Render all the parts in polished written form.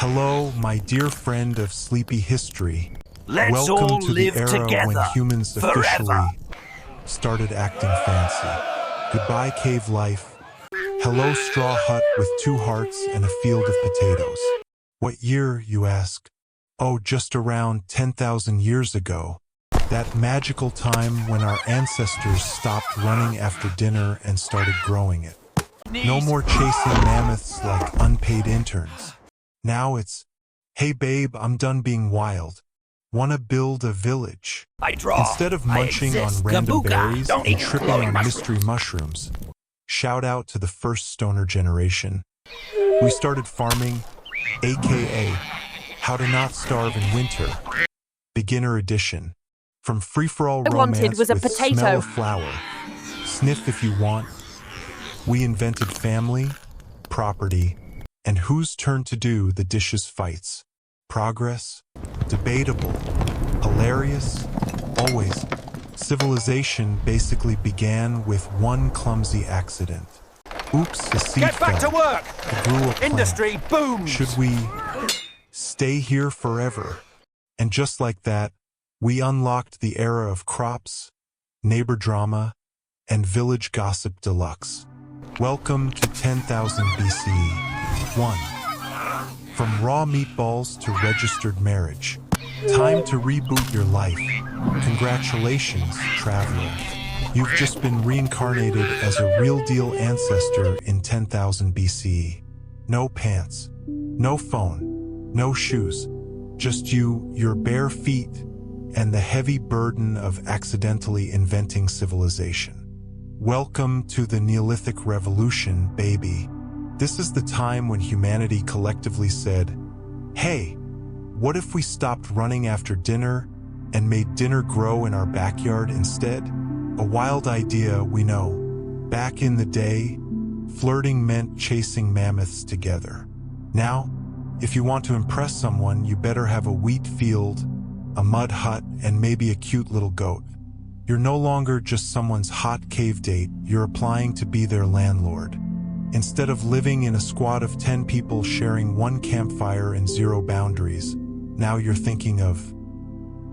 Hello, my dear friend of sleepy history. Let's all Welcome to the live era when together humans forever. officially started acting fancy. Goodbye, cave life. Hello, straw hut with 2 hearts and a field of potatoes. What year, you ask? Oh, just around 10,000 years ago. That magical time when our ancestors stopped running after dinner and started growing it. No more chasing mammoths like unpaid interns. Now it's, hey babe, I'm done being wild. Wanna build a village? I draw. Instead of munching on exist. random Kabuka. berries Don't and eat tripping glowing on mushrooms. mystery mushrooms. Shout out to the first stoner generation. We started farming, aka How to Not Starve in Winter. Beginner edition. From free-for-all I wanted romance was a with potato. smell of flour. Sniff if you want. We invented family, property, and whose turn to do the dishes fights. Progress, debatable, hilarious, always. Civilization basically began with one clumsy accident. Oops, a seed Get back to fell. work. It grew a plant. Industry booms. Should we stay here forever? And just like that, we unlocked the era of crops, neighbor drama, and village gossip deluxe. Welcome to 10,000 BCE. 1. From raw meatballs to registered marriage. Time to reboot your life. Congratulations, traveler. You've just been reincarnated as a real-deal ancestor in 10,000 BCE. No pants, no phone, no shoes. Just you, your bare feet, and the heavy burden of accidentally inventing civilization. Welcome to the Neolithic Revolution, baby. This is the time when humanity collectively said, hey, what if we stopped running after dinner and made dinner grow in our backyard instead? A wild idea, we know. Back in the day, flirting meant chasing mammoths together. Now, if you want to impress someone, you better have a wheat field, a mud hut, and maybe a cute little goat. You're no longer just someone's hot cave date, you're applying to be their landlord. Instead of living in a squad of 10 people sharing one campfire and 0 boundaries, now you're thinking of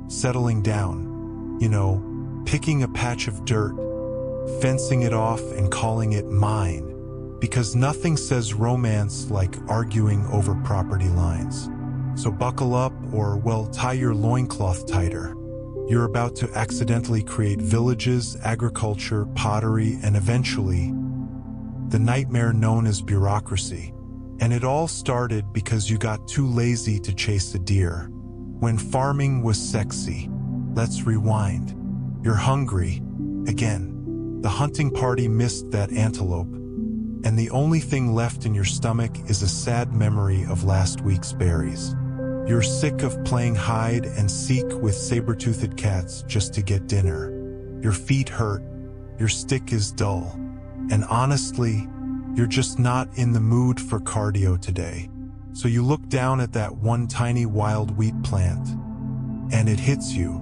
settling down. You know, picking a patch of dirt, fencing it off and calling it mine. Because nothing says romance like arguing over property lines. So buckle up or, well, tie your loincloth tighter. You're about to accidentally create villages, agriculture, pottery, and eventually, the nightmare known as bureaucracy. And it all started because you got too lazy to chase a deer. When farming was sexy. Let's rewind. You're hungry. Again. The hunting party missed that antelope. And the only thing left in your stomach is a sad memory of last week's berries. You're sick of playing hide and seek with saber-toothed cats just to get dinner. Your feet hurt. Your stick is dull. And honestly, you're just not in the mood for cardio today. So you look down at that one tiny wild wheat plant, and it hits you.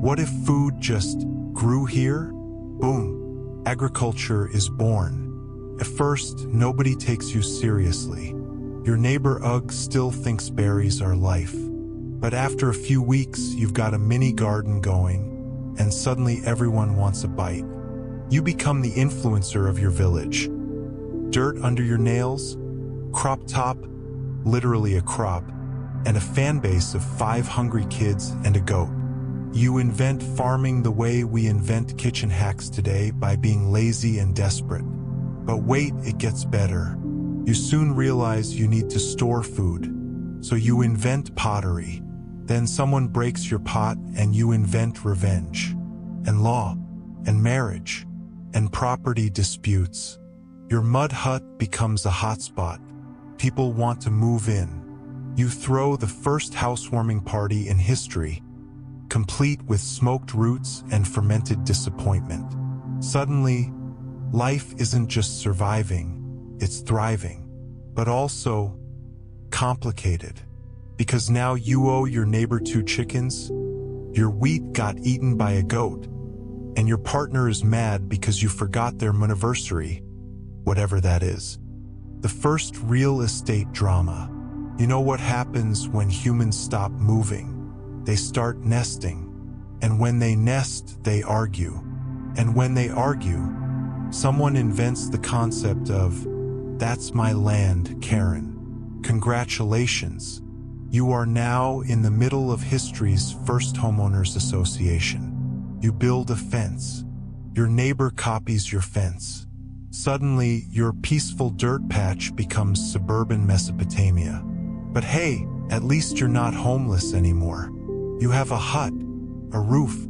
What if food just grew here? Boom. Agriculture is born. At first, nobody takes you seriously. Your neighbor Ugg still thinks berries are life. But after a few weeks, you've got a mini garden going, and suddenly everyone wants a bite. You become the influencer of your village. Dirt under your nails, crop top, literally a crop, and a fan base of 5 hungry kids and a goat. You invent farming the way we invent kitchen hacks today by being lazy and desperate. But wait, it gets better. You soon realize you need to store food, so you invent pottery. Then someone breaks your pot and you invent revenge, and law, and marriage, and property disputes. Your mud hut becomes a hotspot. People want to move in. You throw the first housewarming party in history, complete with smoked roots and fermented disappointment. Suddenly, life isn't just surviving, it's thriving, but also complicated. Because now you owe your neighbor 2 chickens, your wheat got eaten by a goat, and your partner is mad because you forgot their anniversary, whatever that is. The first real estate drama. You know what happens when humans stop moving? They start nesting. And when they nest, they argue. And when they argue, someone invents the concept of, "That's my land, Karen." Congratulations. You are now in the middle of history's first homeowners association. You build a fence. Your neighbor copies your fence. Suddenly, your peaceful dirt patch becomes suburban Mesopotamia. But hey, at least you're not homeless anymore. You have a hut, a roof,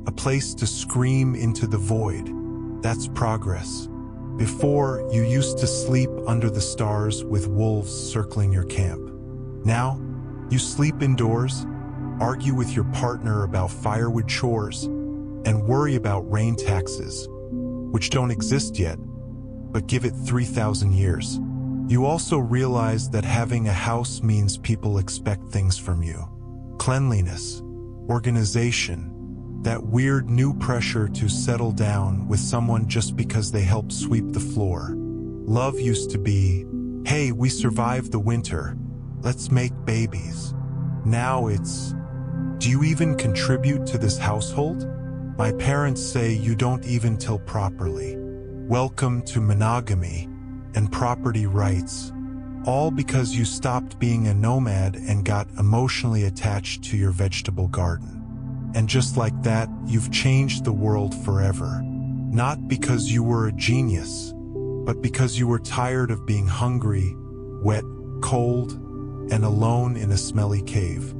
a place to scream into the void. That's progress. Before, you used to sleep under the stars with wolves circling your camp. Now, you sleep indoors, argue with your partner about firewood chores, and worry about rain taxes, which don't exist yet, but give it 3,000 years. You also realize that having a house means people expect things from you. Cleanliness, organization, that weird new pressure to settle down with someone just because they help sweep the floor. Love used to be, "Hey, we survived the winter. Let's make babies." Now it's, "Do you even contribute to this household? My parents say you don't even till properly." Welcome to monogamy and property rights, all because you stopped being a nomad and got emotionally attached to your vegetable garden. And just like that, you've changed the world forever. Not because you were a genius, but because you were tired of being hungry, wet, cold, and alone in a smelly cave.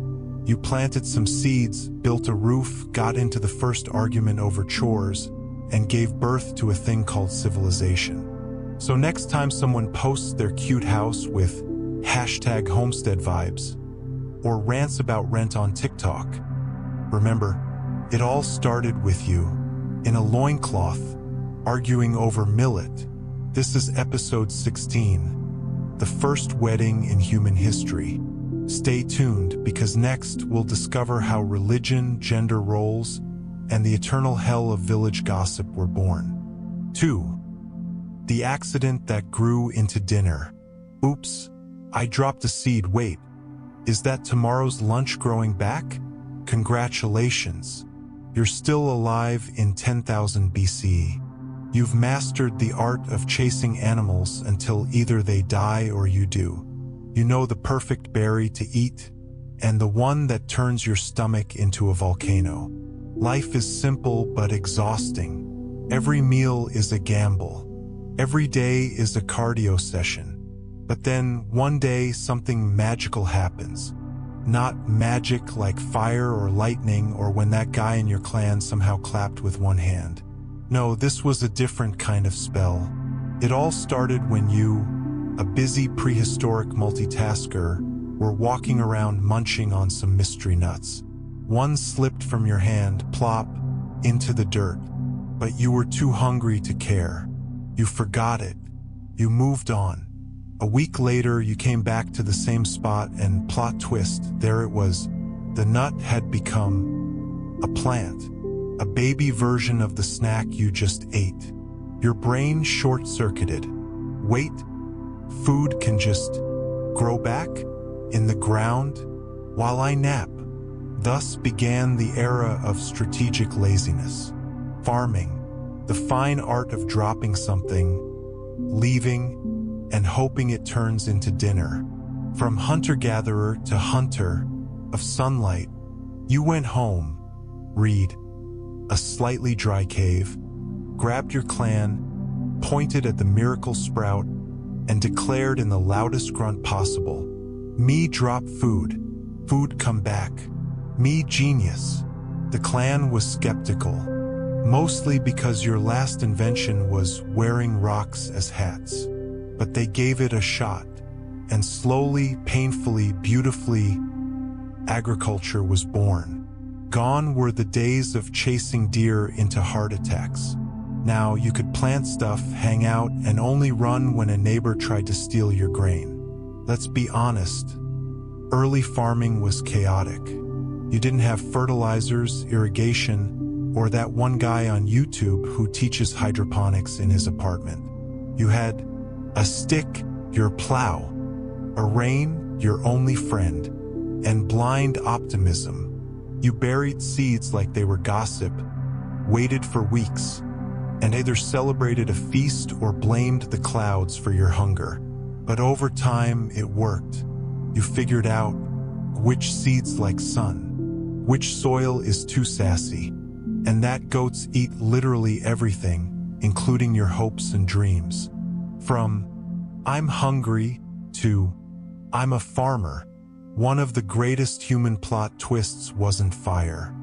You planted some seeds, built a roof, got into the first argument over chores, and gave birth to a thing called civilization. So next time someone posts their cute house with #homestead_vibes or rants about rent on TikTok, remember, it all started with you, in a loincloth, arguing over millet. This is episode 16, the first wedding in human history. Stay tuned, because next we'll discover how religion, gender roles, and the eternal hell of village gossip were born. 2. The accident that grew into dinner. Oops, I dropped a seed. Wait, is that tomorrow's lunch growing back? Congratulations. You're still alive in 10,000 BCE. You've mastered the art of chasing animals until either they die or you do. You know the perfect berry to eat, and the one that turns your stomach into a volcano. Life is simple but exhausting. Every meal is a gamble. Every day is a cardio session. But then, one day, something magical happens. Not magic like fire or lightning or when that guy in your clan somehow clapped with one hand. No, this was a different kind of spell. It all started when you, a busy prehistoric multitasker, were walking around munching on some mystery nuts. One slipped from your hand, plop, into the dirt. But you were too hungry to care. You forgot it. You moved on. A week later, you came back to the same spot and, plot twist, there it was. The nut had become a plant. A baby version of the snack you just ate. Your brain short-circuited. Wait, food can just grow back in the ground while I nap. Thus began the era of strategic laziness. Farming, the fine art of dropping something, leaving, and hoping it turns into dinner. From hunter-gatherer to hunter of sunlight, you went home, read, a slightly dry cave, grabbed your clan, pointed at the miracle sprout, and declared in the loudest grunt possible, "Me drop food, food come back. Me genius." The clan was skeptical, mostly because your last invention was wearing rocks as hats. But they gave it a shot, and slowly, painfully, beautifully, agriculture was born. Gone were the days of chasing deer into heart attacks. Now you could plant stuff, hang out, and only run when a neighbor tried to steal your grain. Let's be honest, early farming was chaotic. You didn't have fertilizers, irrigation, or that one guy on YouTube who teaches hydroponics in his apartment. You had a stick, your plow, a rein, your only friend, and blind optimism. You buried seeds like they were gossip, waited for weeks, and either celebrated a feast or blamed the clouds for your hunger. But over time, it worked. You figured out which seeds like sun, which soil is too sassy, and that goats eat literally everything, including your hopes and dreams. From "I'm hungry" to "I'm a farmer," one of the greatest human plot twists wasn't fire.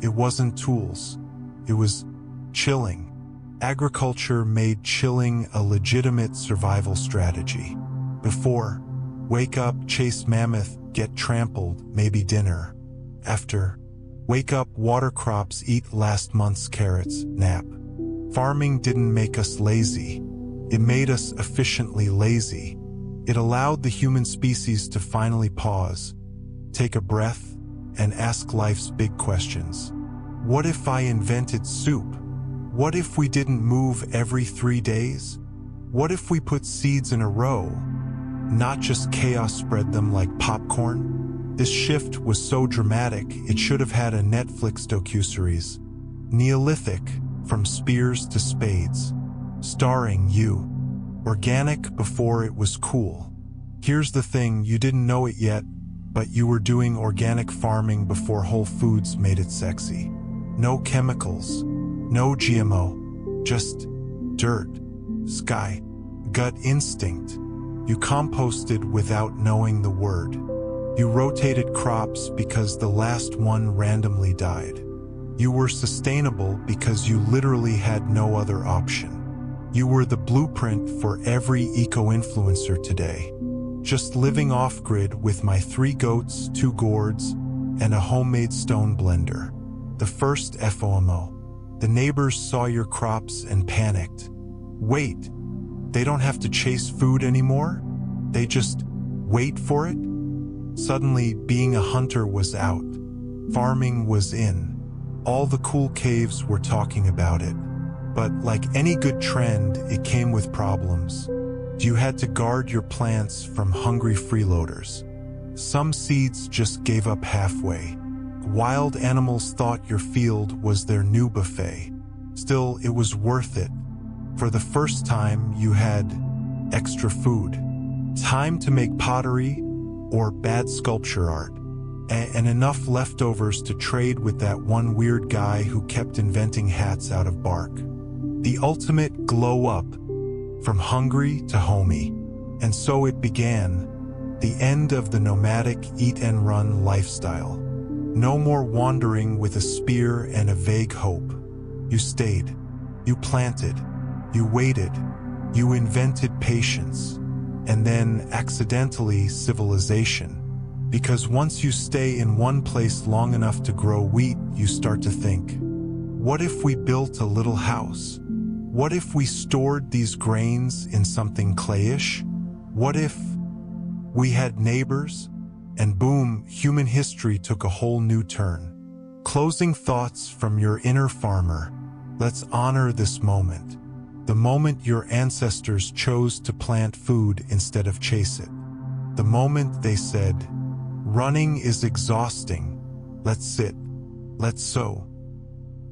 It wasn't tools. It was chilling. Agriculture made chilling a legitimate survival strategy. Before, wake up, chase mammoth, get trampled, maybe dinner. After, wake up, water crops, eat last month's carrots, nap. Farming didn't make us lazy. It made us efficiently lazy. It allowed the human species to finally pause, take a breath, and ask life's big questions. What if I invented soup? What if we didn't move every 3 days? What if we put seeds in a row, not just chaos spread them like popcorn? This shift was so dramatic, it should have had a Netflix docuseries. Neolithic, from spears to spades. Starring you. Organic before it was cool. Here's the thing, you didn't know it yet, but you were doing organic farming before Whole Foods made it sexy. No chemicals. No GMO, just dirt, sky, gut instinct. You composted without knowing the word. You rotated crops because the last one randomly died. You were sustainable because you literally had no other option. You were the blueprint for every eco-influencer today. Just living off-grid with my 3 goats, 2 gourds, and a homemade stone blender. The first FOMO. The neighbors saw your crops and panicked. Wait, they don't have to chase food anymore? They just wait for it? Suddenly, being a hunter was out. Farming was in. All the cool caves were talking about it. But like any good trend, it came with problems. You had to guard your plants from hungry freeloaders. Some seeds just gave up halfway. Wild animals thought your field was their new buffet. Still, it was worth it. For the first time, you had extra food. Time to make pottery or bad sculpture art. And enough leftovers to trade with that one weird guy who kept inventing hats out of bark. The ultimate glow up, from hungry to homey. And so it began, the end of the nomadic eat-and-run lifestyle. No more wandering with a spear and a vague hope. You stayed. You planted. You waited. You invented patience. And then, accidentally, civilization. Because once you stay in one place long enough to grow wheat, you start to think, what if we built a little house? What if we stored these grains in something clayish? What if we had neighbors? And boom, human history took a whole new turn. Closing thoughts from your inner farmer. Let's honor this moment. The moment your ancestors chose to plant food instead of chase it. The moment they said, running is exhausting. Let's sit. Let's sow.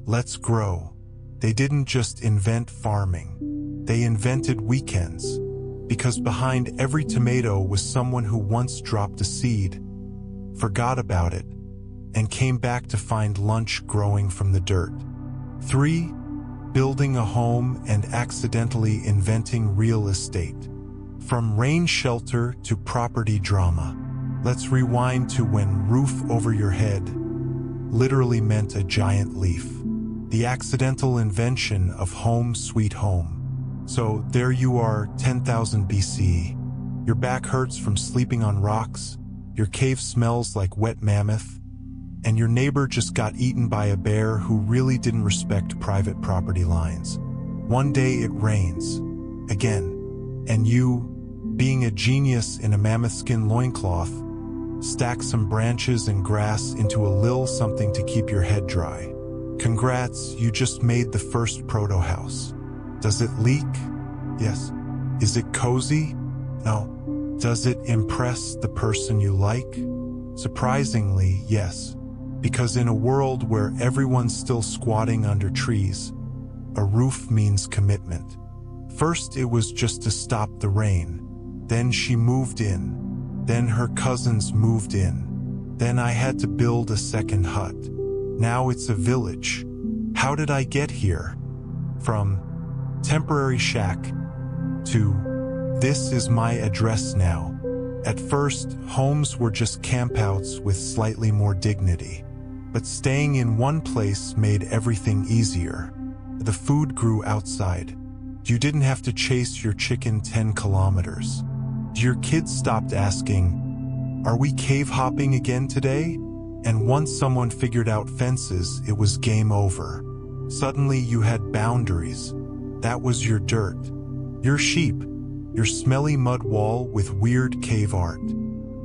Let's grow. They didn't just invent farming. They invented weekends. Because behind every tomato was someone who once dropped a seed, forgot about it, and came back to find lunch growing from the dirt. 3. Building a home and accidentally inventing real estate. From rain shelter to property drama. Let's rewind to when roof over your head literally meant a giant leaf. The accidental invention of home sweet home. So there you are, 10,000 BC. Your back hurts from sleeping on rocks, your cave smells like wet mammoth, and your neighbor just got eaten by a bear who really didn't respect private property lines. One day it rains, again, and you, being a genius in a mammoth skin loincloth, stack some branches and grass into a lil something to keep your head dry. Congrats, you just made the first proto-house. Does it leak? Yes. Is it cozy? No. Does it impress the person you like? Surprisingly, yes. Because in a world where everyone's still squatting under trees, a roof means commitment. First, it was just to stop the rain. Then she moved in. Then her cousins moved in. Then I had to build a second hut. Now it's a village. How did I get here? From temporary shack to this is my address now. At first, homes were just campouts with slightly more dignity. But staying in one place made everything easier. The food grew outside. You didn't have to chase your chicken 10 kilometers. Your kids stopped asking, "Are we cave hopping again today?" And once someone figured out fences, it was game over. Suddenly you had boundaries. That was your dirt, your sheep, your smelly mud wall with weird cave art.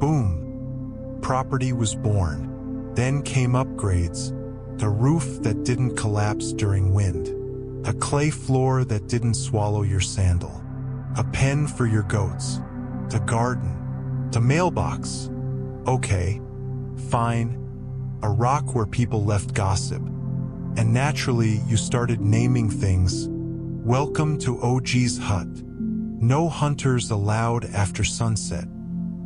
Boom! Property was born. Then came upgrades. The roof that didn't collapse during wind. A clay floor that didn't swallow your sandal. A pen for your goats. The garden. The mailbox. Okay, fine. A rock where people left gossip. And naturally, you started naming things. Welcome to OG's hut. No hunters allowed after sunset.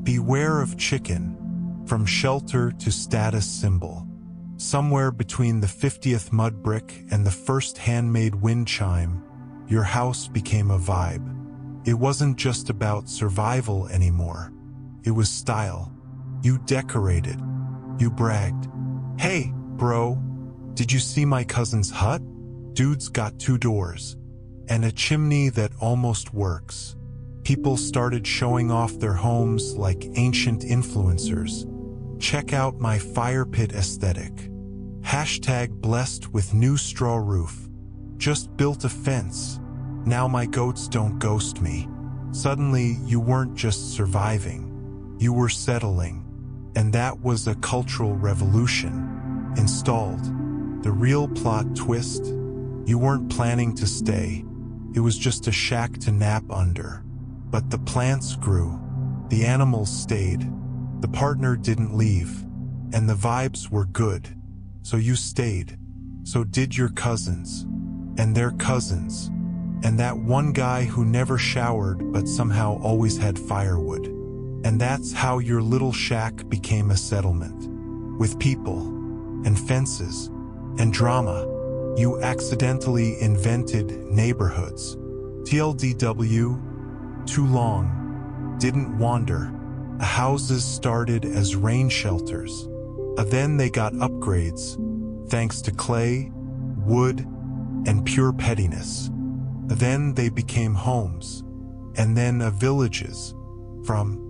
Beware of chicken. From shelter to status symbol. Somewhere between the 50th mud brick and the first handmade wind chime, your house became a vibe. It wasn't just about survival anymore. It was style. You decorated. You bragged. "Hey, bro, did you see my cousin's hut? Dude's got 2 doors. And a chimney that almost works." People started showing off their homes like ancient influencers. Check out my fire pit aesthetic. Hashtag blessed with new straw roof. Just built a fence. Now my goats don't ghost me. Suddenly, you weren't just surviving. You were settling. And that was a cultural revolution. Installed. The real plot twist? You weren't planning to stay. It was just a shack to nap under. But the plants grew. The animals stayed. The partner didn't leave. And the vibes were good. So you stayed. So did your cousins. And their cousins. And that one guy who never showered but somehow always had firewood. And that's how your little shack became a settlement. With people. And fences. And drama. You accidentally invented neighborhoods. TLDW, too long. Didn't wander. Houses started as rain shelters. Then they got upgrades, thanks to clay, wood, and pure pettiness. Then they became homes, and then villages. From,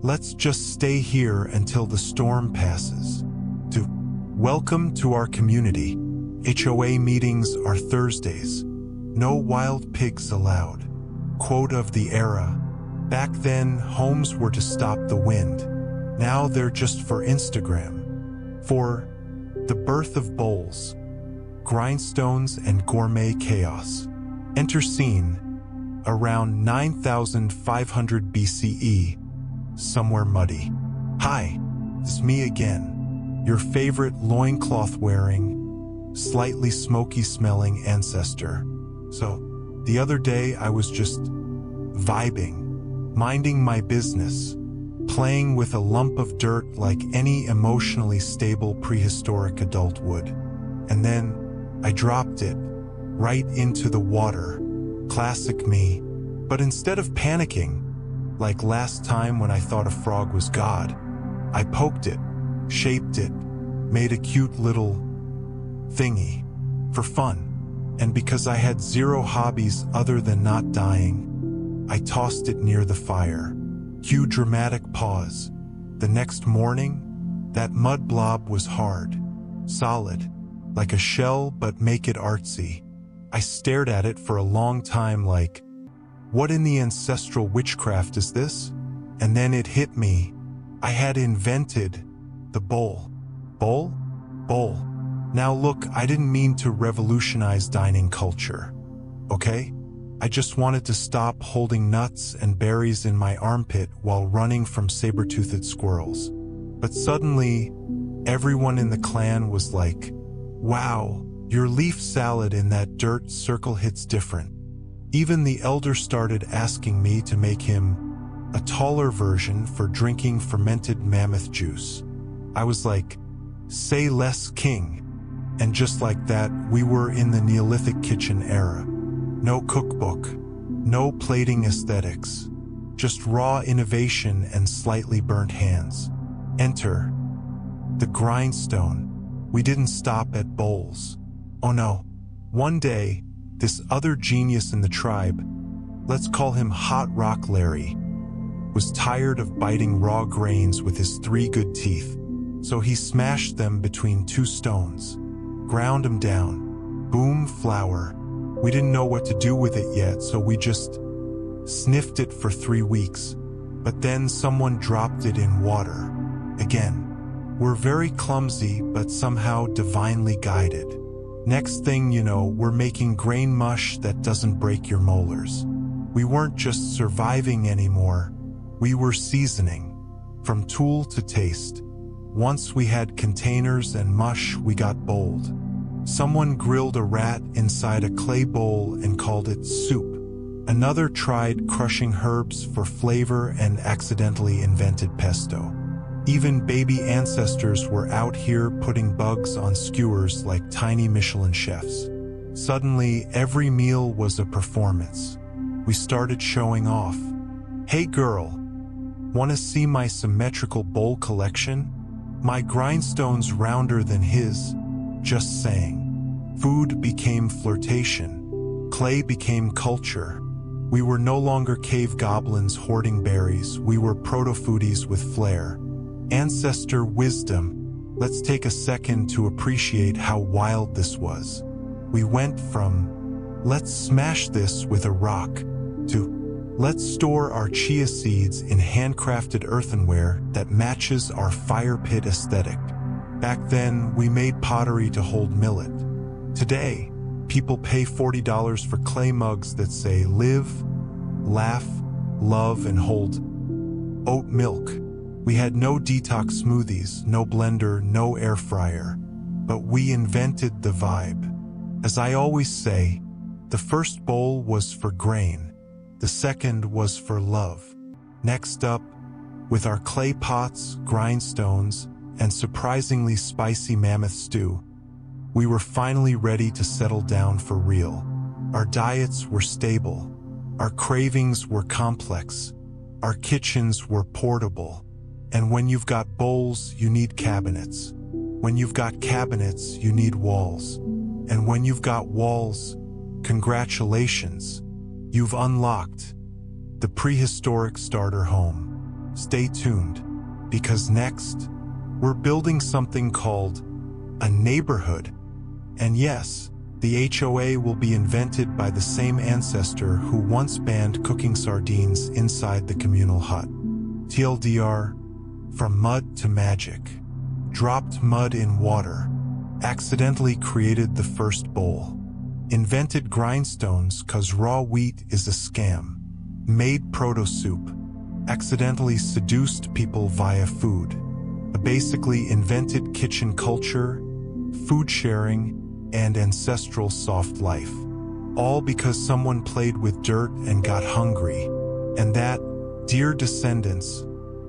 let's just stay here until the storm passes, to, welcome to our community. HOA meetings are Thursdays. No wild pigs allowed. Quote of the era. Back then, homes were to stop the wind. Now they're just for Instagram. For the birth of bowls, grindstones, and gourmet chaos. Enter scene, around 9,500 BCE, somewhere muddy. Hi, it's me again, your favorite loincloth-wearing, slightly smoky-smelling ancestor. So, the other day I was just vibing. Minding my business, playing with a lump of dirt like any emotionally stable prehistoric adult would. And then, I dropped it, right into the water. Classic me. But instead of panicking, like last time when I thought a frog was God, I poked it, shaped it, made a cute little thingy, for fun. And because I had 0 hobbies other than not dying, I tossed it near the fire. Cue dramatic pause. The next morning, that mud blob was hard, solid, like a shell but make it artsy. I stared at it for a long time like, what in the ancestral witchcraft is this? And then it hit me. I had invented the bowl. Bowl? Bowl. Now look, I didn't mean to revolutionize dining culture. Okay? I just wanted to stop holding nuts and berries in my armpit while running from saber-toothed squirrels. But suddenly, everyone in the clan was like, "Wow, your leaf salad in that dirt circle hits different." Even the elder started asking me to make him a taller version for drinking fermented mammoth juice. I was like, "Say less, king." And just like that, we were in the Neolithic kitchen era. No cookbook, no plating aesthetics, just raw innovation and slightly burnt hands. Enter the grindstone. We didn't stop at bowls. Oh no. One day, this other genius in the tribe, let's call him Hot Rock Larry, was tired of biting raw grains with his 3 good teeth. So he smashed them between 2 stones, ground them down. Boom, flour. We didn't know what to do with it yet, so we just sniffed it for 3 weeks. But then someone dropped it in water. Again. We're very clumsy, but somehow divinely guided. Next thing you know, we're making grain mush that doesn't break your molars. We weren't just surviving anymore. We were seasoning. From tool to taste. Once we had containers and mush, we got bold. Someone grilled a rat inside a clay bowl and called it soup. Another tried crushing herbs for flavor and accidentally invented pesto. Even baby ancestors were out here putting bugs on skewers like tiny Michelin chefs. Suddenly, every meal was a performance. We started showing off. "Hey girl, wanna see my symmetrical bowl collection? My grindstone's rounder than his." Just saying. Food became flirtation. Clay became culture. We were no longer cave goblins hoarding berries. We were proto-foodies with flair. Ancestor wisdom. Let's take a second to appreciate how wild this was. We went from, "Let's smash this with a rock," to, "Let's store our chia seeds in handcrafted earthenware that matches our fire pit aesthetic." Back then, we made pottery to hold millet. Today, people pay $40 for clay mugs that say live, laugh, love, and hold oat milk. We had no detox smoothies, no blender, no air fryer, but we invented the vibe. As I always say, the first bowl was for grain, the second was for love. Next up, with our clay pots, grindstones, and surprisingly spicy mammoth stew, we were finally ready to settle down for real. Our diets were stable, our cravings were complex, our kitchens were portable. And when you've got bowls, you need cabinets. When you've got cabinets, you need walls. And when you've got walls, congratulations, you've unlocked the prehistoric starter home. Stay tuned, because next, we're building something called a neighborhood. And yes, the HOA will be invented by the same ancestor who once banned cooking sardines inside the communal hut. TLDR, from mud to magic. Dropped mud in water. Accidentally created the first bowl. Invented grindstones 'cause raw wheat is a scam. Made proto-soup. Accidentally seduced people via food. Basically invented kitchen culture, food sharing, and ancestral soft life. All because someone played with dirt and got hungry. And that, dear descendants,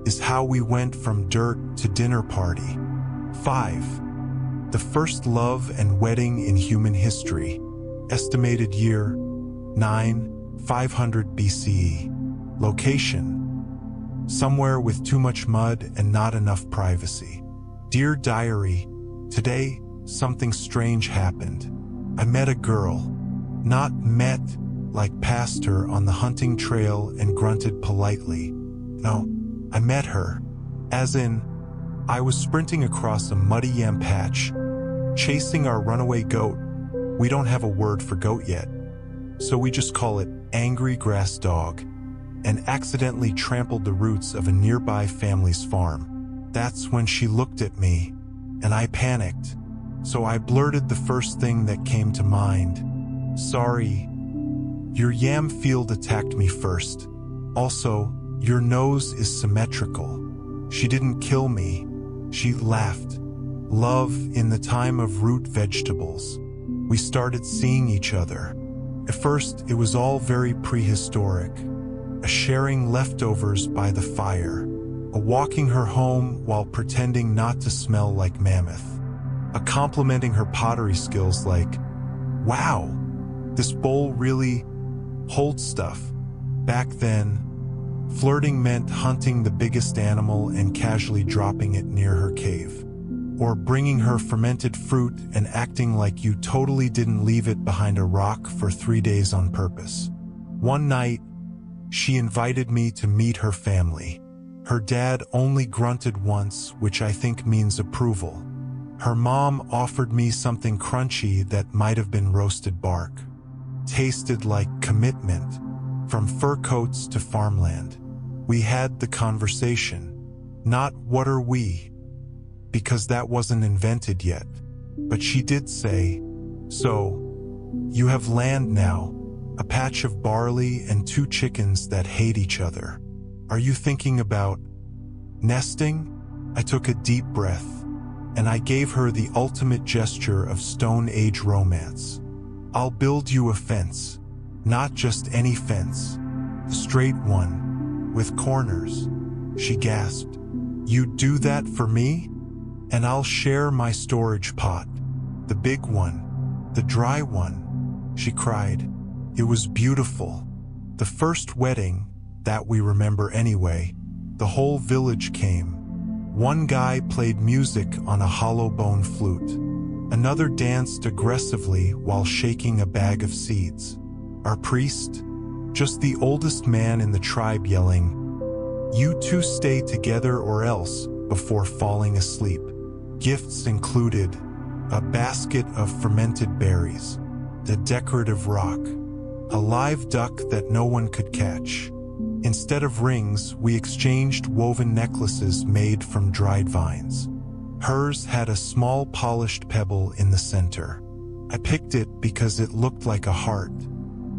is how we went from dirt to dinner party. 5. The first love and wedding in human history. Estimated year, 500 BCE. Location, somewhere with too much mud and not enough privacy. Dear diary, today, something strange happened. I met a girl. Not met, like passed her on the hunting trail and grunted politely. No, I met her. As in, I was sprinting across a muddy yam patch, chasing our runaway goat. We don't have a word for goat yet, so we just call it angry grass dog, and accidentally trampled the roots of a nearby family's farm. That's when she looked at me, and I panicked. So I blurted the first thing that came to mind. Sorry, Your yam field attacked me first. Also, your nose is symmetrical. She didn't kill me. She laughed. Love in the time of root vegetables. We started seeing each other. At first, it was all very prehistoric. A sharing leftovers by the fire. A walking her home while pretending not to smell like mammoth. A complimenting her pottery skills like, "Wow, this bowl really holds stuff." Back then, flirting meant hunting the biggest animal and casually dropping it near her cave. Or bringing her fermented fruit and acting like you totally didn't leave it behind a rock for 3 days on purpose. One night, she invited me to meet her family. Her dad only grunted once, which I think means approval. Her mom offered me something crunchy that might have been roasted bark. Tasted like commitment, from fur coats to farmland. We had the conversation. Not what are we, because that wasn't invented yet. But she did say, "So, you have land now, a patch of barley and 2 chickens that hate each other. Are you thinking about nesting?" I took a deep breath, and I gave her the ultimate gesture of Stone Age romance. "I'll build you a fence, not just any fence, a straight one, with corners." She gasped. "You'd do that for me? And I'll share my storage pot. The big one, the dry one," she cried. It was beautiful. The first wedding, that we remember anyway, the whole village came. One guy played music on a hollow bone flute. Another danced aggressively while shaking a bag of seeds. Our priest, just the oldest man in the tribe, yelling, "You two stay together or else," before falling asleep. Gifts included a basket of fermented berries, the decorative rock, a live duck that no one could catch. Instead of rings, we exchanged woven necklaces made from dried vines. Hers had a small polished pebble in the center. I picked it because it looked like a heart,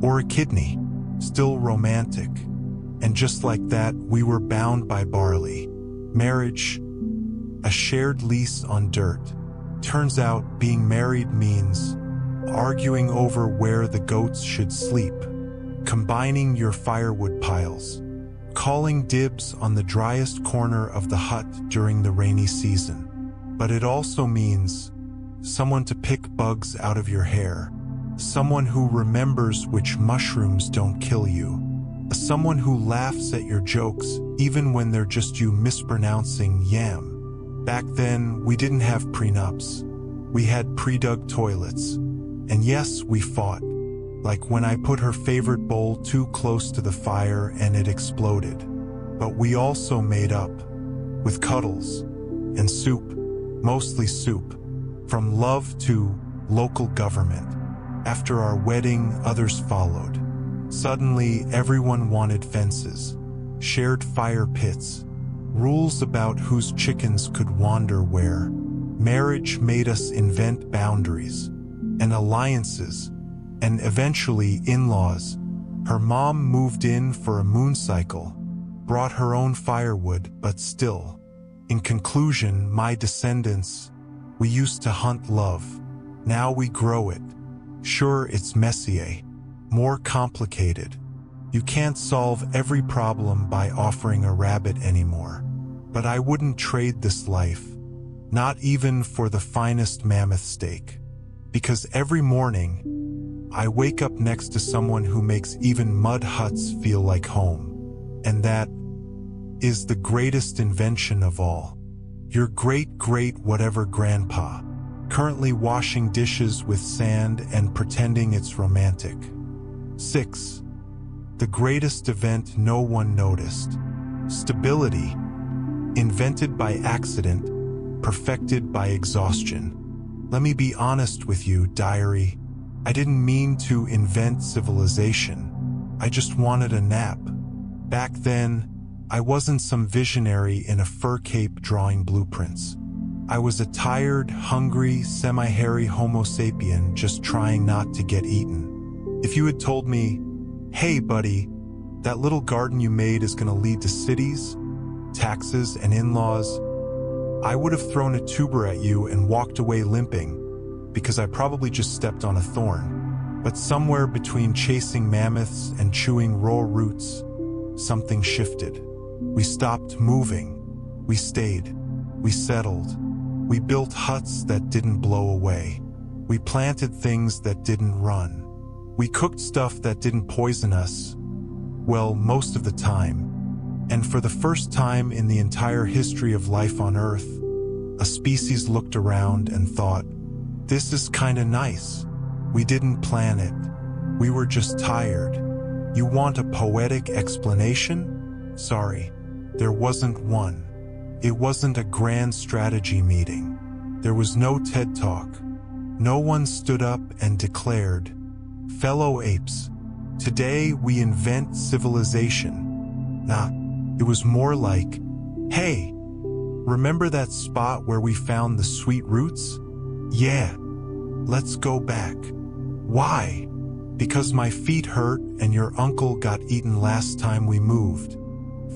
or a kidney, still romantic. And just like that, we were bound by barley. Marriage, a shared lease on dirt. Turns out being married means arguing over where the goats should sleep, combining your firewood piles, calling dibs on the driest corner of the hut during the rainy season. But it also means someone to pick bugs out of your hair, someone who remembers which mushrooms don't kill you, someone who laughs at your jokes even when they're just you mispronouncing yam. Back then, we didn't have prenups. We had pre-dug toilets. And yes, we fought. Like when I put her favorite bowl too close to the fire and it exploded. But we also made up. With cuddles. And soup. Mostly soup. From love to local government. After our wedding, others followed. Suddenly, everyone wanted fences. Shared fire pits. Rules about whose chickens could wander where. Marriage made us invent boundaries and alliances, and eventually in-laws. Her mom moved in for a moon cycle, brought her own firewood, but still. In conclusion, my descendants, we used to hunt love. Now we grow it. Sure, it's messier, more complicated. You can't solve every problem by offering a rabbit anymore. But I wouldn't trade this life, not even for the finest mammoth steak. Because every morning, I wake up next to someone who makes even mud huts feel like home. And that is the greatest invention of all. Your great-great whatever grandpa, currently washing dishes with sand and pretending it's romantic. 6. The greatest event no one noticed. Stability. Invented by accident, perfected by exhaustion. Let me be honest with you, diary. I didn't mean to invent civilization. I just wanted a nap. Back then, I wasn't some visionary in a fur cape drawing blueprints. I was a tired, hungry, semi-hairy Homo sapien just trying not to get eaten. If you had told me Hey buddy, that little garden you made is gonna lead to cities, taxes, and in-laws. I would have thrown a tuber at you and walked away limping, because I probably just stepped on a thorn. But somewhere between chasing mammoths and chewing raw roots, something shifted. We stopped moving. We stayed. We settled. We built huts that didn't blow away. We planted things that didn't run. We cooked stuff that didn't poison us. Well, most of the time. And for the first time in the entire history of life on Earth, a species looked around and thought, this is kinda nice. We didn't plan it. We were just tired. You want a poetic explanation? Sorry, there wasn't one. It wasn't a grand strategy meeting. There was no TED Talk. No one stood up and declared, fellow apes, today we invent civilization. Nah, it was more like, hey, remember that spot where we found the sweet roots? Yeah, let's go back. Why? Because my feet hurt and your uncle got eaten last time we moved.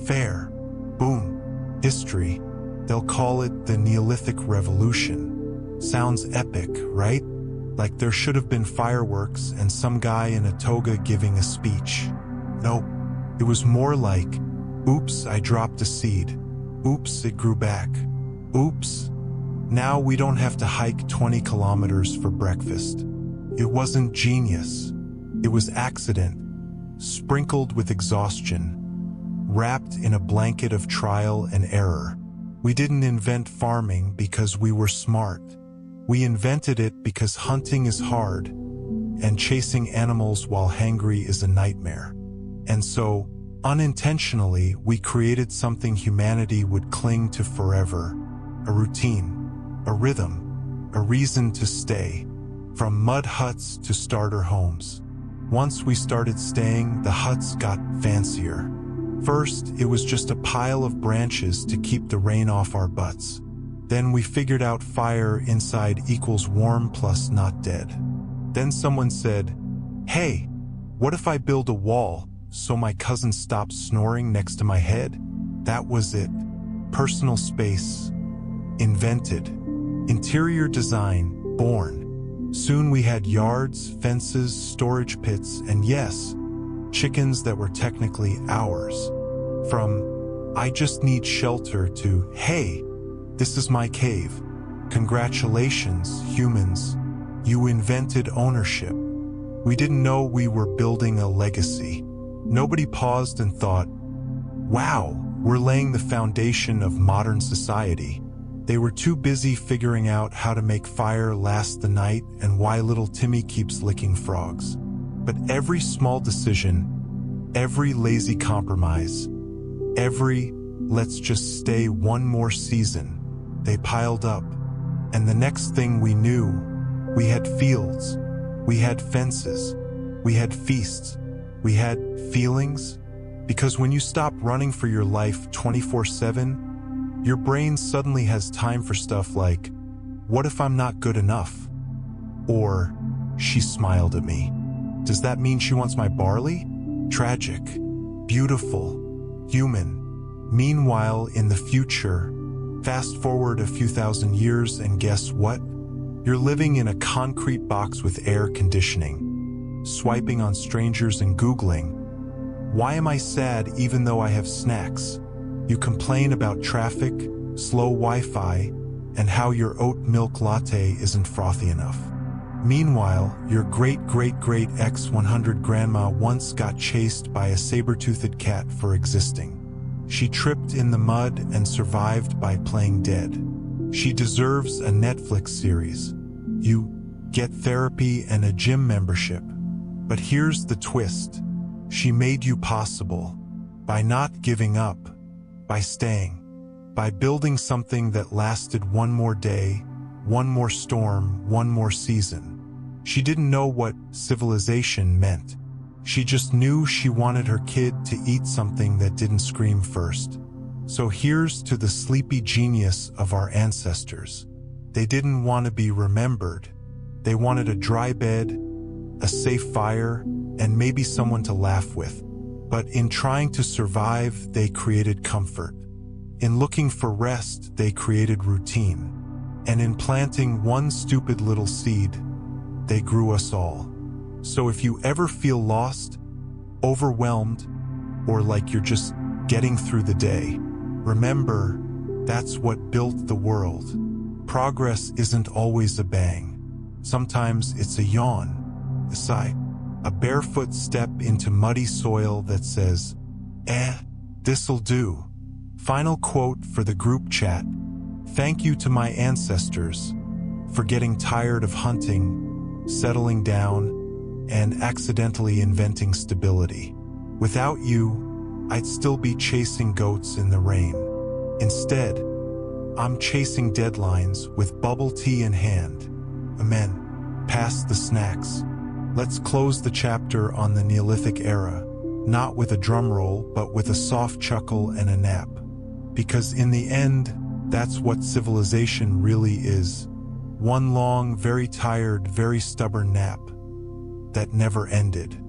Fair. Boom. History. They'll call it the Neolithic Revolution. Sounds epic, right? Like there should have been fireworks and some guy in a toga giving a speech. Nope. It was more like, oops, I dropped a seed. Oops, it grew back. Oops. Now we don't have to hike 20 kilometers for breakfast. It wasn't genius. It was accident, sprinkled with exhaustion, wrapped in a blanket of trial and error. We didn't invent farming because we were smart. We invented it because hunting is hard, and chasing animals while hangry is a nightmare. And so, unintentionally, we created something humanity would cling to forever. A routine, a rhythm, a reason to stay. From mud huts to starter homes. Once we started staying, the huts got fancier. First, it was just a pile of branches to keep the rain off our butts. Then we figured out fire inside equals warm plus not dead. Then someone said, hey, what if I build a wall so my cousin stops snoring next to my head? That was it. Personal space. Invented. Interior design. Born. Soon we had yards, fences, storage pits, and yes, chickens that were technically ours. From, I just need shelter to, hey, this is my cave. Congratulations, humans. You invented ownership. We didn't know we were building a legacy. Nobody paused and thought, wow, we're laying the foundation of modern society. They were too busy figuring out how to make fire last the night and why little Timmy keeps licking frogs. But every small decision, every lazy compromise, every let's just stay one more season, they piled up. And the next thing we knew, we had fields, we had fences, we had feasts, we had feelings. Because when you stop running for your life 24/7, your brain suddenly has time for stuff like, what if I'm not good enough? Or, she smiled at me. Does that mean she wants my barley? Tragic. Beautiful. Human. Meanwhile, in the future, fast forward a few thousand years and guess what? You're living in a concrete box with air conditioning, swiping on strangers and Googling, why am I sad even though I have snacks? You complain about traffic, slow Wi-Fi, and how your oat milk latte isn't frothy enough. Meanwhile, your great-great-great ex-100 grandma once got chased by a saber-toothed cat for existing. She tripped in the mud and survived by playing dead. She deserves a Netflix series. You get therapy and a gym membership. But here's the twist. She made you possible by not giving up. By staying, by building something that lasted one more day, one more storm, one more season. She didn't know what civilization meant. She just knew she wanted her kid to eat something that didn't scream first. So here's to the sleepy genius of our ancestors. They didn't want to be remembered. They wanted a dry bed, a safe fire, and maybe someone to laugh with. But in trying to survive, they created comfort. In looking for rest, they created routine. And in planting one stupid little seed, they grew us all. So if you ever feel lost, overwhelmed, or like you're just getting through the day, remember, that's what built the world. Progress isn't always a bang. Sometimes it's a yawn, a sigh, a barefoot step into muddy soil that says, this'll do. Final quote for the group chat. Thank you to my ancestors for getting tired of hunting, settling down, and accidentally inventing stability. Without you, I'd still be chasing goats in the rain. Instead, I'm chasing deadlines with bubble tea in hand. Amen. Pass the snacks. Let's close the chapter on the Neolithic era, not with a drum roll, but with a soft chuckle and a nap. Because in the end, that's what civilization really is. One long, very tired, very stubborn nap that never ended.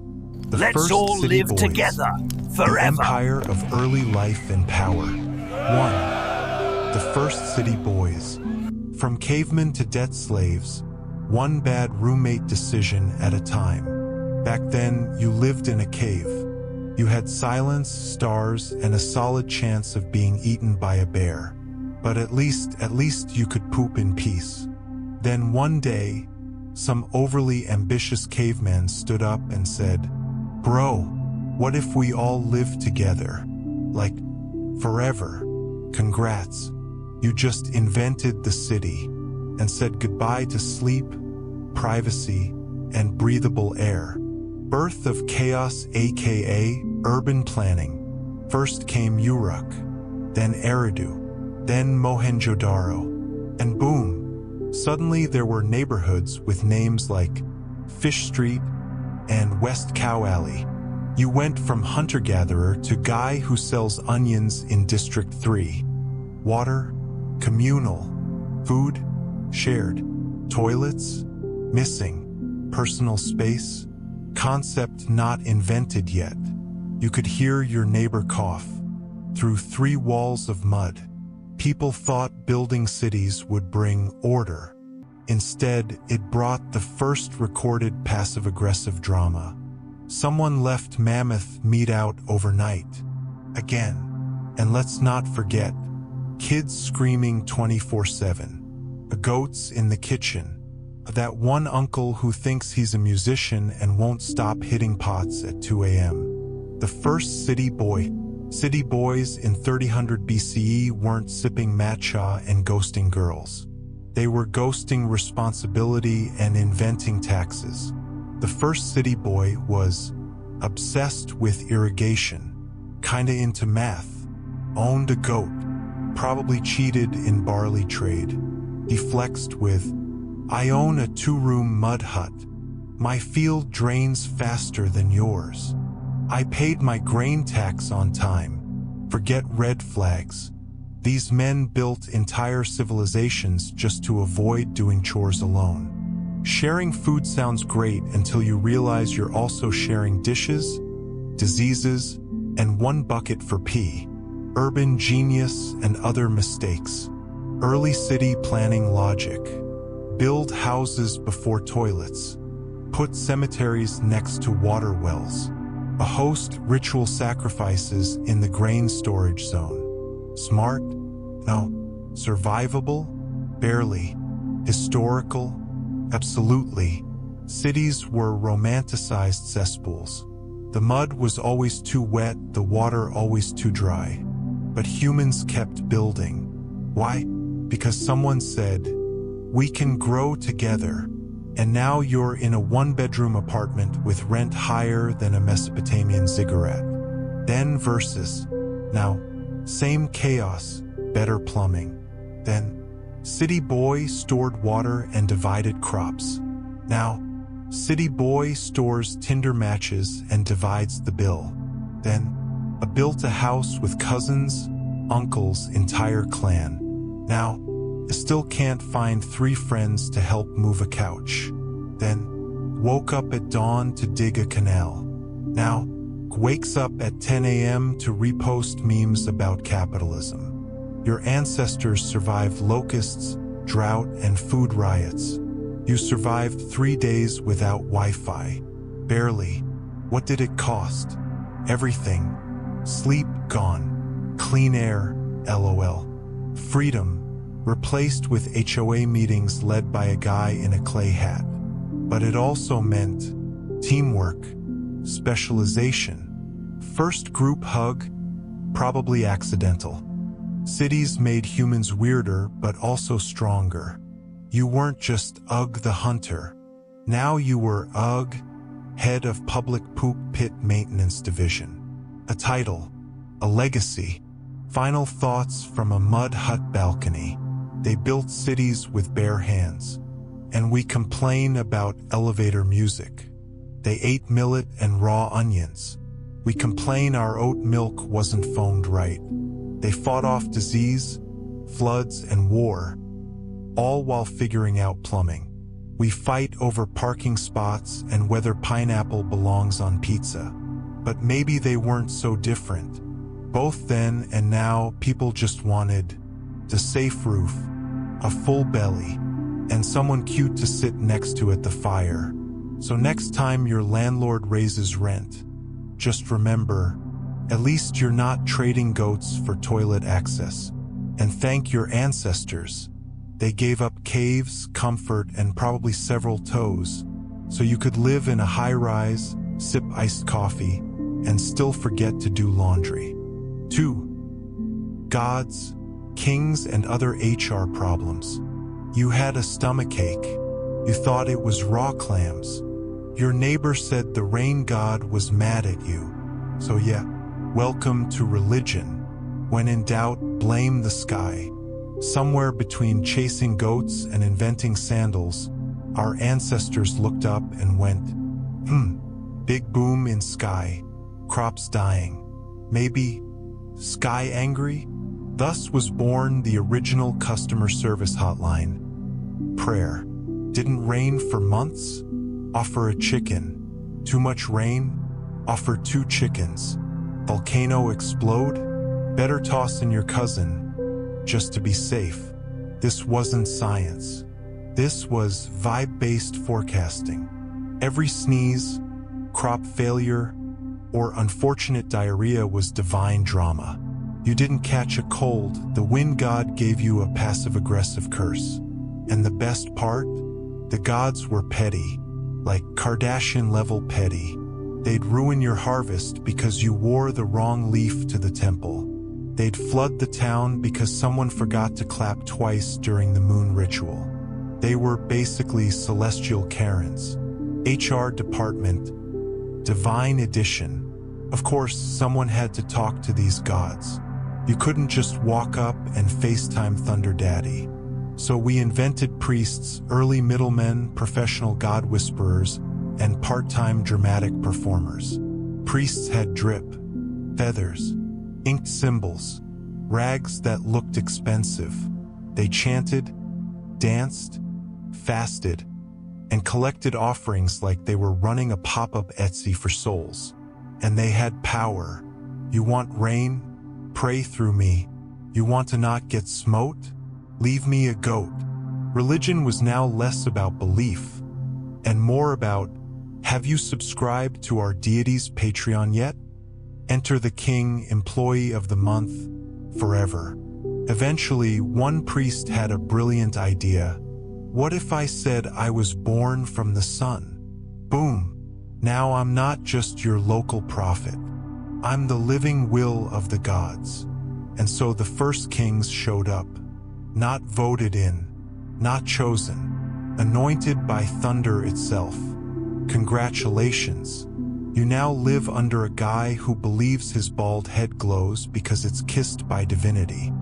The Let's first all city live boys, together the forever. empire of early life and power. 1. The first city boys. From cavemen to debt slaves, one bad roommate decision at a time. Back then, you lived in a cave. You had silence, stars, and a solid chance of being eaten by a bear. But at least you could poop in peace. Then one day, some overly ambitious caveman stood up and said, "Bro, what if we all lived together? Like, forever. Congrats. You just invented the city and said goodbye to sleep, privacy, and breathable air." Birth of chaos, aka urban planning. First came Uruk, then Eridu, then Mohenjo-Daro, and boom, suddenly there were neighborhoods with names like Fish Street and West Cow Alley. You went from hunter-gatherer to guy who sells onions in District 3. Water, communal, food, shared, toilets, missing, personal space, concept not invented yet. You could hear your neighbor cough. Through 3 walls of mud, people thought building cities would bring order. Instead, it brought the first recorded passive-aggressive drama. Someone left mammoth meat out overnight. Again. And let's not forget, kids screaming 24/7. Goats in the kitchen. That one uncle who thinks he's a musician and won't stop hitting pots at 2 a.m. The first city boys in 3000 BCE weren't sipping matcha and ghosting girls. They were ghosting responsibility and inventing taxes. The first city boy was obsessed with irrigation, kinda into math, owned a goat, probably cheated in barley trade. He flexed with, "I own a 2-room mud hut. My field drains faster than yours. I paid my grain tax on time. Forget red flags." These men built entire civilizations just to avoid doing chores alone. Sharing food sounds great until you realize you're also sharing dishes, diseases, and one bucket for pee. Urban genius and other mistakes. Early city planning logic. Build houses before toilets. Put cemeteries next to water wells. A host ritual sacrifices in the grain storage zone. Smart? No. Survivable? Barely. Historical? Absolutely. Cities were romanticized cesspools. The mud was always too wet, the water always too dry. But humans kept building. Why? Because someone said, "We can grow together." And now you're in a 1-bedroom apartment with rent higher than a Mesopotamian ziggurat. Then versus. Now, same chaos, better plumbing. Then, city boy stored water and divided crops. Now, city boy stores Tinder matches and divides the bill. Then, built a house with cousins, uncles, entire clan. Now, I still can't find 3 friends to help move a couch. Then, woke up at dawn to dig a canal. Now, wakes up at 10 a.m. to repost memes about capitalism. Your ancestors survived locusts, drought, and food riots. You survived 3 days without Wi-Fi. Barely. What did it cost? Everything. Sleep gone. Clean air, LOL. Freedom, replaced with HOA meetings led by a guy in a clay hat. But it also meant teamwork, specialization. First group hug, probably accidental. Cities made humans weirder but also stronger. You weren't just Ugg the Hunter. Now you were Ugg, head of public poop pit maintenance division. A title, a legacy. Final thoughts from a mud hut balcony. They built cities with bare hands. And we complain about elevator music. They ate millet and raw onions. We complain our oat milk wasn't foamed right. They fought off disease, floods, and war, all while figuring out plumbing. We fight over parking spots and whether pineapple belongs on pizza. But maybe they weren't so different. Both then and now, people just wanted the safe roof, a full belly, and someone cute to sit next to at the fire. So next time your landlord raises rent, just remember, at least you're not trading goats for toilet access. And thank your ancestors. They gave up caves, comfort, and probably several toes, so you could live in a high-rise, sip iced coffee, and still forget to do laundry. 2. Gods, kings, and other HR problems. You had a stomachache. You thought it was raw clams. Your neighbor said the rain god was mad at you. So yeah, welcome to religion. When in doubt, blame the sky. Somewhere between chasing goats and inventing sandals, our ancestors looked up and went, big boom in sky, crops dying. Maybe sky angry? Thus was born the original customer service hotline. Prayer. Didn't rain for months? Offer a chicken. Too much rain? Offer 2 chickens. Volcano explode? Better toss in your cousin, just to be safe. This wasn't science. This was vibe-based forecasting. Every sneeze, crop failure, or unfortunate diarrhea was divine drama. You didn't catch a cold, the wind god gave you a passive-aggressive curse. And the best part? The gods were petty, like Kardashian-level petty. They'd ruin your harvest because you wore the wrong leaf to the temple. They'd flood the town because someone forgot to clap twice during the moon ritual. They were basically celestial Karens. HR department, divine edition. Of course, someone had to talk to these gods. You couldn't just walk up and FaceTime Thunder Daddy. So we invented priests, early middlemen, professional god whisperers, and part-time dramatic performers. Priests had drip, feathers, inked symbols, rags that looked expensive. They chanted, danced, fasted, and collected offerings like they were running a pop-up Etsy for souls. And they had power. You want rain? Pray through me. You want to not get smote? Leave me a goat. Religion was now less about belief and more about, have you subscribed to our deity's Patreon yet? Enter the king, employee of the month, forever. Eventually, one priest had a brilliant idea. What if I said I was born from the sun? Boom. Now I'm not just your local prophet. I'm the living will of the gods. And so the first kings showed up. Not voted in, not chosen, anointed by thunder itself. Congratulations. You now live under a guy who believes his bald head glows because it's kissed by divinity.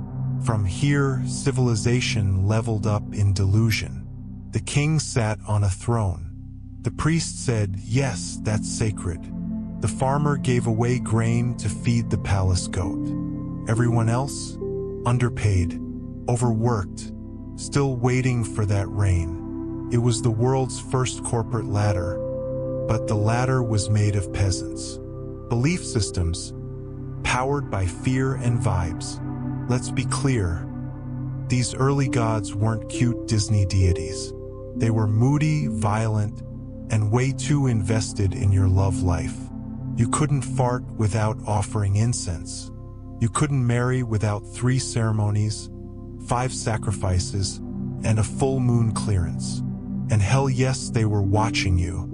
From here, civilization leveled up in delusion. The king sat on a throne. The priest said, yes, that's sacred. The farmer gave away grain to feed the palace goat. Everyone else? Underpaid, overworked, still waiting for that rain. It was the world's first corporate ladder, but the ladder was made of peasants. Belief systems, powered by fear and vibes. Let's be clear, these early gods weren't cute Disney deities. They were moody, violent, and way too invested in your love life. You couldn't fart without offering incense. You couldn't marry without 3 ceremonies, 5 sacrifices, and a full moon clearance. And hell yes, they were watching you.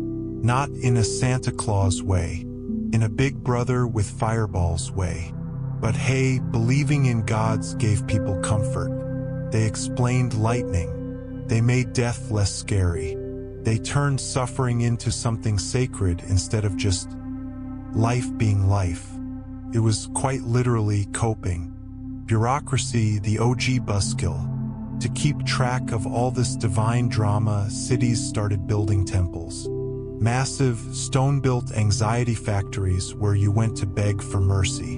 Not in a Santa Claus way, in a Big Brother with fireballs way. But hey, believing in gods gave people comfort. They explained lightning. They made death less scary. They turned suffering into something sacred instead of just life being life. It was quite literally coping. Bureaucracy, the OG buzzkill. To keep track of all this divine drama, cities started building temples. Massive, stone-built anxiety factories where you went to beg for mercy.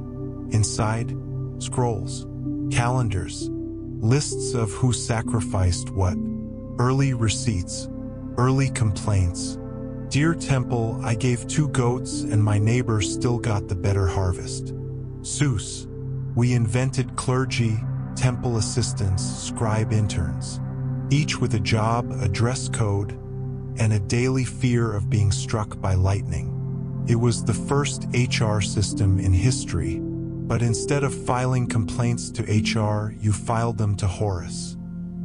Inside, scrolls, calendars, lists of who sacrificed what, early receipts, early complaints. Dear temple, I gave 2 goats and my neighbor still got the better harvest. Seuss. We invented clergy, temple assistants, scribe interns, each with a job, a dress code, and a daily fear of being struck by lightning. It was the first HR system in history, but instead of filing complaints to HR, you filed them to Horus.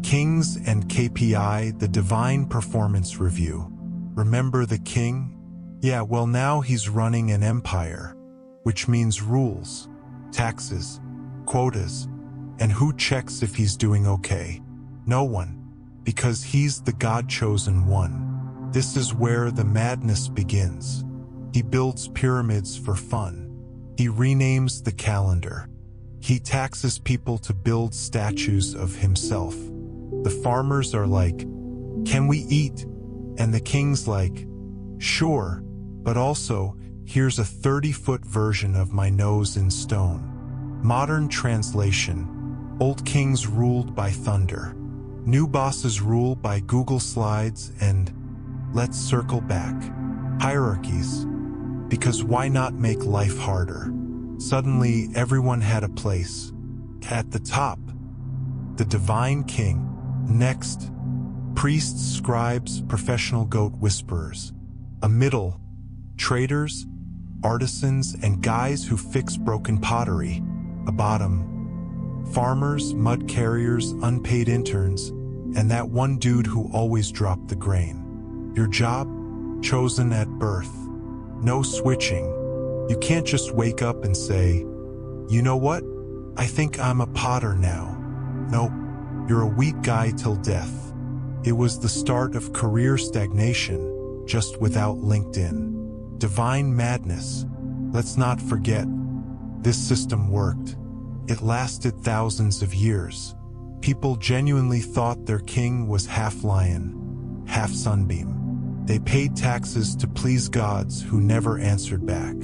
Kings and KPI, the Divine Performance Review. Remember the king? Yeah, well now he's running an empire, which means rules, taxes, quotas, and who checks if he's doing okay? No one, because he's the God-chosen one. This is where the madness begins. He builds pyramids for fun. He renames the calendar. He taxes people to build statues of himself. The farmers are like, "Can we eat?" And the king's like, "Sure, but also, here's a 30-foot version of my nose in stone." Modern translation: old kings ruled by thunder. New bosses rule by Google Slides and, let's circle back, hierarchies. Because why not make life harder? Suddenly, everyone had a place. At the top, the divine king. Next, priests, scribes, professional goat whisperers. A middle, traders, artisans, and guys who fix broken pottery. A bottom, farmers, mud carriers, unpaid interns, and that one dude who always dropped the grain. Your job? Chosen at birth. No switching. You can't just wake up and say, "You know what? I think I'm a potter now." Nope, you're a wheat guy till death. It was the start of career stagnation, just without LinkedIn. Divine madness. Let's not forget, this system worked. It lasted thousands of years. People genuinely thought their king was half lion, half sunbeam. They paid taxes to please gods who never answered back.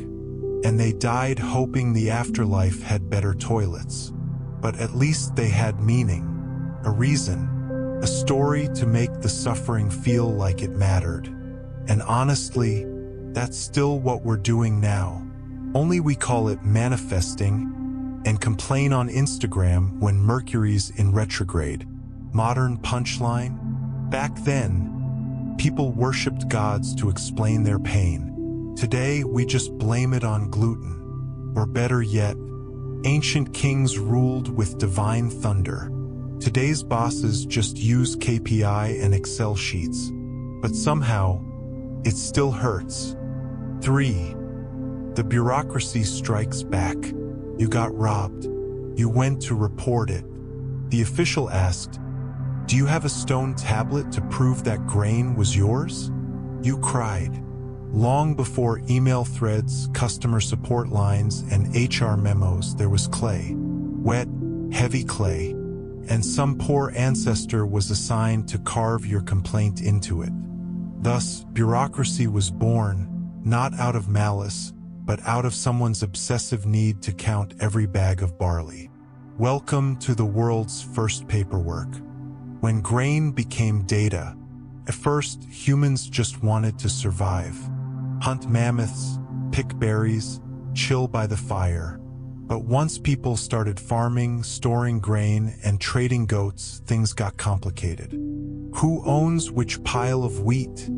And they died hoping the afterlife had better toilets. But at least they had meaning, a reason, a story to make the suffering feel like it mattered. And honestly, that's still what we're doing now. Only we call it manifesting and complain on Instagram when Mercury's in retrograde. Modern punchline? Back then, people worshipped gods to explain their pain. Today, we just blame it on gluten. Or better yet, ancient kings ruled with divine thunder. Today's bosses just use KPI and Excel sheets. But somehow, it still hurts. 3. The bureaucracy strikes back. You got robbed. You went to report it. The official asked, "Do you have a stone tablet to prove that grain was yours?" You cried. Long before email threads, customer support lines, and HR memos, there was clay. Wet, heavy clay. And some poor ancestor was assigned to carve your complaint into it. Thus, bureaucracy was born, not out of malice, but out of someone's obsessive need to count every bag of barley. Welcome to the world's first paperwork. When grain became data, At first, humans just wanted to survive. Hunt mammoths, pick berries, chill by the fire. But once people started farming, storing grain, and trading goats, things got complicated. Who owns which pile of wheat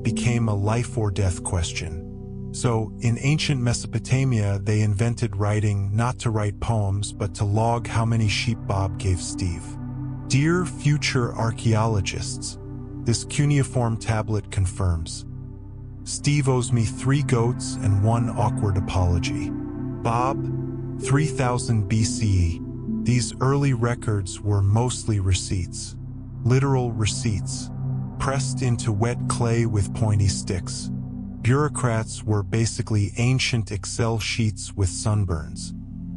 became a life or death question. So, in ancient Mesopotamia, they invented writing not to write poems, but to log how many sheep Bob gave Steve. Dear future archaeologists, this cuneiform tablet confirms. Steve owes me 3 goats and 1 awkward apology. Bob, 3000 BCE. These early records were mostly receipts. Literal receipts, pressed into wet clay with pointy sticks. Bureaucrats were basically ancient Excel sheets with sunburns.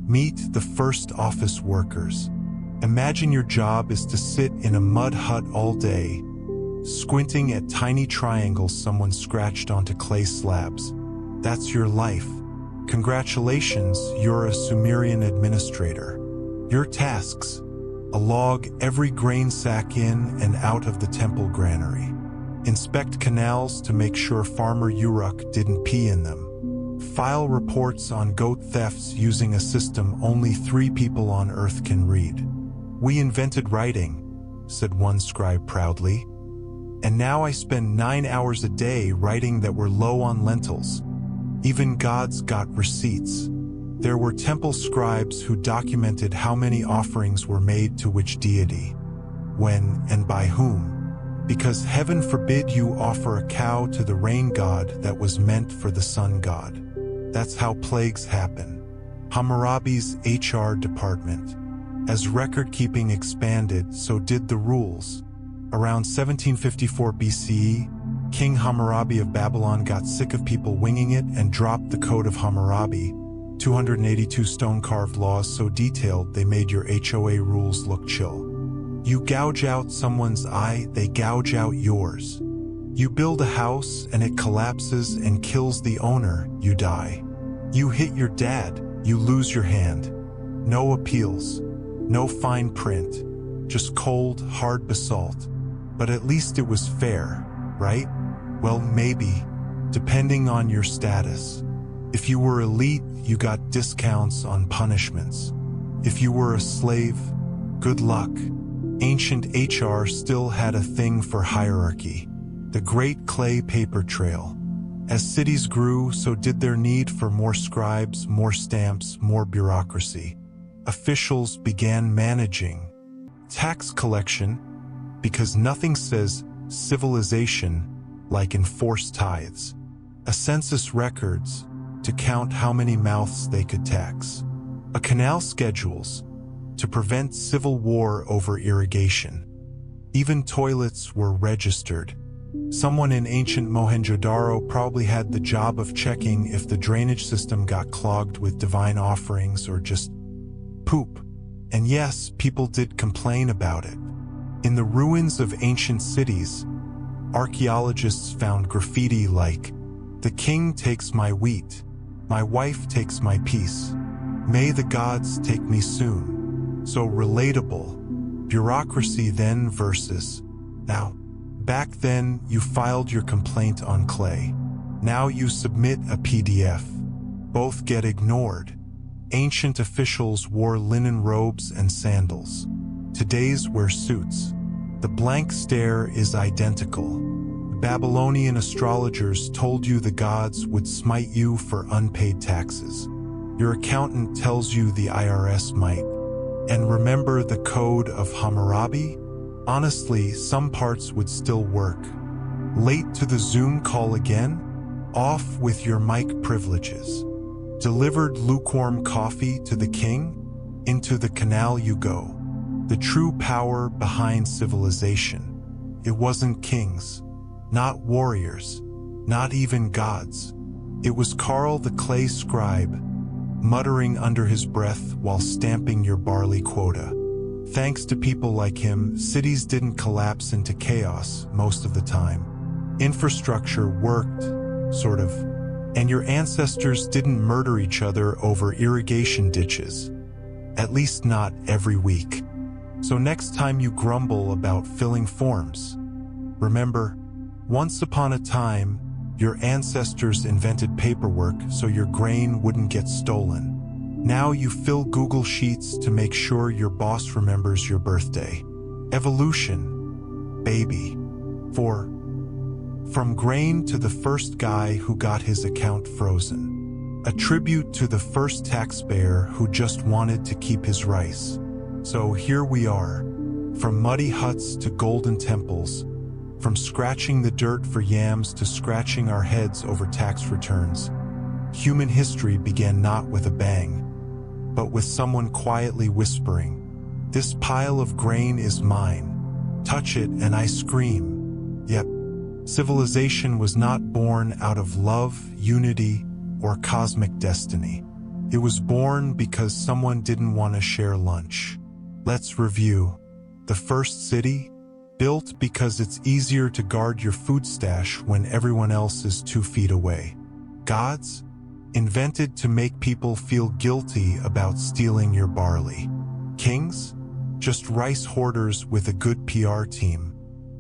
Meet the first office workers. Imagine your job is to sit in a mud hut all day, squinting at tiny triangles someone scratched onto clay slabs. That's your life. Congratulations, you're a Sumerian administrator. Your tasks: a log every grain sack in and out of the temple granary. Inspect canals to make sure Farmer Uruk didn't pee in them. File reports on goat thefts using a system only 3 people on Earth can read. We invented writing, said one scribe proudly. And now I spend 9 hours a day writing that we're low on lentils. Even gods got receipts. There were temple scribes who documented how many offerings were made to which deity, when, and by whom. Because heaven forbid you offer a cow to the rain god that was meant for the sun god. That's how plagues happen. Hammurabi's HR department. As record-keeping expanded, so did the rules. Around 1754 BCE, King Hammurabi of Babylon got sick of people winging it and dropped the Code of Hammurabi, 282 stone-carved laws so detailed they made your HOA rules look chill. You gouge out someone's eye, they gouge out yours. You build a house and it collapses and kills the owner, you die. You hit your dad, you lose your hand. No appeals, no fine print, just cold, hard basalt. But at least it was fair, right? Well, maybe, depending on your status. If you were elite, you got discounts on punishments. If you were a slave, good luck. Ancient HR still had a thing for hierarchy. The Great Clay Paper Trail. As cities grew, so did their need for more scribes, more stamps, more bureaucracy. Officials began managing tax collection, because nothing says civilization like enforced tithes. A census records to count how many mouths they could tax. A canal schedules to prevent civil war over irrigation. Even toilets were registered. Someone in ancient Mohenjo-Daro probably had the job of checking if the drainage system got clogged with divine offerings or just poop. And yes, people did complain about it. In the ruins of ancient cities, archaeologists found graffiti like, "The king takes my wheat, my wife takes my peace, may the gods take me soon." So relatable. Bureaucracy then versus now. Back then, you filed your complaint on clay. Now you submit a PDF. Both get ignored. Ancient officials wore linen robes and sandals. Today's wear suits. The blank stare is identical. Babylonian astrologers told you the gods would smite you for unpaid taxes. Your accountant tells you the IRS might. And remember the Code of Hammurabi? Honestly, some parts would still work. Late to the Zoom call again? Off with your mic privileges. Delivered lukewarm coffee to the king? Into the canal you go. The true power behind civilization. It wasn't kings, not warriors, not even gods. It was Carl the clay scribe, muttering under his breath while stamping your barley quota. Thanks to people like him, cities didn't collapse into chaos most of the time. Infrastructure worked, sort of, and your ancestors didn't murder each other over irrigation ditches. At least not every week. So next time you grumble about filling forms, Remember, once upon a time, your ancestors invented paperwork so your grain wouldn't get stolen. Now you fill Google Sheets to make sure your boss remembers your birthday. Evolution, baby. From grain to the first guy who got his account frozen. A tribute to the first taxpayer who just wanted to keep his rice. So here we are, from muddy huts to golden temples, from scratching the dirt for yams to scratching our heads over tax returns. Human history began not with a bang, but with someone quietly whispering, "This pile of grain is mine. Touch it and I scream." Yep, civilization was not born out of love, unity, or cosmic destiny. It was born because someone didn't want to share lunch. Let's review. The first city? Built because it's easier to guard your food stash when everyone else is 2 feet away. Gods? Invented to make people feel guilty about stealing your barley. Kings? Just rice hoarders with a good PR team.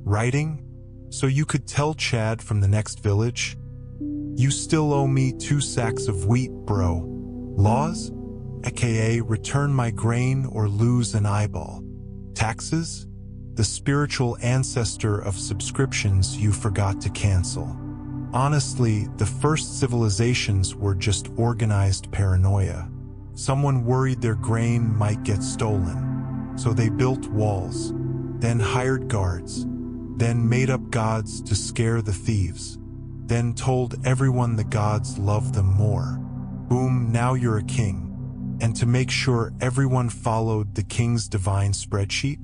Writing? So you could tell Chad from the next village, "You still owe me 2 sacks of wheat, bro." Laws? AKA return my grain or lose an eyeball. Taxes? The spiritual ancestor of subscriptions you forgot to cancel. Honestly, the first civilizations were just organized paranoia. Someone worried their grain might get stolen, so they built walls, then hired guards, then made up gods to scare the thieves, then told everyone the gods loved them more. Boom, now you're a king. And to make sure everyone followed the king's divine spreadsheet,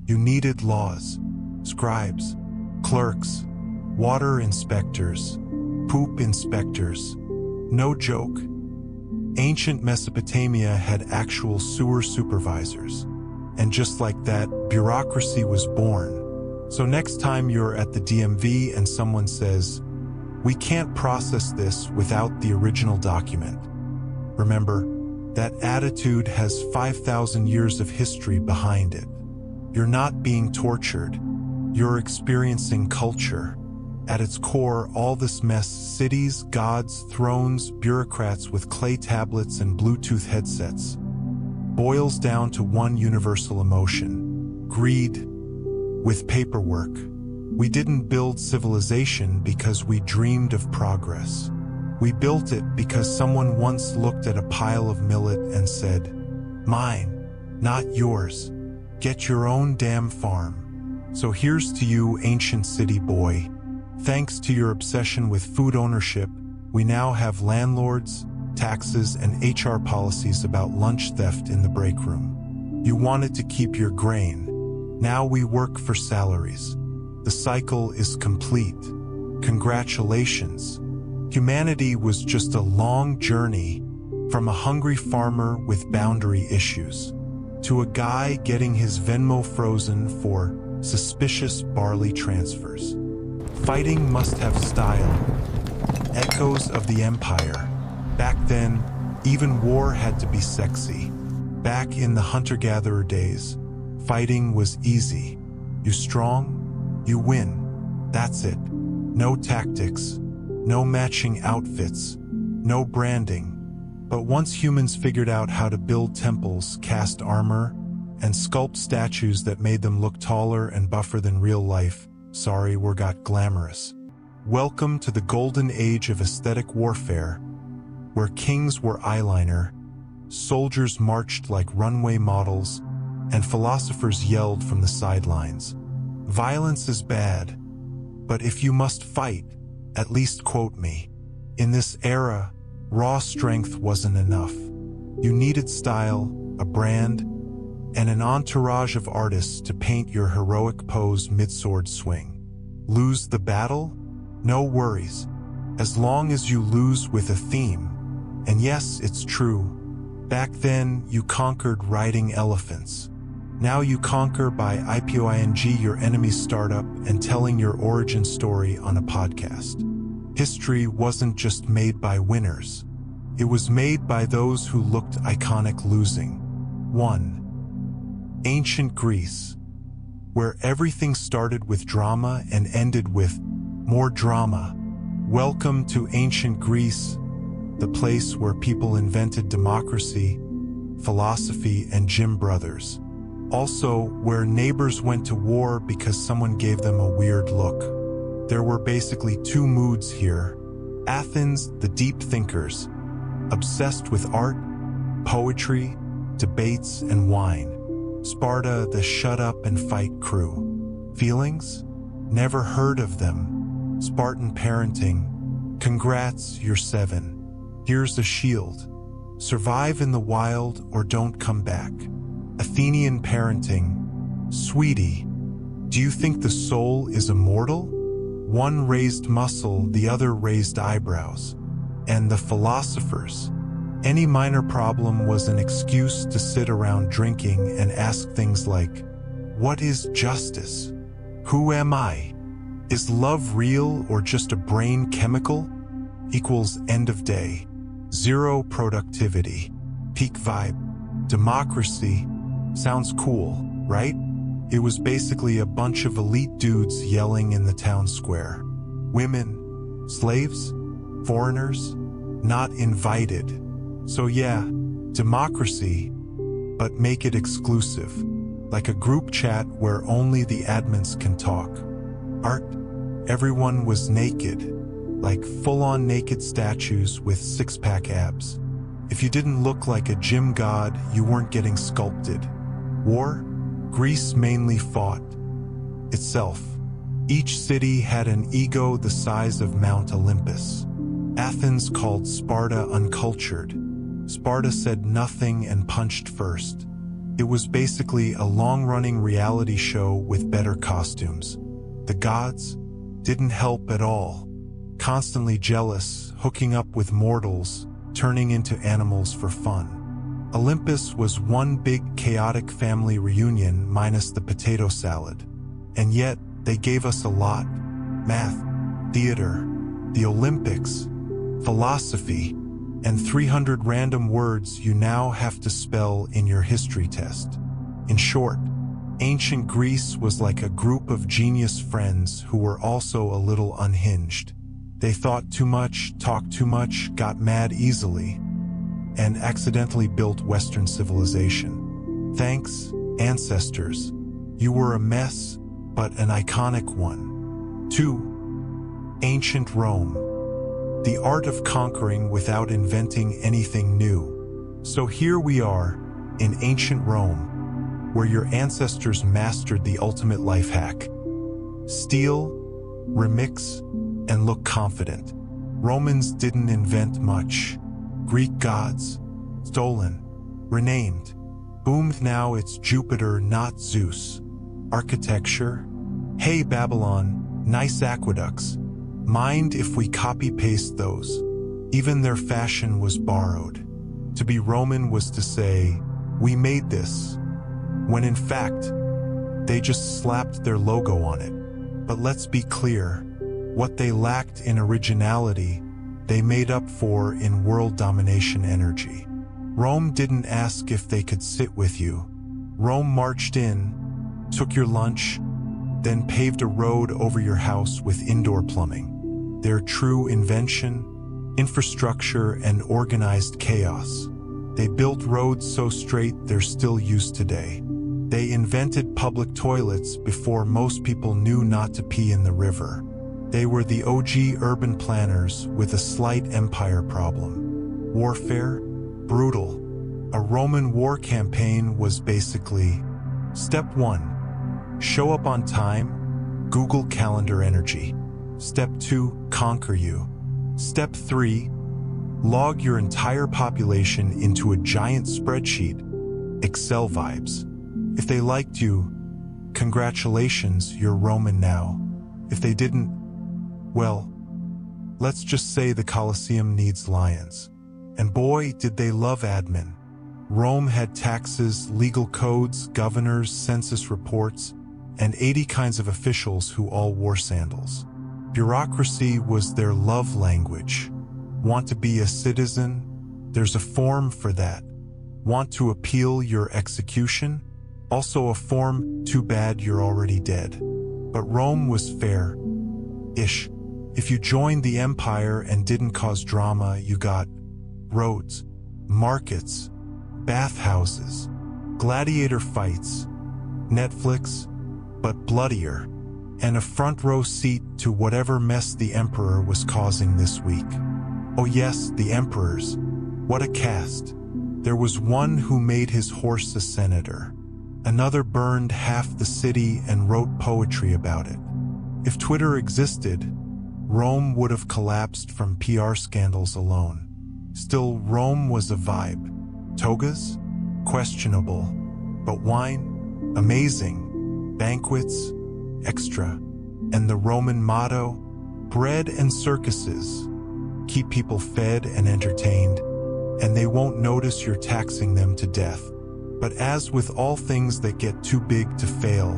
you needed laws, scribes, clerks, water inspectors, poop inspectors. No joke. Ancient Mesopotamia had actual sewer supervisors. And just like that, bureaucracy was born. So next time you're at the DMV and someone says, "We can't process this without the original document," remember, that attitude has 5,000 years of history behind it. You're not being tortured. You're experiencing culture. At its core, all this mess, cities, gods, thrones, bureaucrats with clay tablets and Bluetooth headsets, boils down to one universal emotion: greed. With paperwork, we didn't build civilization because we dreamed of progress. We built it because someone once looked at a pile of millet and said, "Mine, not yours. Get your own damn farm." So here's to you, ancient city boy. Thanks to your obsession with food ownership, we now have landlords, taxes, and HR policies about lunch theft in the break room. You wanted to keep your grain. Now we work for salaries. The cycle is complete. Congratulations. Humanity was just a long journey from a hungry farmer with boundary issues to a guy getting his Venmo frozen for suspicious barley transfers. Fighting must have style. Echoes of the empire. Back then, even war had to be sexy. Back in the hunter-gatherer days, fighting was easy. You strong, you win. That's it. No tactics, no matching outfits, no branding. But once humans figured out how to build temples, cast armor, and sculpt statues that made them look taller and buffer than real life, sorry, we got glamorous. Welcome to the golden age of aesthetic warfare, where kings were eyeliner, soldiers marched like runway models, and philosophers yelled from the sidelines. Violence is bad, but if you must fight, at least quote me. In this era, raw strength wasn't enough. You needed style, a brand, and an entourage of artists to paint your heroic pose mid-sword swing. Lose the battle? No worries, as long as you lose with a theme. And yes, it's true. Back then, you conquered riding elephants. Now you conquer by IPOING your enemy's startup and telling your origin story on a podcast. History wasn't just made by winners. It was made by those who looked iconic losing. 1. Ancient Greece. where everything started with drama and ended with more drama. Welcome to ancient Greece, the place where people invented democracy, philosophy, and gym brothers. Also, where neighbors went to war because someone gave them a weird look. There were basically two moods here. Athens, the deep thinkers, obsessed with art, poetry, debates, and wine. Sparta, the shut-up-and-fight crew. Feelings? Never heard of them. Spartan parenting. Congrats, you're 7. Here's a shield. Survive in the wild or don't come back. Athenian parenting. Sweetie, do you think the soul is immortal? One raised muscle, the other raised eyebrows. And the philosophers. Any minor problem was an excuse to sit around drinking and ask things like, what is justice? Who am I? Is love real or just a brain chemical? Equals end of day. Zero productivity. Peak vibe. Democracy. Sounds cool, right? It was basically a bunch of elite dudes yelling in the town square. Women, slaves, foreigners, not invited. So yeah, democracy, but make it exclusive, like a group chat where only the admins can talk. Art, everyone was naked, like full-on naked statues with six-pack abs. If you didn't look like a gym god, you weren't getting sculpted. War? Greece mainly fought itself. Each city had an ego the size of Mount Olympus. Athens called Sparta uncultured. Sparta said nothing and punched first. It was basically a long-running reality show with better costumes. The gods didn't help at all. Constantly jealous, hooking up with mortals, turning into animals for fun. Olympus was one big chaotic family reunion minus the potato salad. And yet, they gave us a lot. Math, theater, the Olympics, philosophy, and 300 random words you now have to spell in your history test. In short, ancient Greece was like a group of genius friends who were also a little unhinged. They thought too much, talked too much, got mad easily, and accidentally built Western civilization. Thanks, ancestors. You were a mess, but an iconic one. 2. Ancient Rome. The art of conquering without inventing anything new. So here we are, in ancient Rome, where your ancestors mastered the ultimate life hack. Steal, remix, and look confident. Romans didn't invent much. Greek gods, stolen, renamed. Boomed, now it's Jupiter, not Zeus. Architecture? Hey Babylon, nice aqueducts. Mind if we copy-paste those? Even their fashion was borrowed. To be Roman was to say, we made this, when in fact, they just slapped their logo on it. But let's be clear, what they lacked in originality, they made up for in world domination energy. Rome didn't ask if they could sit with you. Rome marched in, took your lunch, then paved a road over your house with indoor plumbing. Their true invention, infrastructure, and organized chaos. They built roads so straight they're still used today. They invented public toilets before most people knew not to pee in the river. They were the OG urban planners with a slight empire problem. Warfare? Brutal. A Roman war campaign was basically, Step 1. Show up on time, Google Calendar energy. Step 2. Conquer you. Step 3. Log your entire population into a giant spreadsheet. Excel vibes. If they liked you, congratulations, you're Roman now. If they didn't, well, let's just say the Colosseum needs lions. And boy, did they love admin. Rome had taxes, legal codes, governors, census reports, and 80 kinds of officials who all wore sandals. Bureaucracy was their love language. Want to be a citizen? There's a form for that. Want to appeal your execution? Also a form, too bad you're already dead. But Rome was fair-ish. If you joined the empire and didn't cause drama, you got roads, markets, bathhouses, gladiator fights, Netflix, but bloodier, and a front row seat to whatever mess the emperor was causing this week. Oh yes, the emperors. What a cast. There was one who made his horse a senator. Another burned half the city and wrote poetry about it. If Twitter existed, Rome would have collapsed from PR scandals alone. Still, Rome was a vibe. Togas? Questionable. But wine? Amazing. Banquets? Extra. And the Roman motto? Bread and circuses. Keep people fed and entertained, and they won't notice you're taxing them to death. But as with all things that get too big to fail,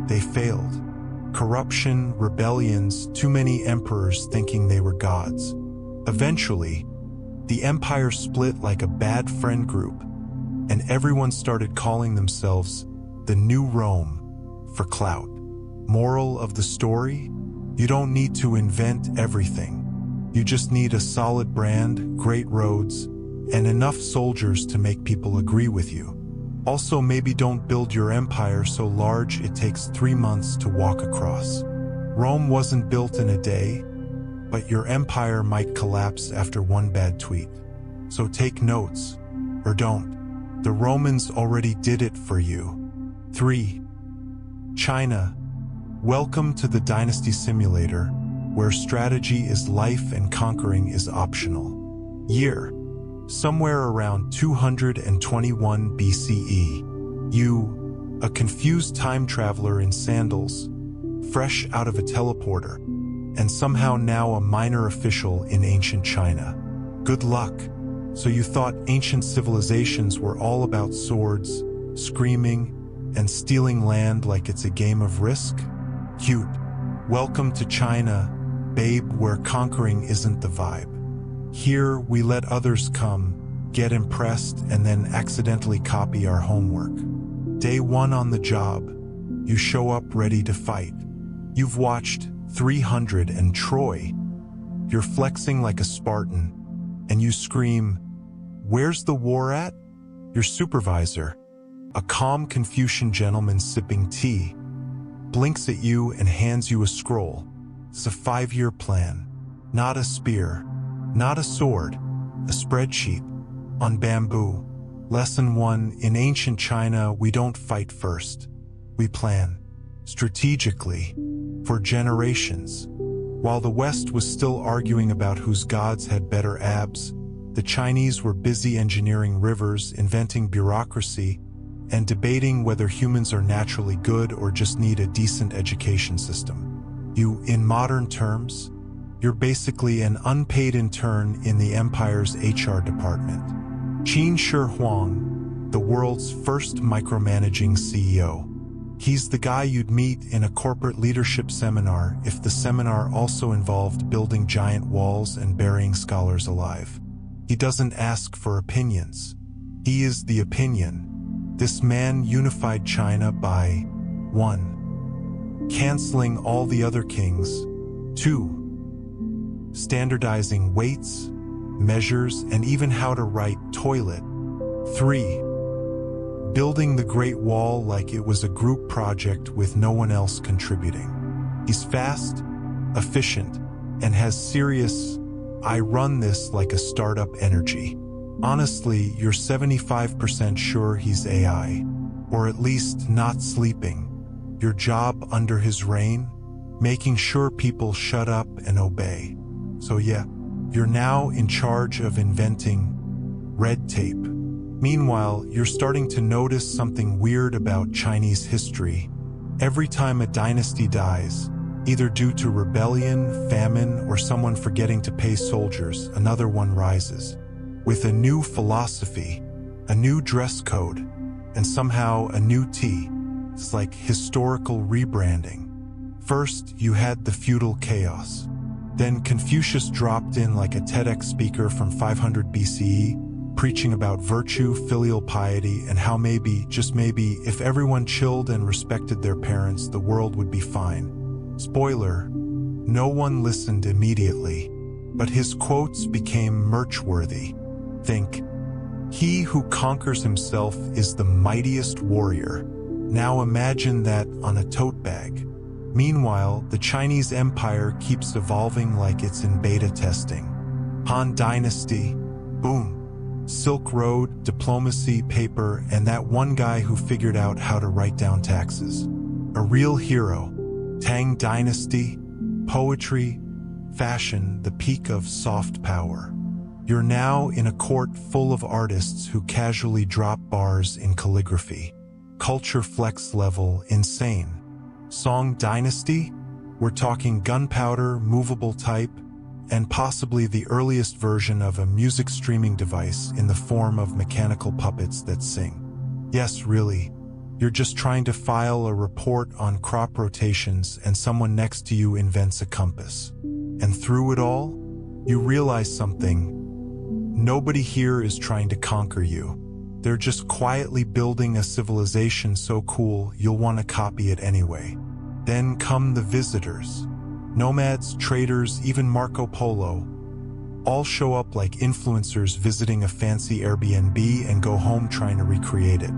they failed. Corruption, rebellions, too many emperors thinking they were gods. Eventually, the empire split like a bad friend group, and everyone started calling themselves the New Rome for clout. Moral of the story? You don't need to invent everything. You just need a solid brand, great roads, and enough soldiers to make people agree with you. Also, maybe don't build your empire so large it takes 3 months to walk across. Rome wasn't built in a day, but your empire might collapse after one bad tweet. So take notes, or don't. The Romans already did it for you. 3. China. Welcome to the Dynasty Simulator, where strategy is life and conquering is optional. Year. Somewhere around 221 BCE. You, a confused time traveler in sandals, fresh out of a teleporter, and somehow now a minor official in ancient China. Good luck. So you thought ancient civilizations were all about swords, screaming, and stealing land like it's a game of Risk? Cute. Welcome to China, babe, where conquering isn't the vibe. Here, we let others come, get impressed, and then accidentally copy our homework. Day 1 on the job, you show up ready to fight. You've watched 300 and Troy. You're flexing like a Spartan, and you scream, "Where's the war at?" Your supervisor, a calm Confucian gentleman sipping tea, blinks at you and hands you a scroll. It's a 5-year plan, not a spear. Not a sword, a spreadsheet, on bamboo. Lesson 1, in ancient China, we don't fight first. We plan, strategically, for generations. While the West was still arguing about whose gods had better abs, the Chinese were busy engineering rivers, inventing bureaucracy, and debating whether humans are naturally good or just need a decent education system. You, in modern terms, you're basically an unpaid intern in the empire's HR department. Qin Shi Huang, the world's first micromanaging CEO. He's the guy you'd meet in a corporate leadership seminar if the seminar also involved building giant walls and burying scholars alive. He doesn't ask for opinions. He is the opinion. This man unified China by 1. Canceling all the other kings. 2. Standardizing weights, measures, and even how to write toilet. 3. Building the Great Wall like it was a group project with no one else contributing. He's fast, efficient, and has serious, I run this like a startup energy. Honestly, you're 75% sure he's AI, or at least not sleeping. Your job under his reign? Making sure people shut up and obey. So yeah, you're now in charge of inventing red tape. Meanwhile, you're starting to notice something weird about Chinese history. Every time a dynasty dies, either due to rebellion, famine, or someone forgetting to pay soldiers, another one rises. With a new philosophy, a new dress code, and somehow a new tea. It's like historical rebranding. First, you had the feudal chaos. Then Confucius dropped in like a TEDx speaker from 500 BCE, preaching about virtue, filial piety, and how maybe, just maybe, if everyone chilled and respected their parents, the world would be fine. Spoiler, no one listened immediately, but his quotes became merch-worthy. Think, "He who conquers himself is the mightiest warrior." Now imagine that on a tote bag. Meanwhile, the Chinese Empire keeps evolving like it's in beta testing. Han Dynasty, boom. Silk Road, diplomacy, paper, and that one guy who figured out how to write down taxes. A real hero. Tang Dynasty, poetry, fashion, the peak of soft power. You're now in a court full of artists who casually drop bars in calligraphy. Culture flex level insane. Song Dynasty? We're talking gunpowder, movable type, and possibly the earliest version of a music streaming device in the form of mechanical puppets that sing. Yes, really. You're just trying to file a report on crop rotations and someone next to you invents a compass. And through it all, you realize something. Nobody here is trying to conquer you. They're just quietly building a civilization so cool you'll want to copy it anyway. Then come the visitors. Nomads, traders, even Marco Polo. All show up like influencers visiting a fancy Airbnb and go home trying to recreate it.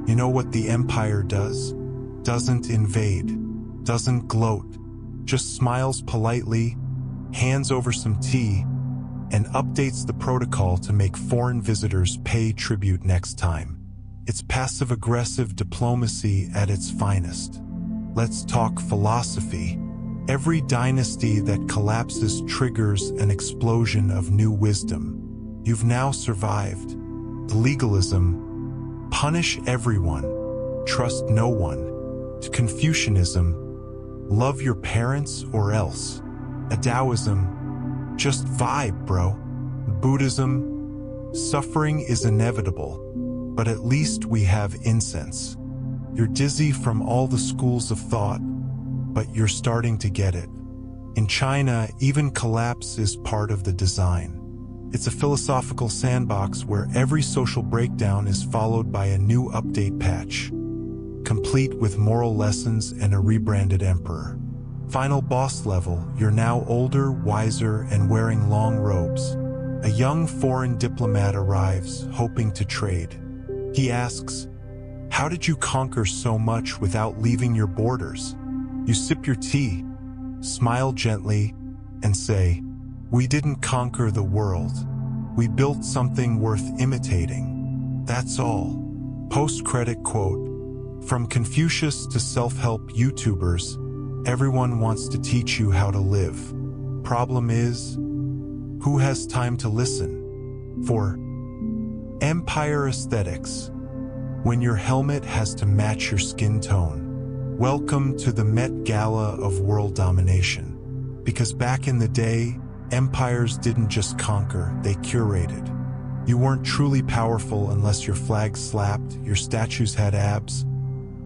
You know what the empire does? Doesn't invade, doesn't gloat, just smiles politely, hands over some tea, and updates the protocol to make foreign visitors pay tribute next time. It's passive-aggressive diplomacy at its finest. Let's talk philosophy. Every dynasty that collapses triggers an explosion of new wisdom. You've now survived. The legalism, punish everyone, trust no one. To Confucianism, love your parents or else. A Taoism, just vibe, bro. Buddhism, suffering is inevitable, but at least we have incense. You're dizzy from all the schools of thought, but you're starting to get it. In China, even collapse is part of the design. It's a philosophical sandbox where every social breakdown is followed by a new update patch, complete with moral lessons and a rebranded emperor. Final boss level, you're now older, wiser, and wearing long robes. A young foreign diplomat arrives, hoping to trade. He asks, "How did you conquer so much without leaving your borders?" You sip your tea, smile gently, and say, "We didn't conquer the world. We built something worth imitating. That's all." Post-credit quote, from Confucius to self-help YouTubers, everyone wants to teach you how to live. Problem is, who has time to listen? For empire aesthetics, when your helmet has to match your skin tone. Welcome to the Met Gala of world domination. Because back in the day, empires didn't just conquer, they curated. You weren't truly powerful unless your flag slapped, your statues had abs,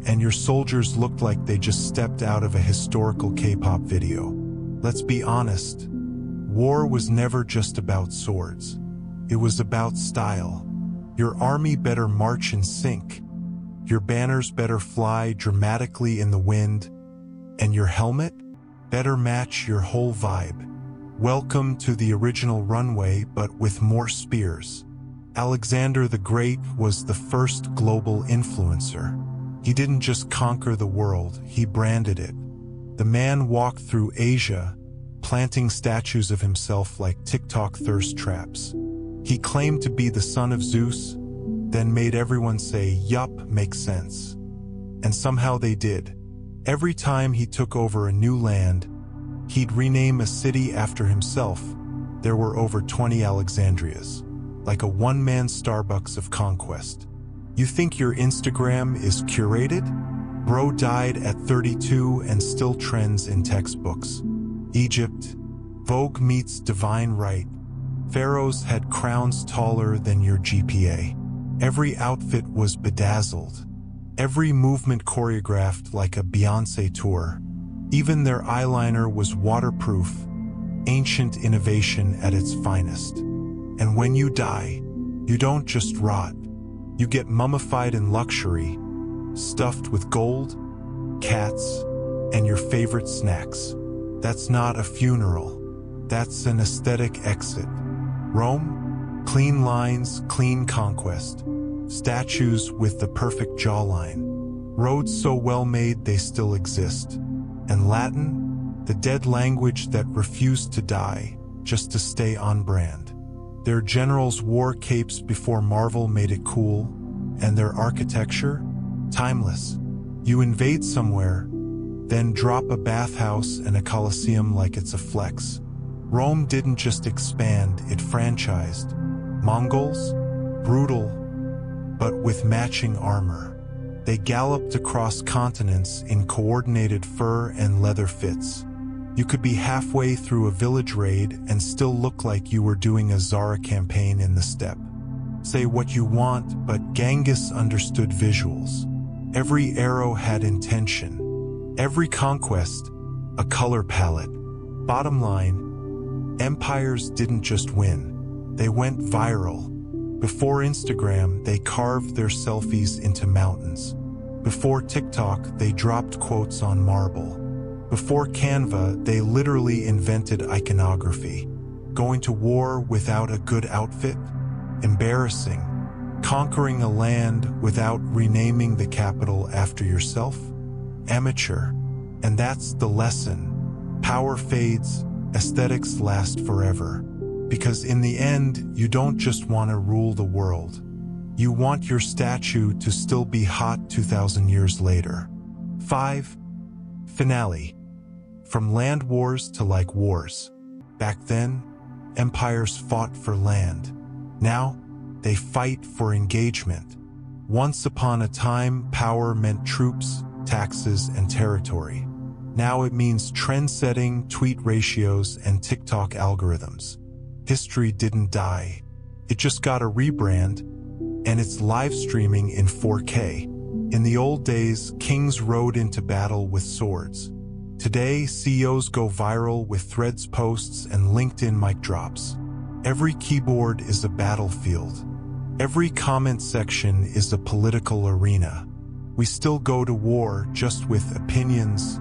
and your soldiers looked like they just stepped out of a historical K-pop video. Let's be honest, war was never just about swords. It was about style. Your army better march in sync. Your banners better fly dramatically in the wind, and your helmet better match your whole vibe. Welcome to the original runway, but with more spears. Alexander the Great was the first global influencer. He didn't just conquer the world, he branded it. The man walked through Asia, planting statues of himself like TikTok thirst traps. He claimed to be the son of Zeus, then made everyone say, "Yup, makes sense." And somehow they did. Every time he took over a new land, he'd rename a city after himself. There were over 20 Alexandrias, like a one-man Starbucks of conquest. You think your Instagram is curated? Bro died at 32 and still trends in textbooks. Egypt, Vogue meets divine right. Pharaohs had crowns taller than your GPA. Every outfit was bedazzled. Every movement choreographed like a Beyoncé tour. Even their eyeliner was waterproof, ancient innovation at its finest. And when you die, You don't just rot. You get mummified in luxury, stuffed with gold, cats, and your favorite snacks. That's not a funeral. That's an aesthetic exit. Rome? Clean lines, clean conquest. Statues with the perfect jawline. Roads so well made they still exist. And Latin? The dead language that refused to die, just to stay on brand. Their generals wore capes before Marvel made it cool, and their architecture? Timeless. You invade somewhere, then drop a bathhouse and a coliseum like it's a flex. Rome didn't just expand, it franchised. Mongols? Brutal, but with matching armor. They galloped across continents in coordinated fur and leather fits. You could be halfway through a village raid and still look like you were doing a Zara campaign in the steppe. Say what you want, but Genghis understood visuals. Every arrow had intention. Every conquest, a color palette. Bottom line, empires didn't just win. They went viral. Before Instagram, they carved their selfies into mountains. Before TikTok, they dropped quotes on marble. Before Canva, they literally invented iconography. Going to war without a good outfit? Embarrassing. Conquering a land without renaming the capital after yourself? Amateur. And that's the lesson. Power fades, aesthetics last forever. Because in the end, you don't just want to rule the world. You want your statue to still be hot 2,000 years later. 5. Finale. From land wars to like wars. Back then, empires fought for land. Now, they fight for engagement. Once upon a time, power meant troops, taxes, and territory. Now it means trend-setting, tweet ratios, and TikTok algorithms. History didn't die. It just got a rebrand, and it's live streaming in 4K. In the old days, kings rode into battle with swords. Today, CEOs go viral with Threads posts and LinkedIn mic drops. Every keyboard is a battlefield. Every comment section is a political arena. We still go to war, just with opinions,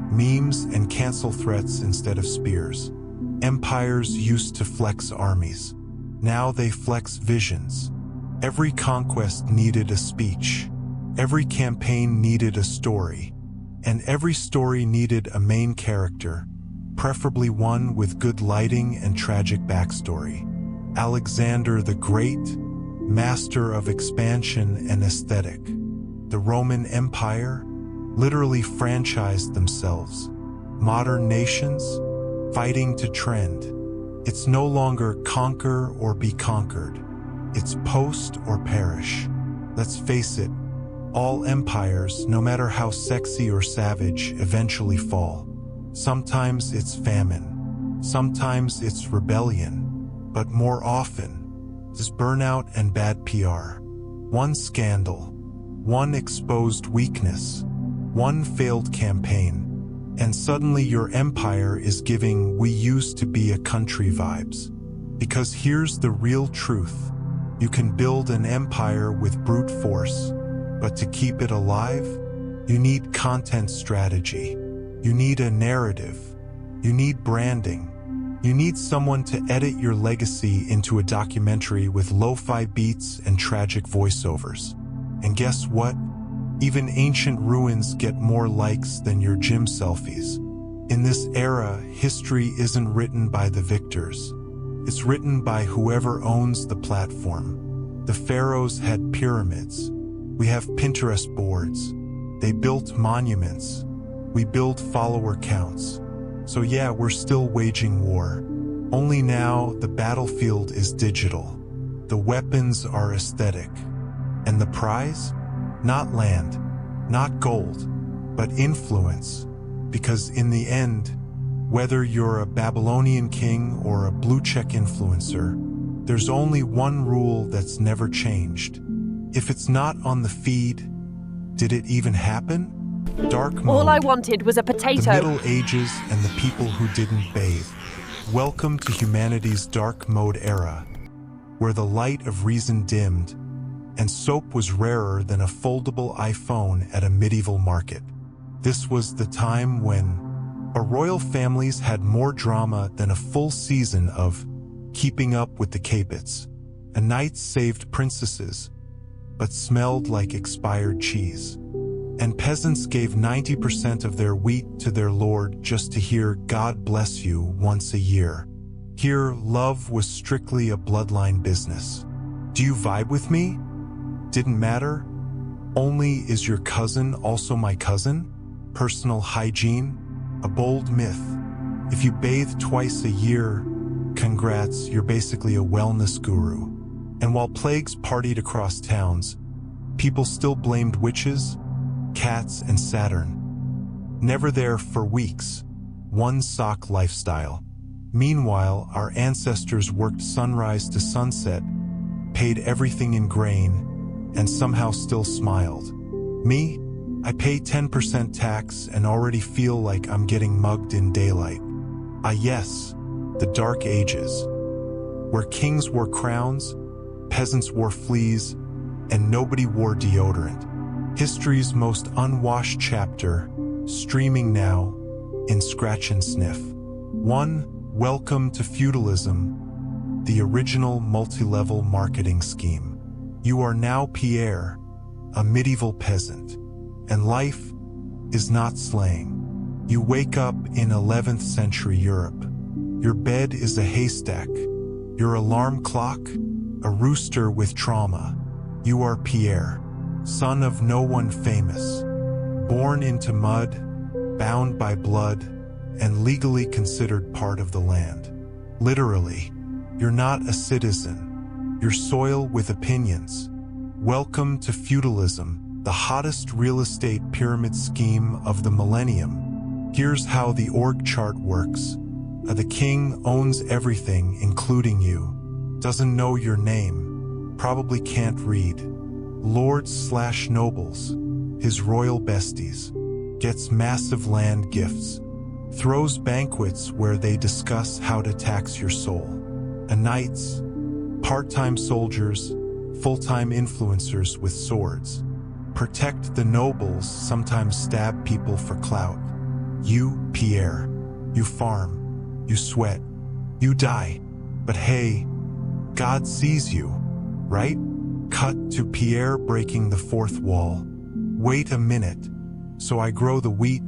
memes, and cancel threats instead of spears. Empires used to flex armies. Now they flex visions. Every conquest needed a speech. Every campaign needed a story. And every story needed a main character, preferably one with good lighting and tragic backstory. Alexander the Great, master of expansion and aesthetic. The Roman Empire literally franchised themselves. Modern nations, fighting to trend. It's no longer conquer or be conquered. It's post or perish. Let's face it, all empires, no matter how sexy or savage, eventually fall. Sometimes it's famine. Sometimes it's rebellion. But more often, it's burnout and bad PR. One scandal, one exposed weakness, one failed campaign, and suddenly your empire is giving "we used to be a country" vibes. Because here's the real truth. You can build an empire with brute force, but to keep it alive, you need content strategy. You need a narrative. You need branding. You need someone to edit your legacy into a documentary with lo-fi beats and tragic voiceovers. And guess what? Even ancient ruins get more likes than your gym selfies. In this era, history isn't written by the victors. It's written by whoever owns the platform. The pharaohs had pyramids. We have Pinterest boards. They built monuments. We build follower counts. So yeah, we're still waging war. Only now the battlefield is digital. The weapons are aesthetic. And the prize? Not land, not gold, but influence. Because in the end, whether you're a Babylonian king or a blue-check influencer, there's only one rule that's never changed. If it's not on the feed, did it even happen? Dark mode. All I wanted was a The potato. Middle Ages and the people who didn't bathe. Welcome to humanity's dark mode era. where the light of reason dimmed, and soap was rarer than a foldable iPhone at a medieval market. This was the time when our royal families had more drama than a full season of Keeping Up with the Capets, and knights saved princesses, but smelled like expired cheese. And peasants gave 90% of their wheat to their lord just to hear "God bless you" once a year. Here, love was strictly a bloodline business. Do you vibe with me? Didn't matter. Only, is your cousin also my cousin? Personal hygiene? A bold myth. If you bathe twice a year, congrats, you're basically a wellness guru. And while plagues partied across towns, people still blamed witches, cats, and Saturn. Never there for weeks. One sock lifestyle. Meanwhile, our ancestors worked sunrise to sunset, paid everything in grain, and somehow still smiled. Me? I pay 10% tax and already feel like I'm getting mugged in daylight. Ah yes, the Dark Ages, where kings wore crowns, peasants wore fleas, and nobody wore deodorant. History's most unwashed chapter, streaming now in Scratch and Sniff. 1. Welcome to feudalism, the original multi-level marketing scheme. You are now Pierre, a medieval peasant, and life is not slaying. You wake up in 11th century Europe. Your bed is a haystack, your alarm clock, a rooster with trauma. You are Pierre, son of no one famous, born into mud, bound by blood, and legally considered part of the land. Literally, you're not a citizen. You're soil with opinions. Welcome to feudalism, the hottest real estate pyramid scheme of the millennium. Here's how the org chart works. The king owns everything, including you. Doesn't know your name. Probably can't read. Lords/nobles, his royal besties. Gets massive land gifts. Throws banquets where they discuss how to tax your soul. Knights, part-time soldiers, full-time influencers with swords. Protect the nobles, sometimes stab people for clout. You, Pierre, you farm, you sweat, you die. But hey, God sees you, right? Cut to Pierre breaking the fourth wall. Wait a minute. So I grow the wheat,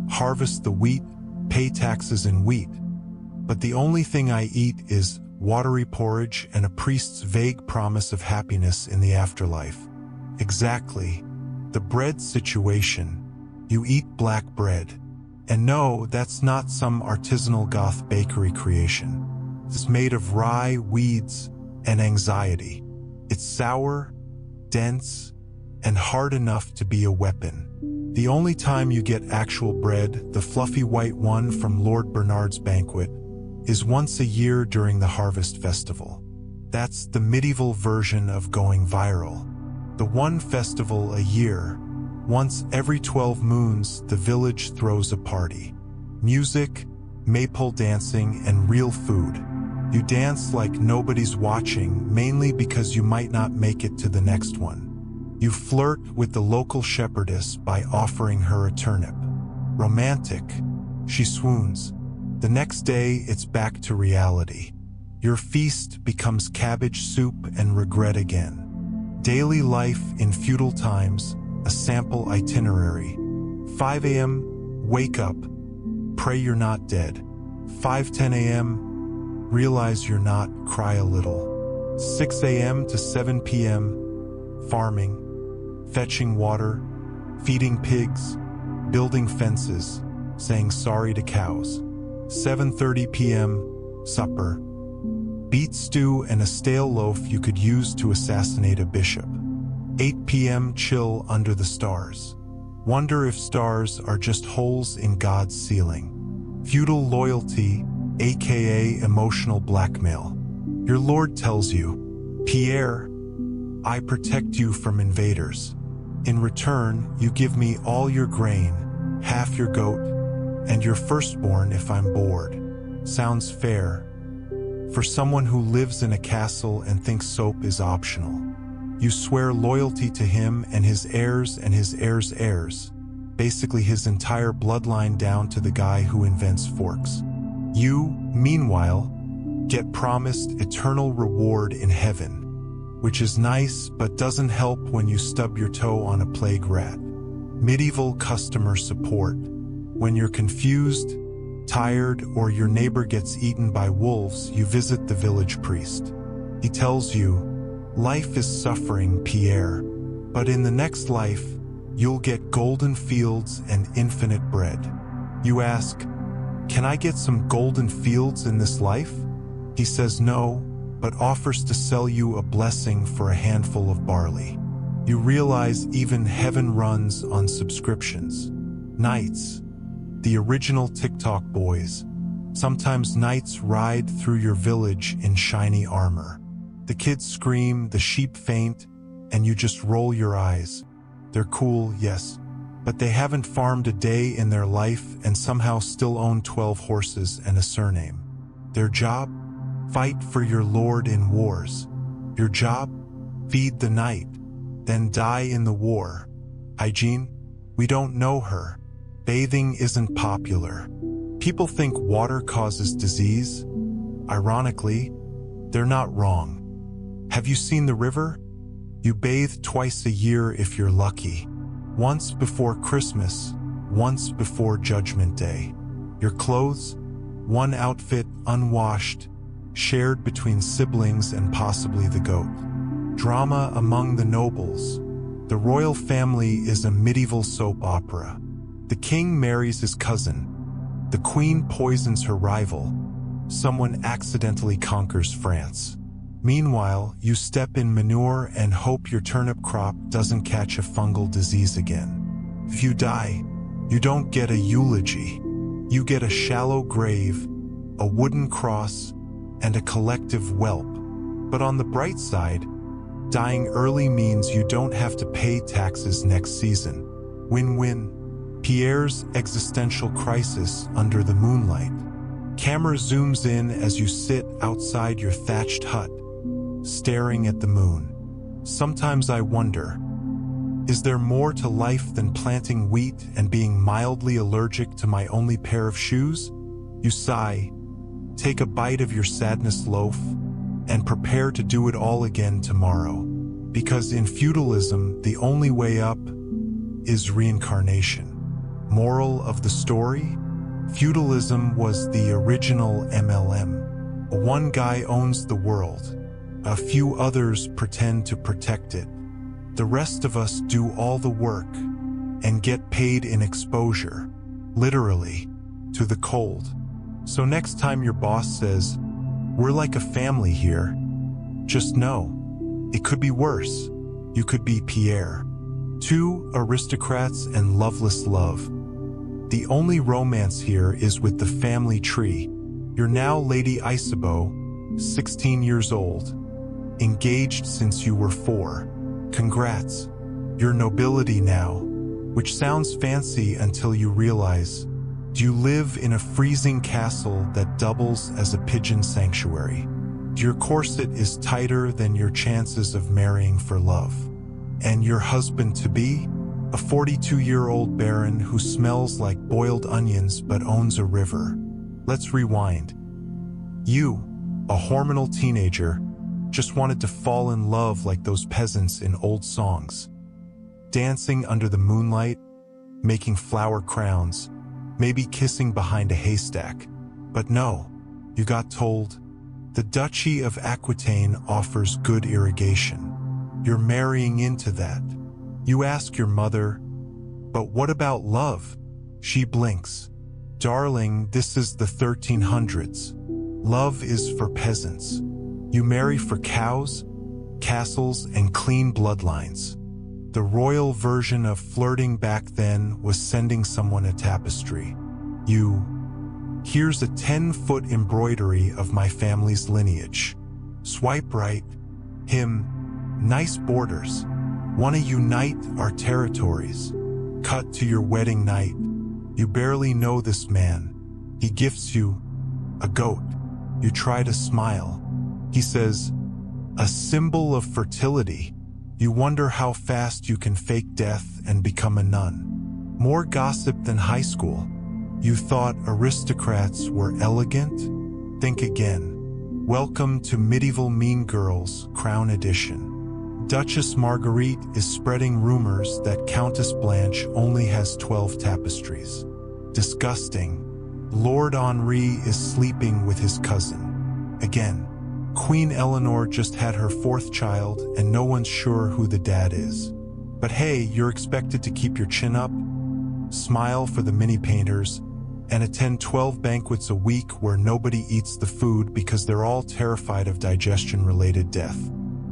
harvest the wheat, pay taxes in wheat. But the only thing I eat is watery porridge and a priest's vague promise of happiness in the afterlife. Exactly. The bread situation. You eat black bread. And no, that's not some artisanal goth bakery creation. It's made of rye, weeds, and anxiety. It's sour, dense, and hard enough to be a weapon. The only time you get actual bread, the fluffy white one from Lord Bernard's banquet, is once a year during the Harvest Festival. That's the medieval version of going viral. The one festival a year, once every 12 moons, the village throws a party. Music, maypole dancing, and real food. You dance like nobody's watching, mainly because you might not make it to the next one. You flirt with the local shepherdess by offering her a turnip. Romantic. She swoons. The next day, it's back to reality. Your feast becomes cabbage soup and regret again. Daily life in feudal times, a sample itinerary. 5 a.m., wake up. Pray you're not dead. 5:10 a.m., realize you're not, cry a little. 6 a.m. to 7 p.m., farming, fetching water, feeding pigs, building fences, saying sorry to cows. 7:30 p.m., supper. Beet stew and a stale loaf you could use to assassinate a bishop. 8 p.m., chill under the stars. Wonder if stars are just holes in God's ceiling. Feudal loyalty, aka emotional blackmail. Your lord tells you, Pierre, I protect you from invaders. In return, you give me all your grain, half your goat, and your firstborn if I'm bored. Sounds fair. For someone who lives in a castle and thinks soap is optional. You swear loyalty to him and his heirs and his heirs' heirs, basically his entire bloodline down to the guy who invents forks. You, meanwhile, get promised eternal reward in heaven, which is nice but doesn't help when you stub your toe on a plague rat. Medieval customer support. When you're confused, tired, or your neighbor gets eaten by wolves, you visit the village priest. He tells you, life is suffering, Pierre, but in the next life, you'll get golden fields and infinite bread. You ask, can I get some golden fields in this life? He says no, but offers to sell you a blessing for a handful of barley. You realize even heaven runs on subscriptions. Knights, the original TikTok boys. Sometimes knights ride through your village in shiny armor. The kids scream, the sheep faint, and you just roll your eyes. They're cool, yes, but they haven't farmed a day in their life and somehow still own 12 horses and a surname. Their job? Fight for your lord in wars. Your job? Feed the knight, then die in the war. Hygiene? We don't know her. Bathing isn't popular. People think water causes disease. Ironically, they're not wrong. Have you seen the river? You bathe twice a year if you're lucky. Once before Christmas, once before Judgment Day. Your clothes? One outfit, unwashed, shared between siblings and possibly the goat. Drama among the nobles. The royal family is a medieval soap opera. The king marries his cousin. The queen poisons her rival. Someone accidentally conquers France. Meanwhile, you step in manure and hope your turnip crop doesn't catch a fungal disease again. If you die, you don't get a eulogy. You get a shallow grave, a wooden cross, and a collective whelp. But on the bright side, dying early means you don't have to pay taxes next season. Win-win. Pierre's existential crisis under the moonlight. Camera zooms in as you sit outside your thatched hut, staring at the moon. Sometimes I wonder, is there more to life than planting wheat and being mildly allergic to my only pair of shoes? You sigh, take a bite of your sadness loaf, and prepare to do it all again tomorrow. Because in feudalism, the only way up is reincarnation. Moral of the story? Feudalism was the original MLM. One guy owns the world. A few others pretend to protect it. The rest of us do all the work and get paid in exposure, literally, to the cold. So next time your boss says, "We're like a family here," just know, it could be worse. You could be Pierre. Two aristocrats and loveless love. The only romance here is with the family tree. You're now Lady Isabeau, 16 years old, engaged since you were 4. Congrats. You're nobility now, which sounds fancy until you realize, you live in a freezing castle that doubles as a pigeon sanctuary. Your corset is tighter than your chances of marrying for love. And your husband-to-be? A 42-year-old baron who smells like boiled onions but owns a river. Let's rewind. You, a hormonal teenager, just wanted to fall in love like those peasants in old songs. Dancing under the moonlight, making flower crowns, maybe kissing behind a haystack. But no, you got told, the Duchy of Aquitaine offers good irrigation. You're marrying into that. You ask your mother, but what about love? She blinks. Darling, this is the 1300s. Love is for peasants. You marry for cows, castles, and clean bloodlines. The royal version of flirting back then was sending someone a tapestry. Here's a 10-foot embroidery of my family's lineage. Swipe right. Him, nice borders. Want to unite our territories. Cut to your wedding night. You barely know this man. He gifts you a goat. You try to smile. He says, a symbol of fertility. You wonder how fast you can fake death and become a nun. More gossip than high school. You thought aristocrats were elegant? Think again. Welcome to Medieval Mean Girls, Crown Edition. Duchess Marguerite is spreading rumors that Countess Blanche only has 12 tapestries. Disgusting. Lord Henri is sleeping with his cousin. Again. Queen Eleanor just had her 4th child and no one's sure who the dad is. But hey, you're expected to keep your chin up, smile for the mini painters, and attend 12 banquets a week where nobody eats the food because they're all terrified of digestion-related death.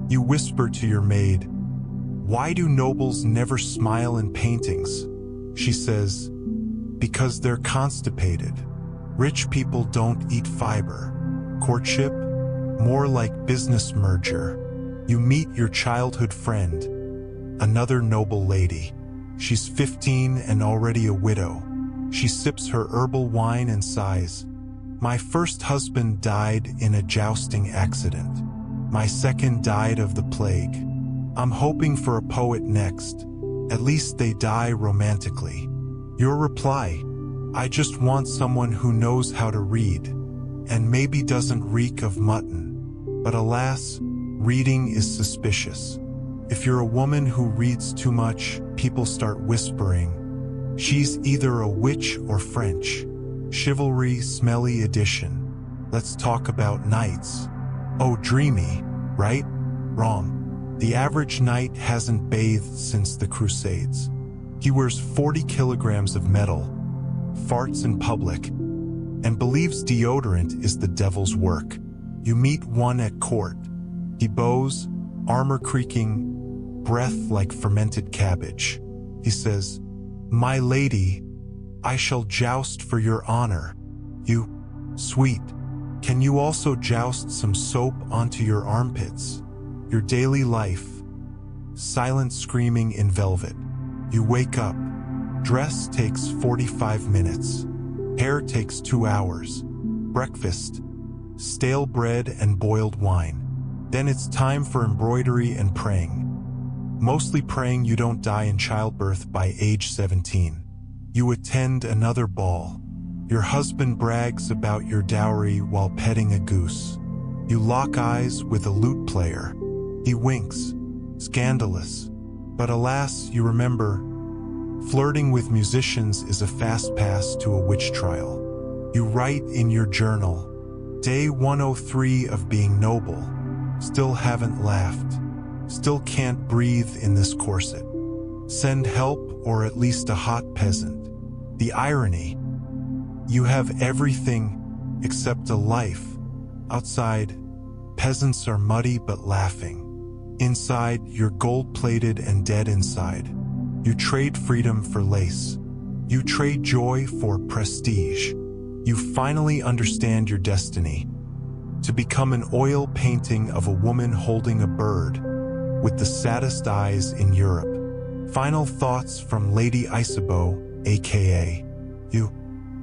You whisper to your maid, "Why do nobles never smile in paintings?" She says, "Because they're constipated. Rich people don't eat fiber." Courtship? More like business merger. You meet your childhood friend, another noble lady. She's 15 and already a widow. She sips her herbal wine and sighs. "My first husband died in a jousting accident. My second died of the plague. I'm hoping for a poet next. At least they die romantically." Your reply, "I just want someone who knows how to read, and maybe doesn't reek of mutton." But alas, reading is suspicious. If you're a woman who reads too much, people start whispering, "She's either a witch or French." Chivalry Smelly Edition. Let's talk about knights. Oh, dreamy, right? Wrong. The average knight hasn't bathed since the Crusades. He wears 40 kilograms of metal, farts in public, and believes deodorant is the devil's work. You meet one at court. He bows, armor creaking, breath like fermented cabbage. He says, "My lady, I shall joust for your honor." You, "Sweet, can you also joust some soap onto your armpits?" Your daily life, silent screaming in velvet. You wake up. Dress takes 45 minutes. Hair takes 2 hours. Breakfast, stale bread and boiled wine. Then it's time for embroidery and praying. Mostly praying you don't die in childbirth by age 17. You attend another ball. Your husband brags about your dowry while petting a goose. You lock eyes with a lute player. He winks. Scandalous. But alas, you remember, flirting with musicians is a fast pass to a witch trial. You write in your journal, "Day 103 of being noble. Still haven't laughed. Still can't breathe in this corset. Send help or at least a hot peasant." The irony. You have everything except a life. Outside, peasants are muddy but laughing. Inside, you're gold-plated and dead inside. You trade freedom for lace. You trade joy for prestige. You finally understand your destiny. To become an oil painting of a woman holding a bird, with the saddest eyes in Europe. Final thoughts from Lady Isabeau, aka you.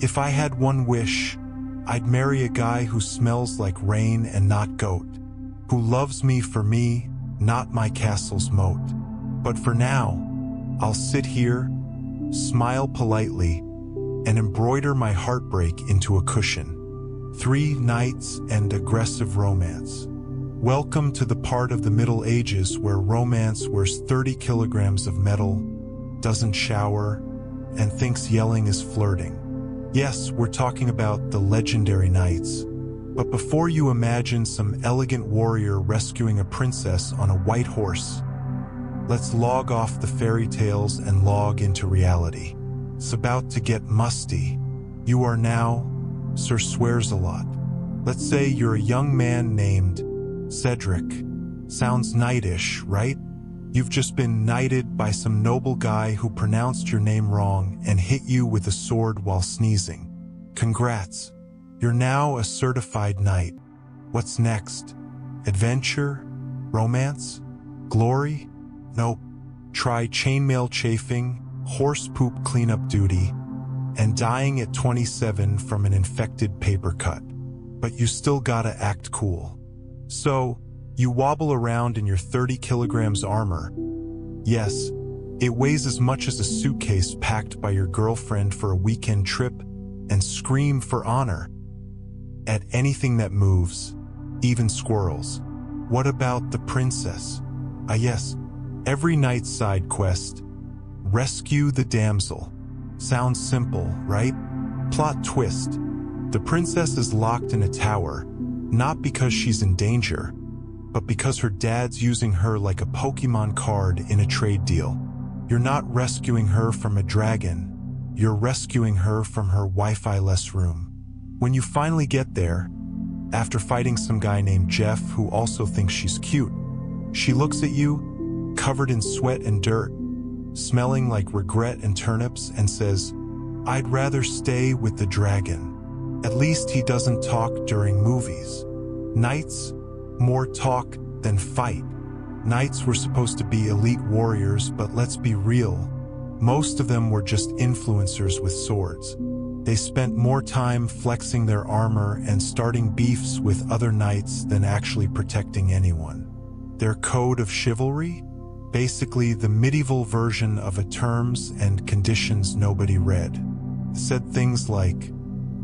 "If I had one wish, I'd marry a guy who smells like rain and not goat, who loves me for me, not my castle's moat. But for now, I'll sit here, smile politely, and embroider my heartbreak into a cushion." 3 nights and aggressive romance. Welcome to the part of the Middle Ages where romance wears 30 kilograms of metal, doesn't shower, and thinks yelling is flirting. Yes, we're talking about the legendary knights. But before you imagine some elegant warrior rescuing a princess on a white horse, let's log off the fairy tales and log into reality. It's about to get musty. You are now Sir Swears-a-Lot. Let's say you're a young man named Cedric. Sounds knightish, right? You've just been knighted by some noble guy who pronounced your name wrong and hit you with a sword while sneezing. Congrats. You're now a certified knight. What's next? Adventure? Romance? Glory? Nope. Try chainmail chafing, horse poop cleanup duty, and dying at 27 from an infected paper cut. but you still gotta act cool. So, you wobble around in your 30 kilograms armor. Yes, it weighs as much as a suitcase packed by your girlfriend for a weekend trip, and scream for honor at anything that moves, even squirrels. What about the princess? Yes, every night's side quest. Rescue the damsel. Sounds simple, right? Plot twist. The princess is locked in a tower, not because she's in danger, but because her dad's using her like a Pokemon card in a trade deal. You're not rescuing her from a dragon. You're rescuing her from her Wi-Fi-less room. When you finally get there, after fighting some guy named Jeff who also thinks she's cute, she looks at you, covered in sweat and dirt, smelling like regret and turnips, and says, "I'd rather stay with the dragon. At least he doesn't talk during movies." Knights, more talk than fight. Knights were supposed to be elite warriors, but let's be real. Most of them were just influencers with swords. They spent more time flexing their armor and starting beefs with other knights than actually protecting anyone. Their code of chivalry? Basically the medieval version of a terms and conditions nobody read. Said things like,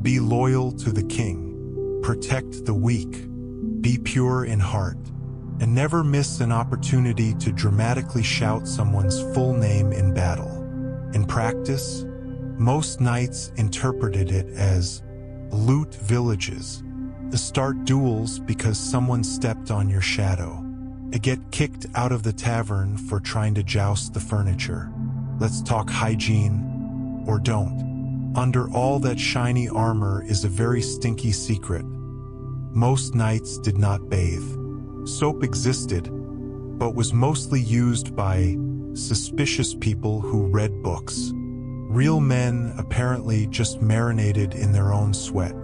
be loyal to the king, protect the weak, be pure in heart, and never miss an opportunity to dramatically shout someone's full name in battle. In practice, most knights interpreted it as loot villages, start duels because someone stepped on your shadow, get kicked out of the tavern for trying to joust the furniture. Let's talk hygiene, or don't. Under all that shiny armor is a very stinky secret. Most knights did not bathe. Soap existed, but was mostly used by suspicious people who read books. Real men apparently just marinated in their own sweat.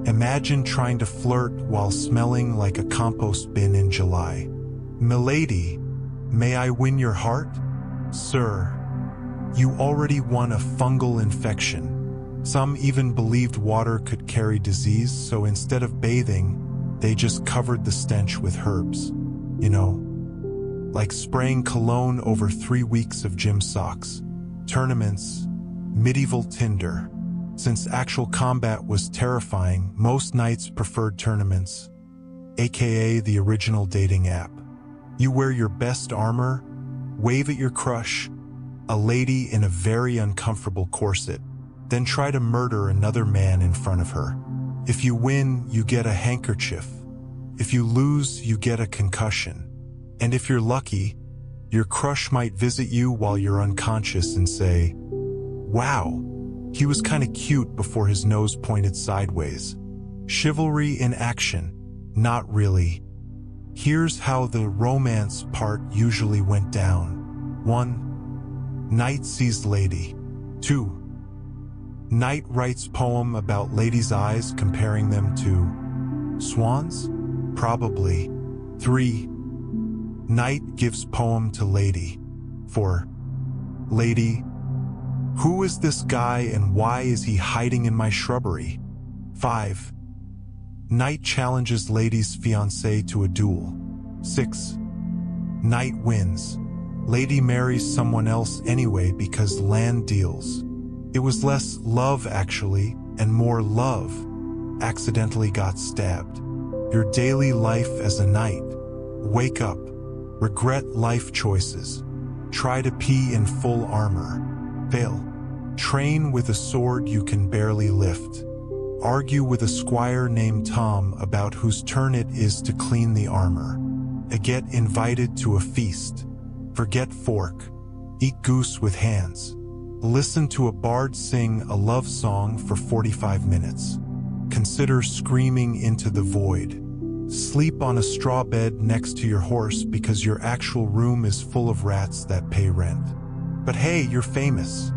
Imagine trying to flirt while smelling like a compost bin in July. Milady, may I win your heart? Sir, you already won a fungal infection. Some even believed water could carry disease, so instead of bathing, they just covered the stench with herbs. You know, like spraying cologne over 3 weeks of gym socks. Tournaments, medieval Tinder. Since actual combat was terrifying, most knights preferred tournaments, aka the original dating app. You wear your best armor, wave at your crush, a lady in a very uncomfortable corset, then try to murder another man in front of her. If you win, you get a handkerchief. If you lose, you get a concussion. And if you're lucky, your crush might visit you while you're unconscious and say, "Wow, he was kinda cute before his nose pointed sideways." Chivalry in action, not really. Here's how the romance part usually went down. 1. Knight sees lady. 2. Knight writes poem about lady's eyes, comparing them to swans? Probably. 3. Knight gives poem to lady. 4. Lady, who is this guy and why is he hiding in my shrubbery? 5. Knight challenges lady's fiancé to a duel. 6. Knight wins. Lady marries someone else anyway because land deals. It was less love actually, and more love. Accidentally got stabbed. Your daily life as a knight. Wake up. Regret life choices. Try to pee in full armor. Fail. Train with a sword you can barely lift. Argue with a squire named Tom about whose turn it is to clean the armor. Get invited to a feast. Forget fork. Eat goose with hands. Listen to a bard sing a love song for 45 minutes. Consider screaming into the void. Sleep on a straw bed next to your horse because your actual room is full of rats that pay rent. But hey, you're famous.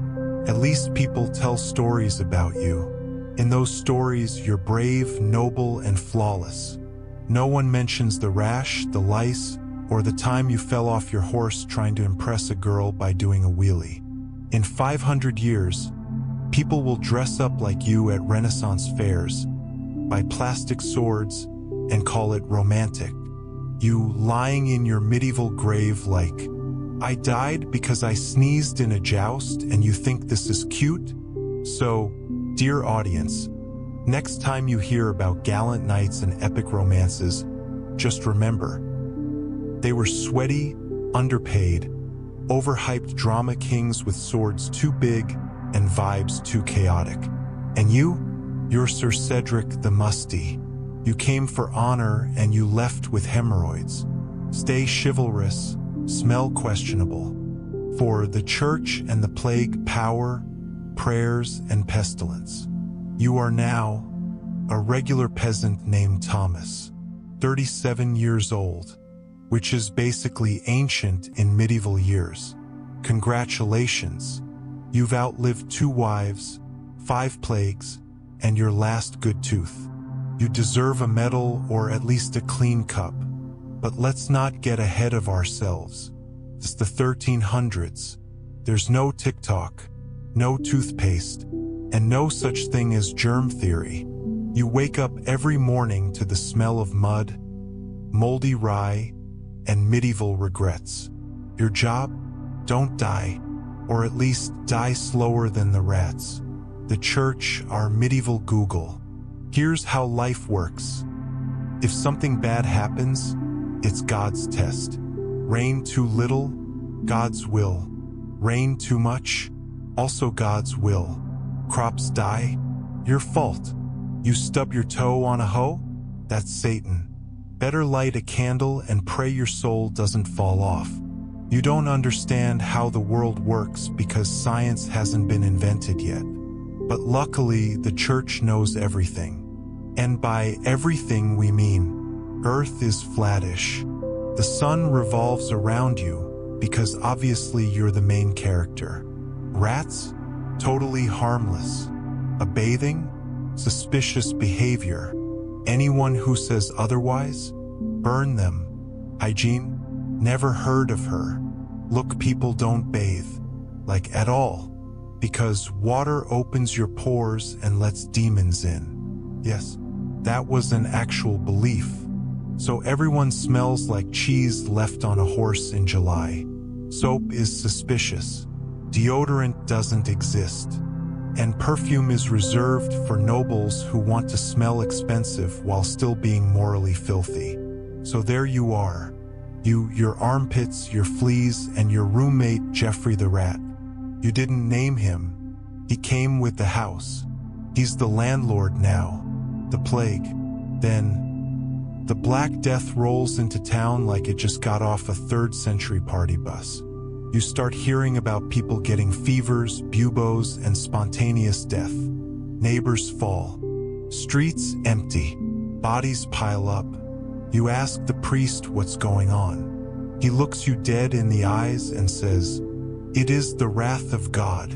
At least people tell stories about you. In those stories, you're brave, noble, and flawless. No one mentions the rash, the lice, or the time you fell off your horse trying to impress a girl by doing a wheelie. In 500 years, people will dress up like you at Renaissance fairs, by plastic swords and call it romantic. You lying in your medieval grave like, I died because I sneezed in a joust and you think this is cute? So, dear audience, next time you hear about gallant knights and epic romances, just remember, they were sweaty, underpaid, overhyped drama kings with swords too big and vibes too chaotic. And you're Sir Cedric the Musty. You came for honor and you left with hemorrhoids. Stay chivalrous, smell questionable. For the church and the plague power, prayers and pestilence. You are now a regular peasant named Thomas, 37 years old, which is basically ancient in medieval years. Congratulations, you've outlived 2 wives, 5 plagues, and your last good tooth. You deserve a medal or at least a clean cup. But let's not get ahead of ourselves. It's the 1300s. There's no TikTok, no toothpaste, and no such thing as germ theory. You wake up every morning to the smell of mud, moldy rye, and medieval regrets. Your job? Don't die, or at least die slower than the rats. The church, our medieval Google. Here's how life works. If something bad happens, it's God's test. Rain too little, God's will. Rain too much, also God's will. Crops die, your fault. You stub your toe on a hoe? That's Satan. Better light a candle and pray your soul doesn't fall off. You don't understand how the world works because science hasn't been invented yet. But luckily, the church knows everything. And by everything we mean, Earth is flattish. The sun revolves around you because obviously you're the main character. Rats? Totally harmless. A bathing? Suspicious behavior. Anyone who says otherwise? Burn them. Hygiene? Never heard of her. Look, people don't bathe. Like at all. Because water opens your pores and lets demons in. Yes, that was an actual belief. So everyone smells like cheese left on a horse in July. Soap is suspicious. Deodorant doesn't exist. And perfume is reserved for nobles who want to smell expensive while still being morally filthy. So there you are. You, your armpits, your fleas, and your roommate Geoffrey the Rat. You didn't name him. He came with the house. He's the landlord now. The plague. Then, the Black Death rolls into town like it just got off a 3rd century party bus. You start hearing about people getting fevers, buboes, and spontaneous death. Neighbors fall. Streets empty. Bodies pile up. You ask the priest what's going on. He looks you dead in the eyes and says, "It is the wrath of God.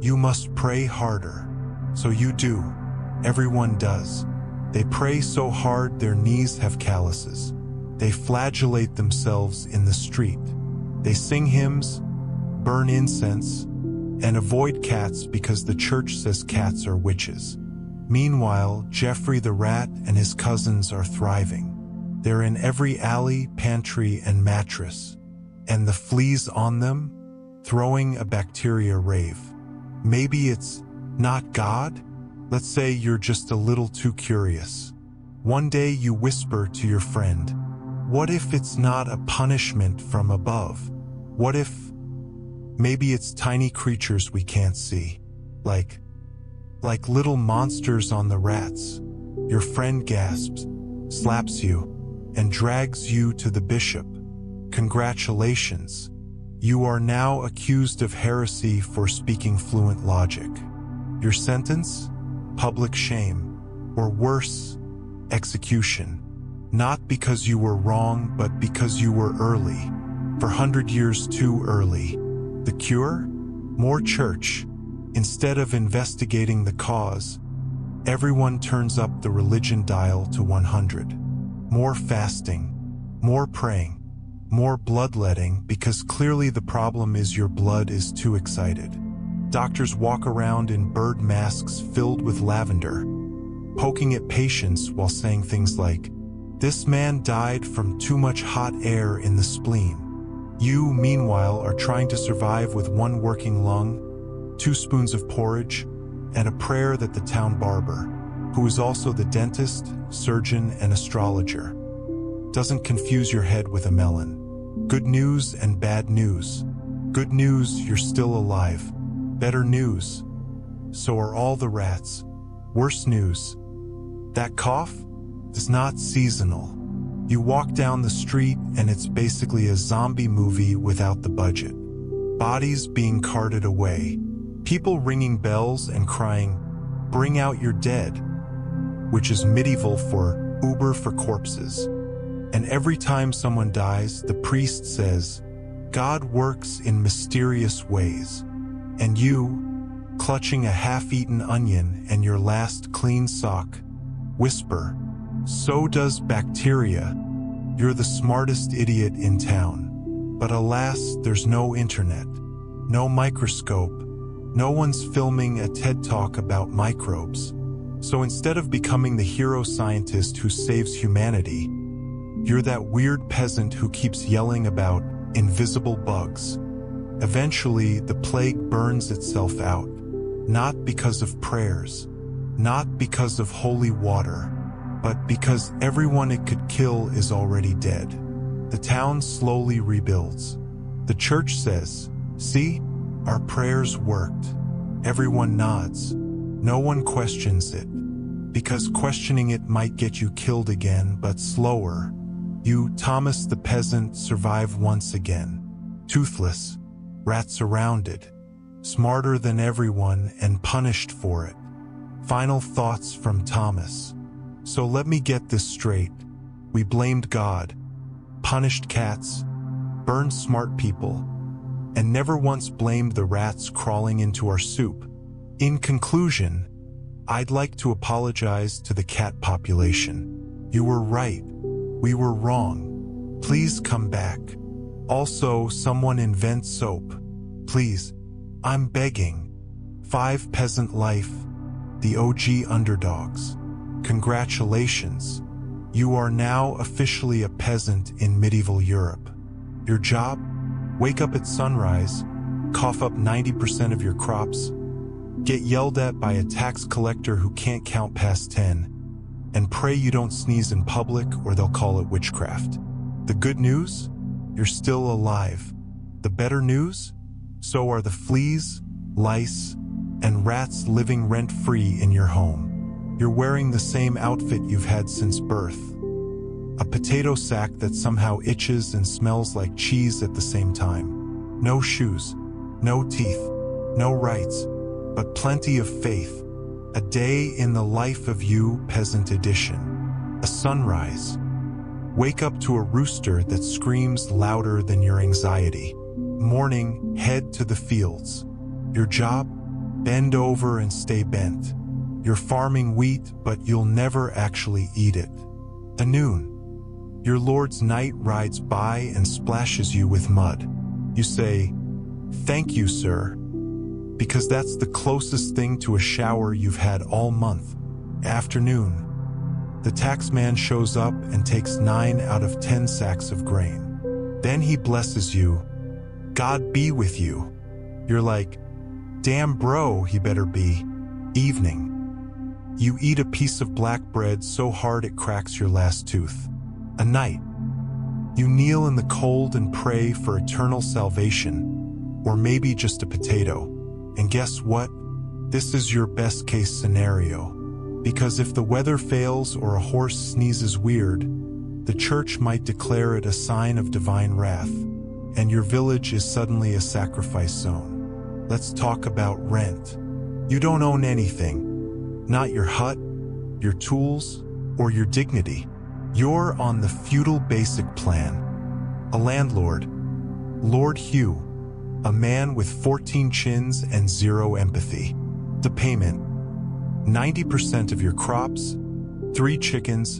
You must pray harder." So you do. Everyone does. They pray so hard their knees have calluses. They flagellate themselves in the street. They sing hymns, burn incense, and avoid cats because the church says cats are witches. Meanwhile, Geoffrey the Rat and his cousins are thriving. They're in every alley, pantry, and mattress. And the fleas on them? Throwing a bacteria rave. Maybe it's not God? Let's say you're just a little too curious. One day you whisper to your friend, "What if it's not a punishment from above? What if maybe it's tiny creatures we can't see? Like little monsters on the rats." Your friend gasps, slaps you, and drags you to the bishop. Congratulations. You are now accused of heresy for speaking fluent logic. Your sentence? Public shame, or worse, execution. Not because you were wrong, but because you were early. For 100 years too early. The cure? More church. Instead of investigating the cause, everyone turns up the religion dial to 100. More fasting, more praying, more bloodletting, because clearly the problem is your blood is too excited. Doctors walk around in bird masks filled with lavender. poking at patients while saying things like, "This man died from too much hot air in the spleen." You, meanwhile, are trying to survive with one working lung, 2 spoons of porridge, and a prayer that the town barber, who is also the dentist, surgeon, and astrologer, doesn't confuse your head with a melon. Good news and bad news. Good news, you're still alive. Better news, so are all the rats. Worse news, that cough is not seasonal. You walk down the street and it's basically a zombie movie without the budget. Bodies being carted away. People ringing bells and crying, "Bring out your dead," which is medieval for Uber for corpses. And every time someone dies, the priest says, "God works in mysterious ways." And you, clutching a half-eaten onion and your last clean sock, whisper, "So does bacteria. You're the smartest idiot in town." But alas, there's no internet, no microscope, no one's filming a TED Talk about microbes. So instead of becoming the hero scientist who saves humanity, you're that weird peasant who keeps yelling about invisible bugs. Eventually, the plague burns itself out, not because of prayers, not because of holy water, but because everyone it could kill is already dead. The town slowly rebuilds. The church says, "See, our prayers worked." Everyone nods. No one questions it, because questioning it might get you killed again, but slower. You, Thomas the peasant, survive once again. Toothless, rat surrounded, smarter than everyone and punished for it. Final thoughts from Thomas. So let me get this straight. We blamed God, punished cats, burned smart people, and never once blamed the rats crawling into our soup. In conclusion, I'd like to apologize to the cat population. You were right. We were wrong. Please come back. Also, someone invent soap. Please. I'm begging. 5 Peasant Life, the OG underdogs. Congratulations. You are now officially a peasant in medieval Europe. Your job? Wake up at sunrise, cough up 90% of your crops, get yelled at by a tax collector who can't count past 10, and pray you don't sneeze in public or they'll call it witchcraft. The good news? You're still alive. The better news? So are the fleas, lice, and rats living rent-free in your home. You're wearing the same outfit you've had since birth. A potato sack that somehow itches and smells like cheese at the same time. No shoes, no teeth, no rights, but plenty of faith. A day in the life of you, peasant edition. A sunrise. Wake up to a rooster that screams louder than your anxiety. Morning, head to the fields. Your job? Bend over and stay bent. You're farming wheat, but you'll never actually eat it. The noon. Your lord's knight rides by and splashes you with mud. You say, "Thank you, sir," because that's the closest thing to a shower you've had all month. Afternoon. The taxman shows up and takes 9 out of 10 sacks of grain. Then he blesses you. "God be with you." You're like, "Damn bro, he better be." Evening. You eat a piece of black bread so hard it cracks your last tooth. A night. You kneel in the cold and pray for eternal salvation, or maybe just a potato. And guess what? This is your best case scenario. Because if the weather fails or a horse sneezes weird, the church might declare it a sign of divine wrath, and your village is suddenly a sacrifice zone. Let's talk about rent. You don't own anything. Not your hut, your tools, or your dignity. You're on the feudal basic plan. A landlord, Lord Hugh, a man with 14 chins and 0 empathy. The payment, 90% of your crops, 3 chickens,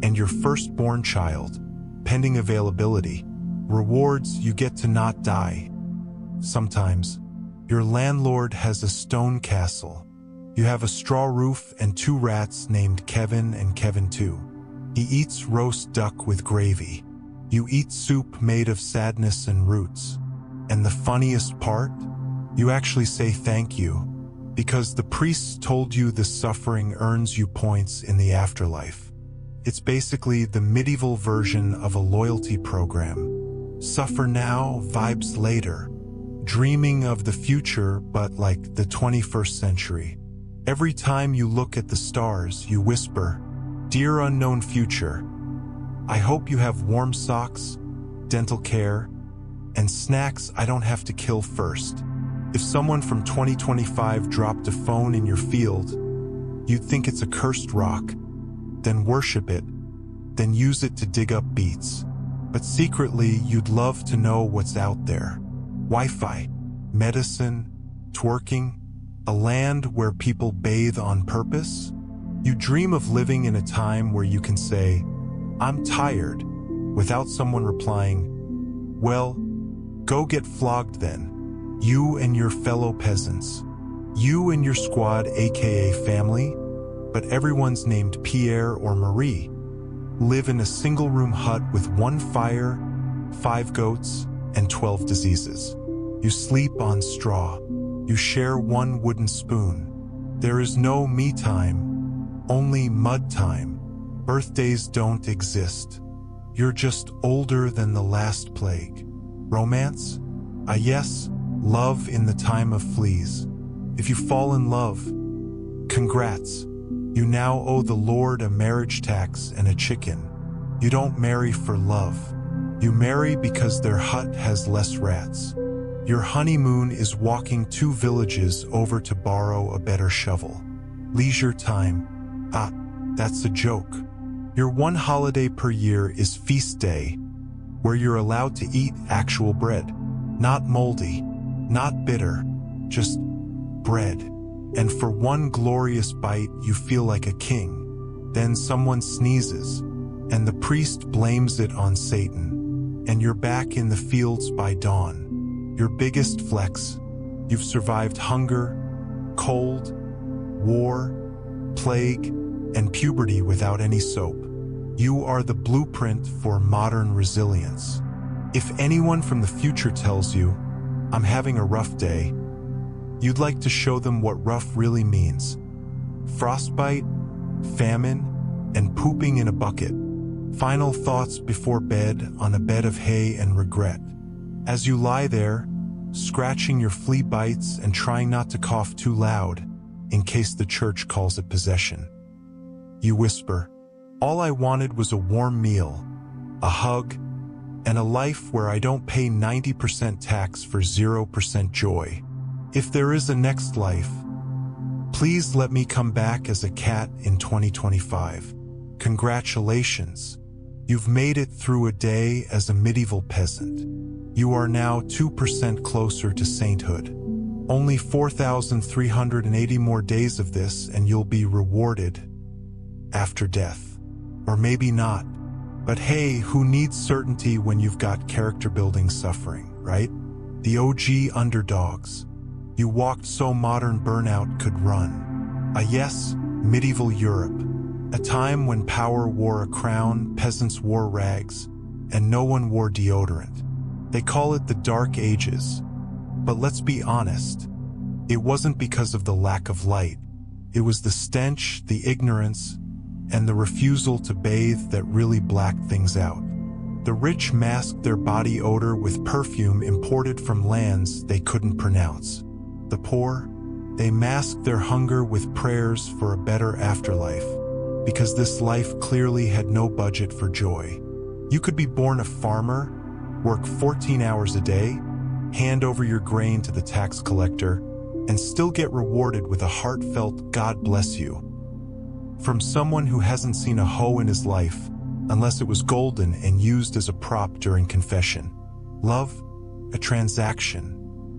and your firstborn child, pending availability. Rewards, you get to not die. Sometimes, your landlord has a stone castle. You have a straw roof and 2 rats named Kevin and Kevin 2. He eats roast duck with gravy. You eat soup made of sadness and roots. And the funniest part? You actually say thank you, because the priests told you the suffering earns you points in the afterlife. It's basically the medieval version of a loyalty program. Suffer now, vibes later. Dreaming of the future, but like the 21st century. Every time you look at the stars, you whisper, "Dear unknown future, I hope you have warm socks, dental care, and snacks I don't have to kill first." If someone from 2025 dropped a phone in your field, you'd think it's a cursed rock, then worship it, then use it to dig up beets. But secretly, you'd love to know what's out there. Wi-Fi, medicine, twerking, a land where people bathe on purpose. You dream of living in a time where you can say, "I'm tired," without someone replying, "Well, go get flogged then." You and your fellow peasants. You and your squad, aka family, but everyone's named Pierre or Marie, live in a single-room hut with 1 fire, 5 goats, and 12 diseases. You sleep on straw. You share 1 wooden spoon. There is no me time, only mud time. Birthdays don't exist. You're just older than the last plague. Romance? Yes, love in the time of fleas. If you fall in love, congrats. You now owe the Lord a marriage tax and a chicken. You don't marry for love. You marry because their hut has less rats. Your honeymoon is walking 2 villages over to borrow a better shovel. Leisure time. That's a joke. Your 1 holiday per year is feast day, where you're allowed to eat actual bread. Not moldy, not bitter, just bread. And for 1 glorious bite, you feel like a king. Then someone sneezes, and the priest blames it on Satan. And you're back in the fields by dawn. Your biggest flex: you've survived hunger, cold, war, plague, and puberty without any soap. You are the blueprint for modern resilience. If anyone from the future tells you, "I'm having a rough day," you'd like to show them what rough really means. Frostbite, famine, and pooping in a bucket. Final thoughts before bed on a bed of hay and regret. As you lie there, scratching your flea bites and trying not to cough too loud, in case the church calls it possession. You whisper, "All I wanted was a warm meal, a hug, and a life where I don't pay 90% tax for 0% joy. If there is a next life, please let me come back as a cat in 2025. Congratulations. You've made it through a day as a medieval peasant. You are now 2% closer to sainthood. Only 4,380 more days of this and you'll be rewarded after death. Or maybe not. But hey, who needs certainty when you've got character-building suffering, right? The OG underdogs. You walked so modern burnout could run. Yes, medieval Europe. A time when power wore a crown, peasants wore rags, and no one wore deodorant. They call it the Dark Ages. But let's be honest, it wasn't because of the lack of light. It was the stench, the ignorance, and the refusal to bathe that really blacked things out. The rich masked their body odor with perfume imported from lands they couldn't pronounce. The poor, they masked their hunger with prayers for a better afterlife, because this life clearly had no budget for joy. You could be born a farmer, work 14 hours a day, hand over your grain to the tax collector, and still get rewarded with a heartfelt "God bless you" from someone who hasn't seen a hoe in his life, unless it was golden and used as a prop during confession. Love, a transaction.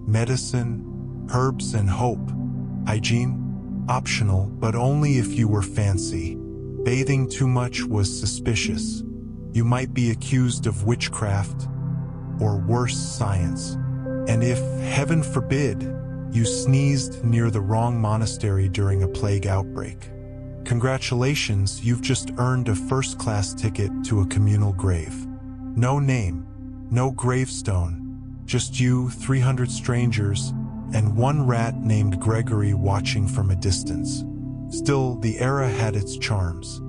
Medicine, herbs and hope. Hygiene, optional, but only if you were fancy. Bathing too much was suspicious. You might be accused of witchcraft, or worse, science. And if, heaven forbid, You sneezed near the wrong monastery during a plague outbreak. Congratulations, you've just earned a first-class ticket to a communal grave. No name, no gravestone, just you, 300 strangers, and one rat named Gregory watching from a distance. Still, the era had its charms.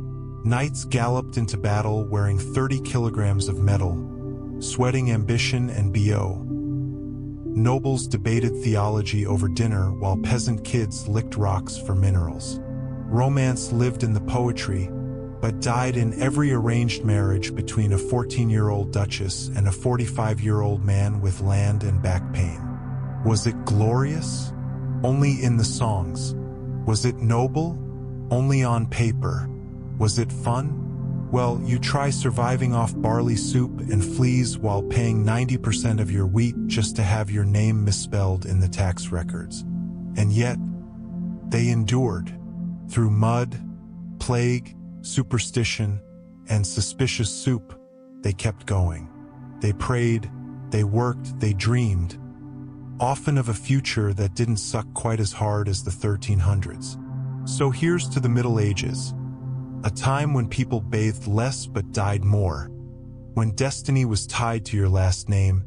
Knights galloped into battle wearing 30 kilograms of metal, sweating ambition and BO. Nobles debated theology over dinner while peasant kids licked rocks for minerals. Romance lived in the poetry, but died in every arranged marriage between a 14-year-old duchess and a 45-year-old man with land and back pain. Was it glorious? Only in the songs. Was it noble? Only on paper. Was it fun? Well, you try surviving off barley soup and fleas while paying 90% of your wheat just to have your name misspelled in the tax records. And yet, they endured. Through mud, plague, superstition, and suspicious soup, they kept going. They prayed, they worked, they dreamed, often of a future that didn't suck quite as hard as the 1300s. So here's to the Middle Ages, a time when people bathed less but died more, when destiny was tied to your last name,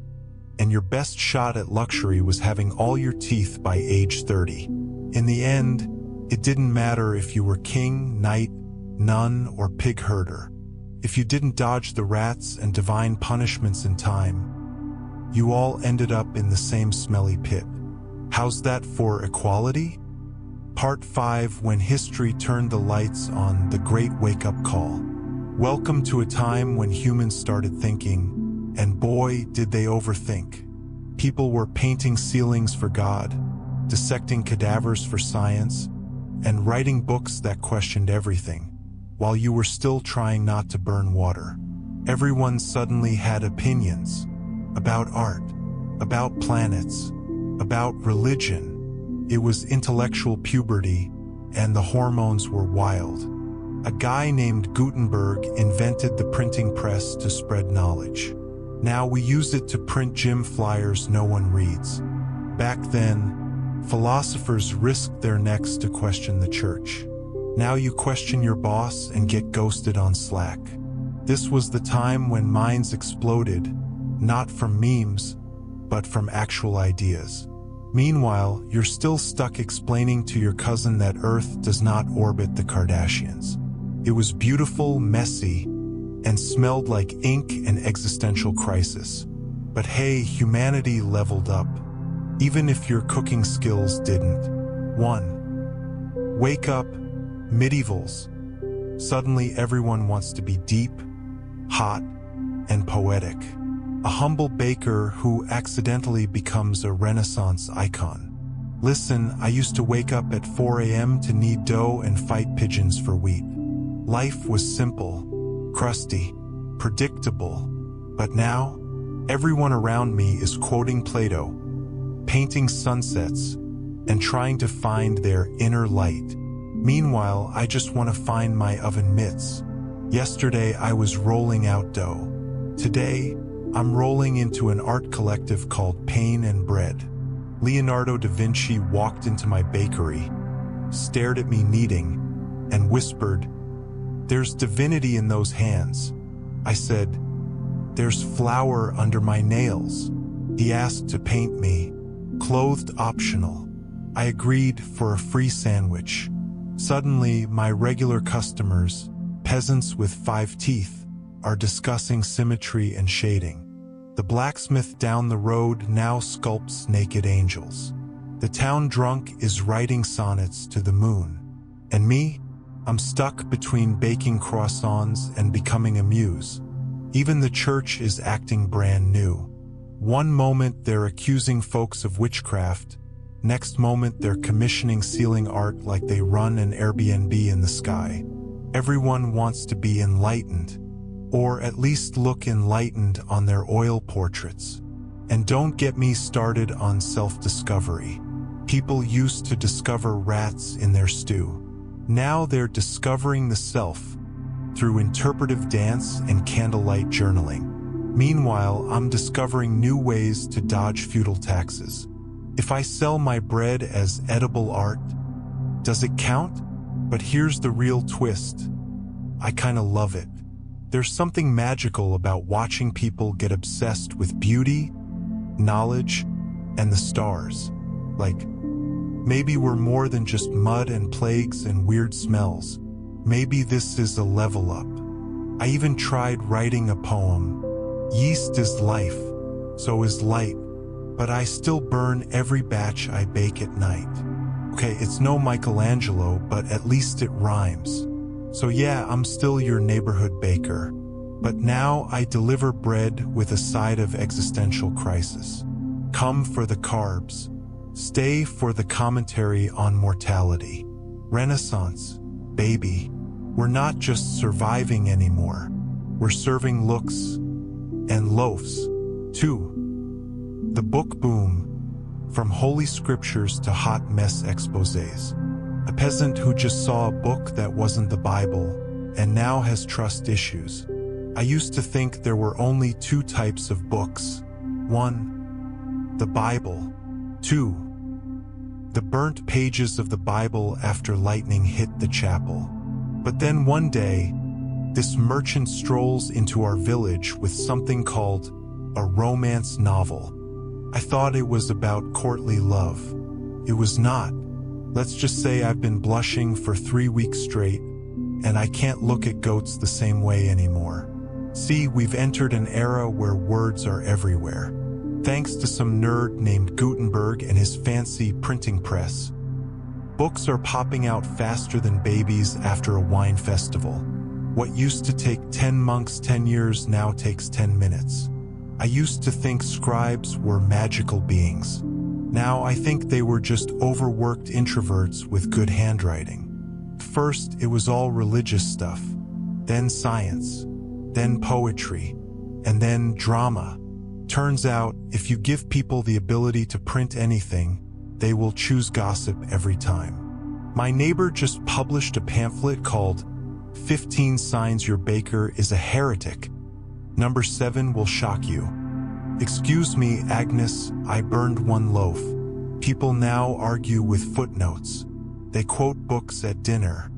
and your best shot at luxury was having all your teeth by age 30. In the end, it didn't matter if you were king, knight, nun, or pig herder. If you didn't dodge the rats and divine punishments in time, you all ended up in the same smelly pit. How's that for equality? Part 5, when history turned the lights on, the great wake-up call. Welcome to a time when humans started thinking, and boy, did they overthink. People were painting ceilings for God, dissecting cadavers for science, and writing books that questioned everything, while you were still trying not to burn water. Everyone suddenly had opinions about art, about planets, about religion. It was intellectual puberty, and the hormones were wild. A guy named Gutenberg invented the printing press to spread knowledge. Now we use it to print gym flyers no one reads. Back then, philosophers risked their necks to question the church. Now you question your boss and get ghosted on Slack. This was the time when minds exploded, not from memes, but from actual ideas. Meanwhile, you're still stuck explaining to your cousin that Earth does not orbit the Kardashians. It was beautiful, messy, and smelled like ink and existential crisis. But hey, humanity leveled up, even if your cooking skills didn't. 1. Wake up, medievals. Suddenly everyone wants to be deep, hot, and poetic. A humble baker who accidentally becomes a Renaissance icon. Listen, I used to wake up at 4 a.m. to knead dough and fight pigeons for wheat. Life was simple, crusty, predictable. But now, everyone around me is quoting Plato, painting sunsets, and trying to find their inner light. Meanwhile, I just want to find my oven mitts. Yesterday, I was rolling out dough. Today, I'm rolling into an art collective called Pain and Bread. Leonardo da Vinci walked into my bakery, stared at me kneading, and whispered, "There's divinity in those hands." I said, "There's flour under my nails." He asked to paint me, clothed optional. I agreed for a free sandwich. Suddenly, my regular customers, peasants with 5 teeth, are discussing symmetry and shading. The blacksmith down the road now sculpts naked angels. The town drunk is writing sonnets to the moon. And me? I'm stuck between baking croissants and becoming a muse. Even the church is acting brand new. One moment they're accusing folks of witchcraft, next moment they're commissioning ceiling art like they run an Airbnb in the sky. Everyone wants to be enlightened, or at least look enlightened on their oil portraits. And don't get me started on self-discovery. People used to discover rats in their stew. Now they're discovering the self through interpretive dance and candlelight journaling. Meanwhile, I'm discovering new ways to dodge feudal taxes. If I sell my bread as edible art, does it count? But here's the real twist. I kinda love it. There's something magical about watching people get obsessed with beauty, knowledge, and the stars. Like, maybe we're more than just mud and plagues and weird smells. Maybe this is a level up. I even tried writing a poem. Yeast is life, so is light, but I still burn every batch I bake at night. Okay, it's no Michelangelo, but at least it rhymes. So yeah, I'm still your neighborhood baker, but now I deliver bread with a side of existential crisis. Come for the carbs. Stay for the commentary on mortality. Renaissance, baby. We're not just surviving anymore. We're serving looks and loaves, too. The book boom, from holy scriptures to hot mess exposés. A peasant who just saw a book that wasn't the Bible and now has trust issues. I used to think there were only two types of books. One, the Bible. Two, the burnt pages of the Bible after lightning hit the chapel. But then one day, this merchant strolls into our village with something called a romance novel. I thought it was about courtly love. It was not. Let's just say I've been blushing for 3 weeks straight, and I can't look at goats the same way anymore. See, we've entered an era where words are everywhere. Thanks to some nerd named Gutenberg and his fancy printing press. Books are popping out faster than babies after a wine festival. What used to take 10 monks 10 years now takes 10 minutes. I used to think scribes were magical beings. Now I think they were just overworked introverts with good handwriting. First, it was all religious stuff, then science, then poetry, and then drama. Turns out, if you give people the ability to print anything, they will choose gossip every time. My neighbor just published a pamphlet called 15 Signs Your Baker is a Heretic. Number 7 will shock you. Excuse me, Agnes, I burned one loaf. People now argue with footnotes. They quote books at dinner.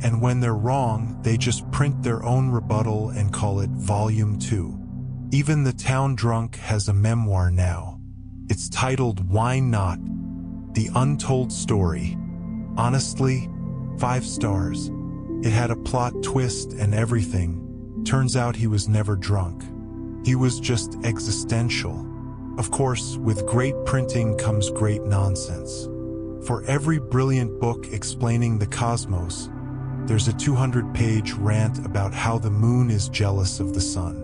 And when they're wrong, they just print their own rebuttal and call it Volume 2. Even the town drunk has a memoir now. It's titled Why Not? The Untold Story. Honestly, 5 stars. It had a plot twist and everything. Turns out he was never drunk. He was just existential. Of course, with great printing comes great nonsense. For every brilliant book explaining the cosmos, there's a 200-page rant about how the moon is jealous of the sun.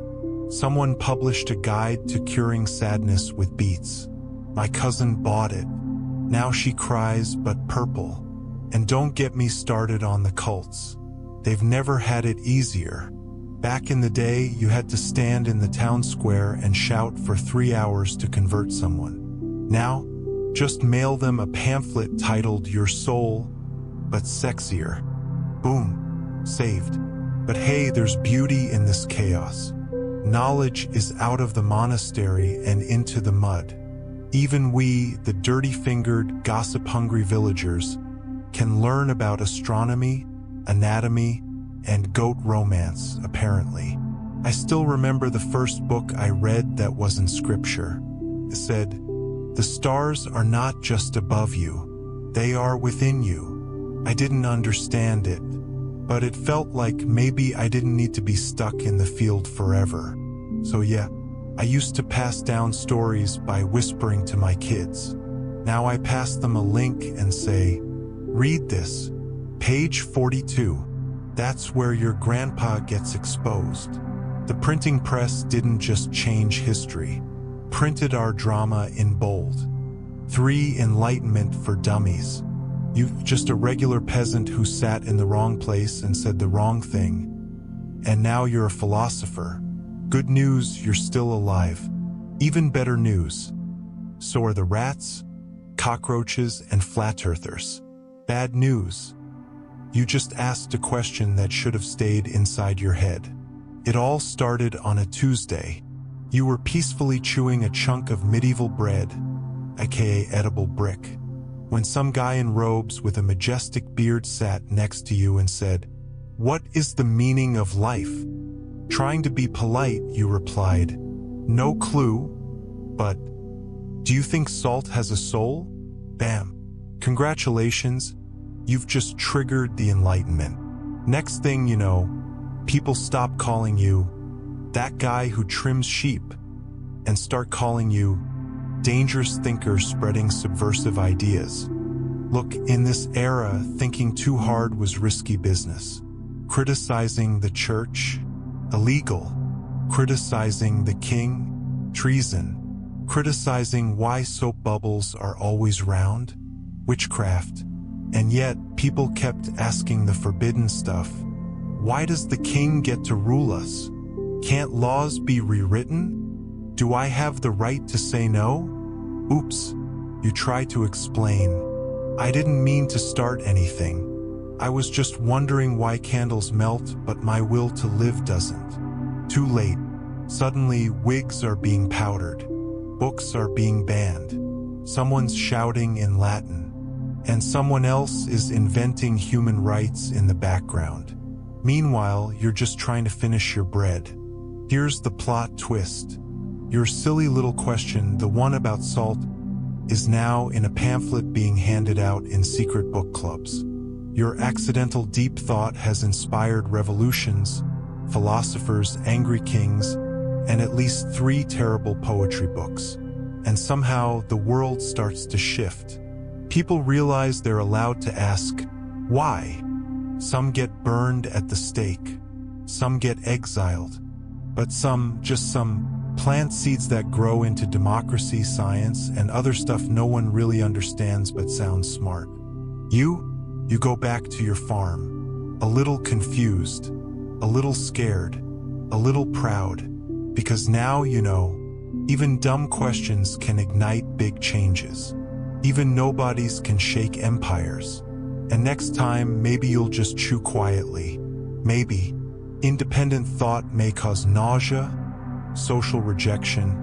Someone published a guide to curing sadness with beets. My cousin bought it. Now she cries but purple. And don't get me started on the cults. They've never had it easier. Back in the day, you had to stand in the town square and shout for 3 hours to convert someone. Now, just mail them a pamphlet titled Your Soul, but sexier. Boom. Saved. But hey, there's beauty in this chaos. Knowledge is out of the monastery and into the mud. Even we, the dirty-fingered, gossip-hungry villagers, can learn about astronomy, anatomy, and goat romance, apparently. I still remember the first book I read that wasn't scripture. It said, "The stars are not just above you, they are within you." I didn't understand it, but it felt like maybe I didn't need to be stuck in the field forever. So yeah, I used to pass down stories by whispering to my kids. Now I pass them a link and say, "Read this. Page 42. That's where your grandpa gets exposed." The printing press didn't just change history, printed our drama in bold. 3 Enlightenment for dummies. You're just a regular peasant who sat in the wrong place and said the wrong thing. And now you're a philosopher. Good news, you're still alive. Even better news. So are the rats, cockroaches, and flat earthers. Bad news. You just asked a question that should have stayed inside your head. It all started on a Tuesday. You were peacefully chewing a chunk of medieval bread, aka edible brick. When some guy in robes with a majestic beard sat next to you and said, "What is the meaning of life?" Trying to be polite, you replied, "No clue, but do you think salt has a soul?" Bam. Congratulations, you've just triggered the Enlightenment. Next thing you know, people stop calling you that guy who trims sheep and start calling you dangerous thinker spreading subversive ideas. Look, in this era, thinking too hard was risky business. Criticizing the church, illegal. Criticizing the king, treason. Criticizing why soap bubbles are always round, witchcraft. And yet, people kept asking the forbidden stuff. Why does the king get to rule us? Can't laws be rewritten? Do I have the right to say no? Oops, you try to explain. I didn't mean to start anything. I was just wondering why candles melt but my will to live doesn't. Too late. Suddenly, wigs are being powdered. Books are being banned. Someone's shouting in Latin. And someone else is inventing human rights in the background. Meanwhile, you're just trying to finish your bread. Here's the plot twist. Your silly little question, the one about salt, is now in a pamphlet being handed out in secret book clubs. Your accidental deep thought has inspired revolutions, philosophers, angry kings, and at least 3 terrible poetry books. And somehow the world starts to shift. People realize they're allowed to ask, why? Some get burned at the stake. Some get exiled. But just some, plant seeds that grow into democracy, science, and other stuff no one really understands but sounds smart. You go back to your farm, a little confused, a little scared, a little proud, because now you know, even dumb questions can ignite big changes. Even nobodies can shake empires. And next time, maybe you'll just chew quietly. Maybe. Independent thought may cause nausea, social rejection,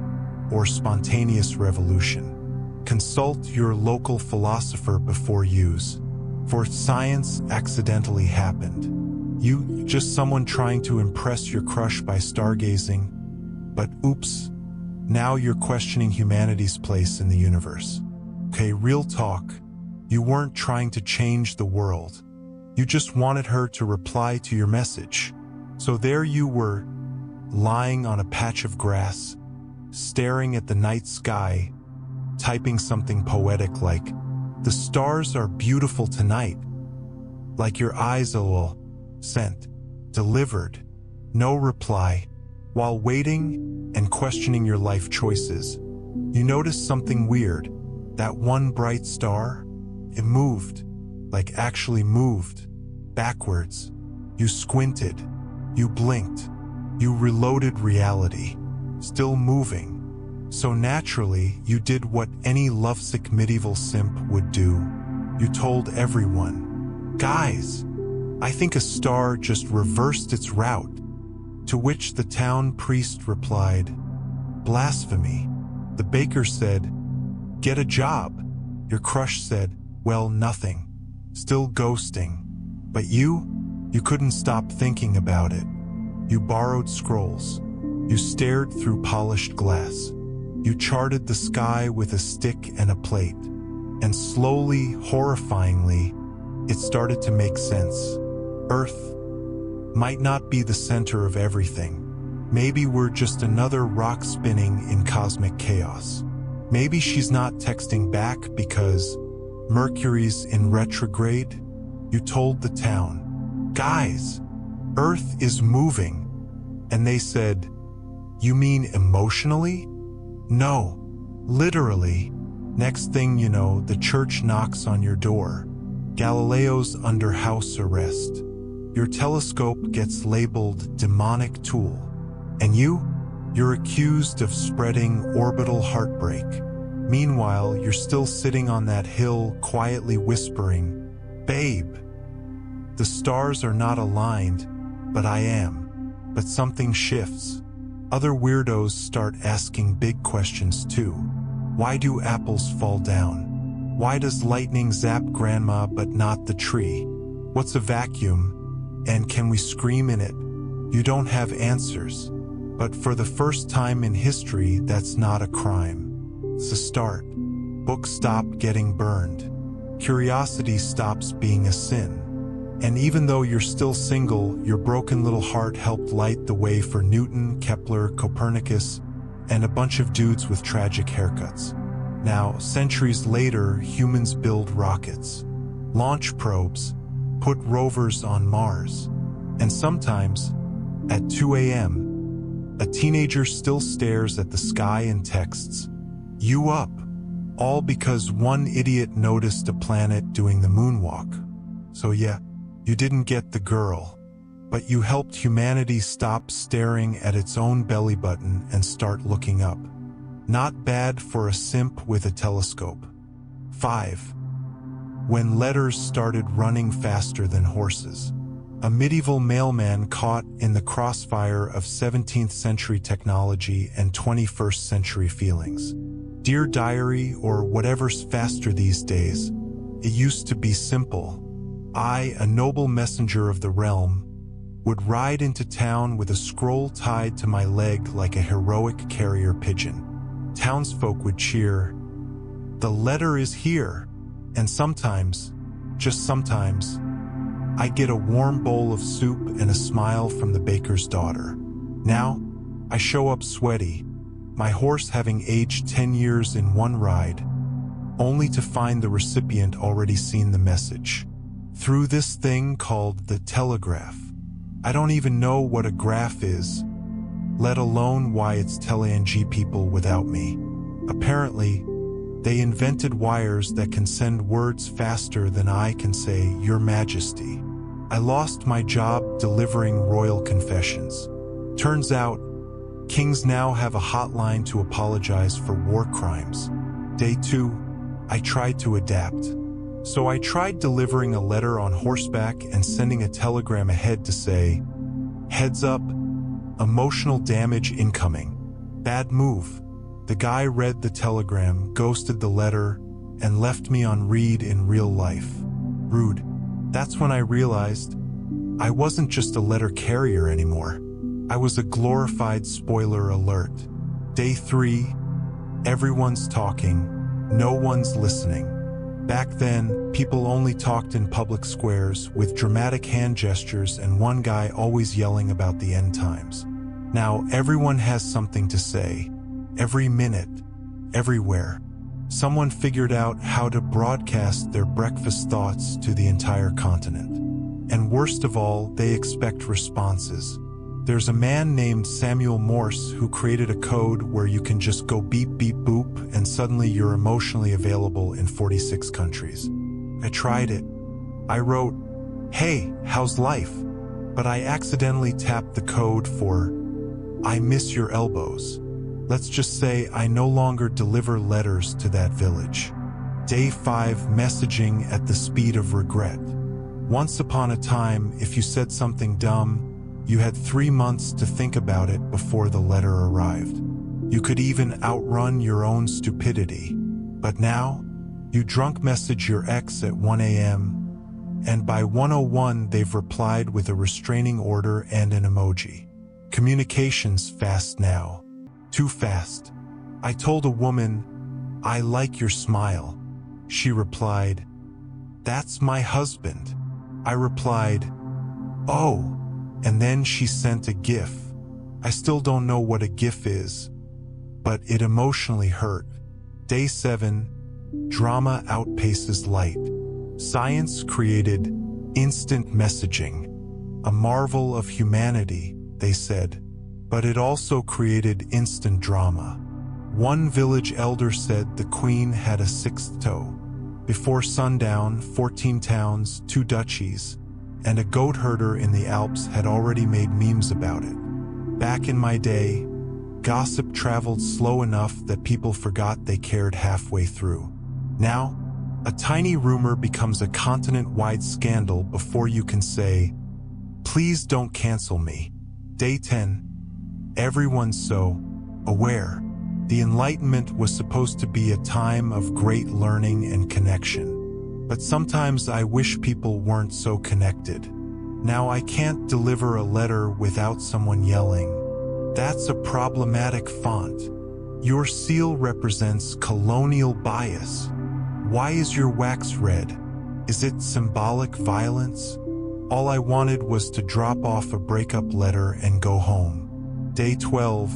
or spontaneous revolution. Consult your local philosopher before use, for science accidentally happened. You just someone trying to impress your crush by stargazing, but oops, now you're questioning humanity's place in the universe. Okay, real talk, you weren't trying to change the world. You just wanted her to reply to your message. So there you were, lying on a patch of grass, staring at the night sky, typing something poetic like, "The stars are beautiful tonight." Like your eyes sent, delivered, no reply. While waiting and questioning your life choices, you noticed something weird. That one bright star, it moved, like actually moved, backwards. You squinted, you blinked. You reloaded reality, still moving. So naturally, you did what any lovesick medieval simp would do. You told everyone, "Guys, I think a star just reversed its route." To which the town priest replied, "Blasphemy." The baker said, "Get a job." Your crush said, "Well, nothing." Still ghosting. But you couldn't stop thinking about it. You borrowed scrolls. You stared through polished glass. You charted the sky with a stick and a plate. And slowly, horrifyingly, it started to make sense. Earth might not be the center of everything. Maybe we're just another rock spinning in cosmic chaos. Maybe she's not texting back because Mercury's in retrograde. You told the town, "Guys, Earth is moving." And they said, "You mean emotionally?" "No, literally." Next thing you know, the church knocks on your door. Galileo's under house arrest. Your telescope gets labeled demonic tool. And you're accused of spreading orbital heartbreak. Meanwhile, you're still sitting on that hill quietly whispering, "Babe, the stars are not aligned, but I am." But something shifts. Other weirdos start asking big questions too. Why do apples fall down? Why does lightning zap grandma but not the tree? What's a vacuum? And can we scream in it? You don't have answers. But for the first time in history, that's not a crime. It's a start. Books stop getting burned. Curiosity stops being a sin. And even though you're still single, your broken little heart helped light the way for Newton, Kepler, Copernicus, and a bunch of dudes with tragic haircuts. Now, centuries later, humans build rockets, launch probes, put rovers on Mars. And sometimes, at 2 a.m., a teenager still stares at the sky and texts, "You up?" All because one idiot noticed a planet doing the moonwalk. So yeah, you didn't get the girl, but you helped humanity stop staring at its own belly button and start looking up. Not bad for a simp with a telescope. 5. When letters started running faster than horses. A medieval mailman caught in the crossfire of 17th century technology and 21st century feelings. Dear Diary, or whatever's faster these days, it used to be simple. I, a noble messenger of the realm, would ride into town with a scroll tied to my leg like a heroic carrier pigeon. Townsfolk would cheer, "The letter is here," and sometimes, just sometimes, I get a warm bowl of soup and a smile from the baker's daughter. Now, I show up sweaty, my horse having aged 10 years in one ride, only to find the recipient already seen the message. Through this thing called the telegraph. I don't even know what a graph is, let alone why it's telling people without me. Apparently, they invented wires that can send words faster than I can say, "Your Majesty." I lost my job delivering royal confessions. Turns out, kings now have a hotline to apologize for war crimes. Day 2, I tried to adapt. So I tried delivering a letter on horseback and sending a telegram ahead to say, "Heads up, emotional damage incoming." Bad move. The guy read the telegram, ghosted the letter, and left me on read in real life. Rude. That's when I realized I wasn't just a letter carrier anymore. I was a glorified spoiler alert. Day 3, everyone's talking, no one's listening. Back then, people only talked in public squares with dramatic hand gestures and one guy always yelling about the end times. Now everyone has something to say. Every minute, everywhere. Someone figured out how to broadcast their breakfast thoughts to the entire continent. And worst of all, they expect responses. There's a man named Samuel Morse who created a code where you can just go beep beep boop and suddenly you're emotionally available in 46 countries. I tried it. I wrote, "Hey, how's life?" But I accidentally tapped the code for, "I miss your elbows." Let's just say I no longer deliver letters to that village. Day 5, messaging at the speed of regret. Once upon a time, if you said something dumb, you had 3 months to think about it before the letter arrived. You could even outrun your own stupidity. But now, you drunk message your ex at 1 a.m., and by 1:01 they've replied with a restraining order and an emoji. Communication's fast now. Too fast. I told a woman, "I like your smile." She replied, "That's my husband." I replied, "Oh," and then she sent a GIF. I still don't know what a GIF is, but it emotionally hurt. Day 7, drama outpaces light. Science created instant messaging, a marvel of humanity, they said, but it also created instant drama. One village elder said the queen had a 6th toe. Before sundown, 14 towns, 2 duchies, and a goat herder in the Alps had already made memes about it. Back in my day, gossip traveled slow enough that people forgot they cared halfway through. Now, a tiny rumor becomes a continent-wide scandal before you can say, "Please don't cancel me." Day 10. Everyone's so aware. The Enlightenment was supposed to be a time of great learning and connection. But sometimes I wish people weren't so connected. Now I can't deliver a letter without someone yelling, "That's a problematic font. Your seal represents colonial bias. Why is your wax red? Is it symbolic violence?" All I wanted was to drop off a breakup letter and go home. Day 12.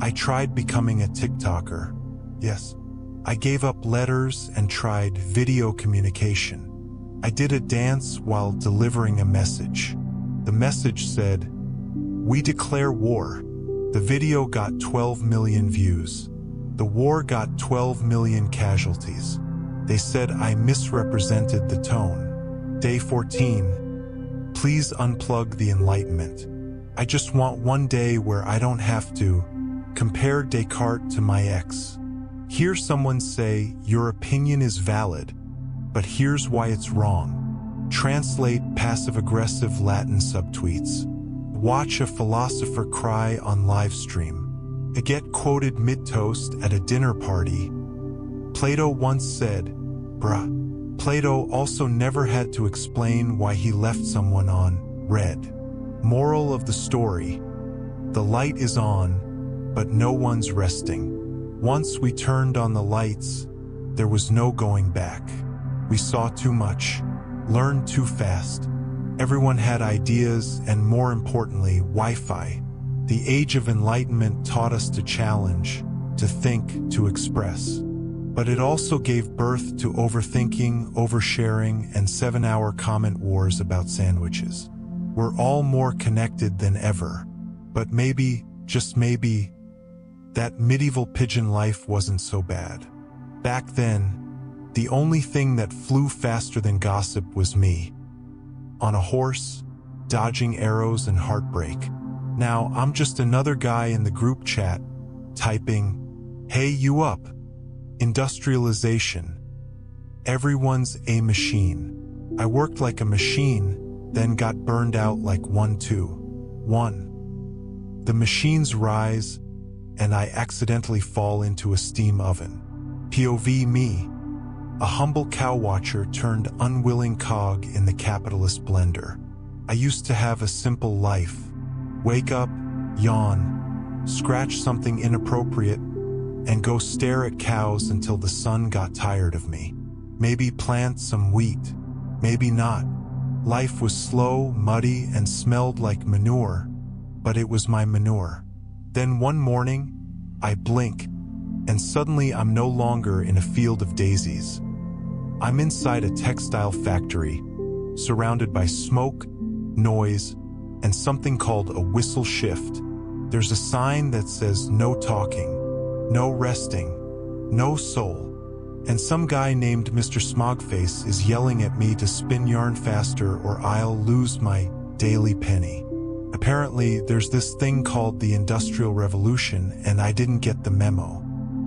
I tried becoming a TikToker. Yes, I gave up letters and tried video communication. I did a dance while delivering a message. The message said, "We declare war." The video got 12 million views. The war got 12 million casualties. They said I misrepresented the tone. Day 14. Please unplug the Enlightenment. I just want one day where I don't have to compare Descartes to my ex. Hear someone say, "Your opinion is valid, but here's why it's wrong." Translate passive-aggressive Latin subtweets. Watch a philosopher cry on live stream. Get quoted mid-toast at a dinner party. Plato once said, "Bruh." Plato also never had to explain why he left someone on red. Moral of the story: the light is on, but no one's resting. Once we turned on the lights, there was no going back. We saw too much, learned too fast. Everyone had ideas and, more importantly, Wi-Fi. The age of enlightenment taught us to challenge, to think, to express. But it also gave birth to overthinking, oversharing, and 7-hour comment wars about sandwiches. We're all more connected than ever. But maybe, just maybe, that medieval pigeon life wasn't so bad. Back then, the only thing that flew faster than gossip was me. On a horse, dodging arrows and heartbreak. Now I'm just another guy in the group chat, typing, "Hey, you up? Industrialization. Everyone's a machine." I worked like a machine, then got burned out like 1-2-1. The machines rise, and I accidentally fall into a steam oven. POV me, a humble cow watcher turned unwilling cog in the capitalist blender. I used to have a simple life. Wake up, yawn, scratch something inappropriate, and go stare at cows until the sun got tired of me. Maybe plant some wheat, maybe not. Life was slow, muddy, and smelled like manure, but it was my manure. Then one morning, I blink, and suddenly I'm no longer in a field of daisies. I'm inside a textile factory, surrounded by smoke, noise, and something called a whistle shift. There's a sign that says no talking, no resting, no soul. And some guy named Mr. Smogface is yelling at me to spin yarn faster or I'll lose my daily penny. Apparently, there's this thing called the Industrial Revolution, and I didn't get the memo.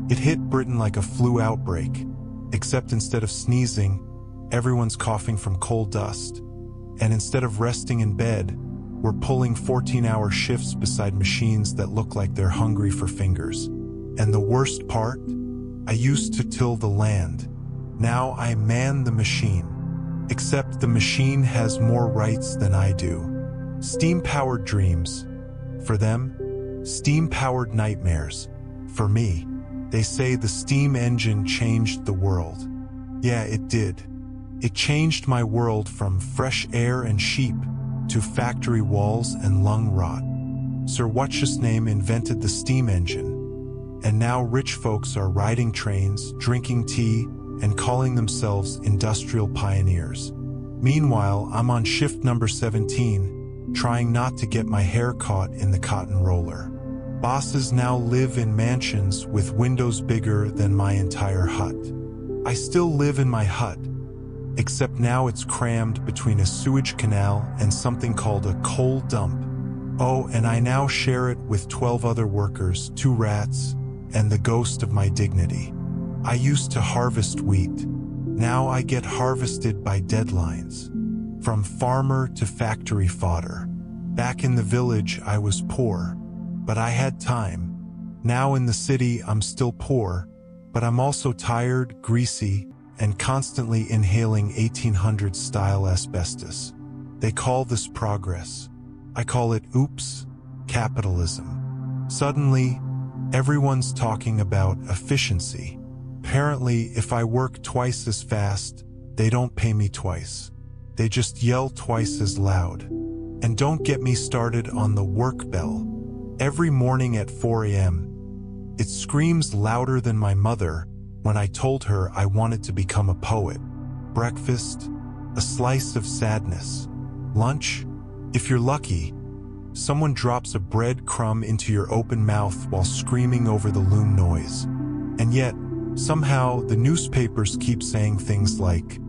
It hit Britain like a flu outbreak, except instead of sneezing, everyone's coughing from coal dust. And instead of resting in bed, we're pulling 14-hour shifts beside machines that look like they're hungry for fingers. And the worst part? I used to till the land. Now I man the machine. Except the machine has more rights than I do. Steam-powered dreams. For them, steam-powered nightmares. For me, they say the steam engine changed the world. Yeah, it did. It changed my world from fresh air and sheep to factory walls and lung rot. Sir What's-His-Name invented the steam engine. And now rich folks are riding trains, drinking tea, and calling themselves industrial pioneers. Meanwhile, I'm on shift number 17, trying not to get my hair caught in the cotton roller. Bosses now live in mansions with windows bigger than my entire hut. I still live in my hut, except now it's crammed between a sewage canal and something called a coal dump. Oh, and I now share it with 12 other workers, 2 rats, and the ghost of my dignity. I used to harvest wheat. Now I get harvested by deadlines. From farmer to factory fodder. Back in the village, I was poor, but I had time. Now in the city, I'm still poor, but I'm also tired, greasy, and constantly inhaling 1800s-style asbestos. They call this progress. I call it, oops, capitalism. Suddenly, everyone's talking about efficiency. Apparently, if I work twice as fast, they don't pay me twice. They just yell twice as loud. And don't get me started on the work bell. Every morning at 4 a.m., it screams louder than my mother when I told her I wanted to become a poet. Breakfast, a slice of sadness. Lunch, if you're lucky, someone drops a bread crumb into your open mouth while screaming over the loom noise. And yet, somehow, the newspapers keep saying things like,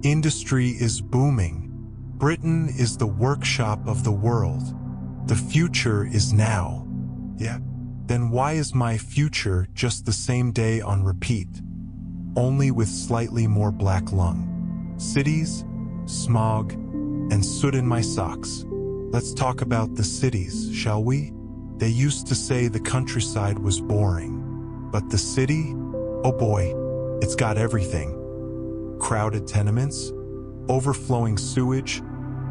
"Industry is booming. Britain is the workshop of the world. The future is now." Yeah. Then why is my future just the same day on repeat, only with slightly more black lung? Cities, smog, and soot in my socks. Let's talk about the cities, shall we? They used to say the countryside was boring. But the city? Oh boy, it's got everything. Crowded tenements, overflowing sewage,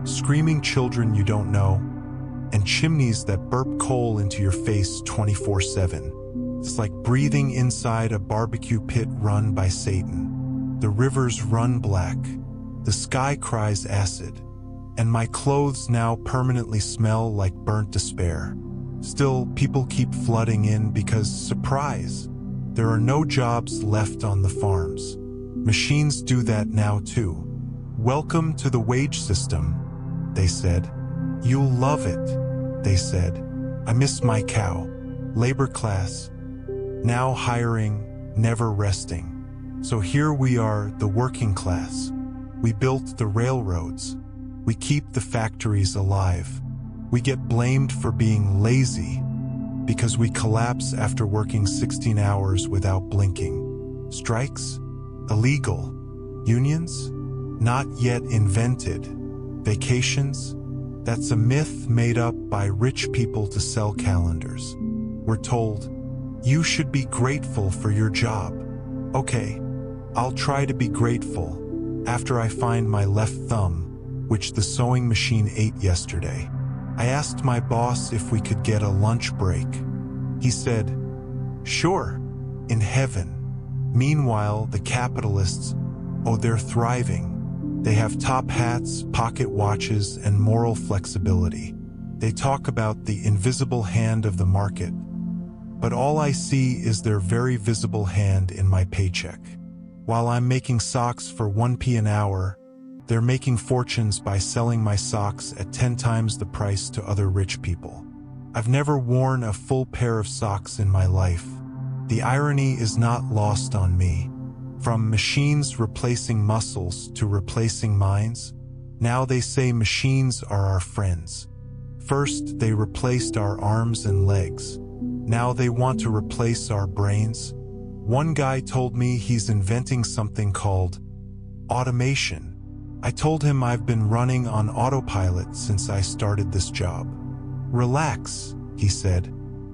screaming children you don't know, and chimneys that burp coal into your face 24/7. It's like breathing inside a barbecue pit run by Satan. The rivers run black, the sky cries acid, and my clothes now permanently smell like burnt despair. Still, people keep flooding in because, surprise, there are no jobs left on the farms. Machines do that now too. "Welcome to the wage system," they said. "You'll love it," they said. "I miss my cow." Labor class, now hiring, never resting. So here we are, the working class. We built the railroads. We keep the factories alive. We get blamed for being lazy because we collapse after working 16 hours without blinking. Strikes? Illegal. Unions? Not yet invented. Vacations? That's a myth made up by rich people to sell calendars. We're told, you should be grateful for your job. Okay, I'll try to be grateful after I find my left thumb, which the sewing machine ate yesterday. I asked my boss if we could get a lunch break. He said, sure, in heaven. Meanwhile, the capitalists, oh, they're thriving. They have top hats, pocket watches, and moral flexibility. They talk about the invisible hand of the market. But all I see is their very visible hand in my paycheck. While I'm making socks for 1p an hour, they're making fortunes by selling my socks at 10 times the price to other rich people. I've never worn a full pair of socks in my life. The irony is not lost on me. From machines replacing muscles to replacing minds, now they say machines are our friends. First, they replaced our arms and legs. Now they want to replace our brains. One guy told me he's inventing something called automation. I told him I've been running on autopilot since I started this job. Relax, he said.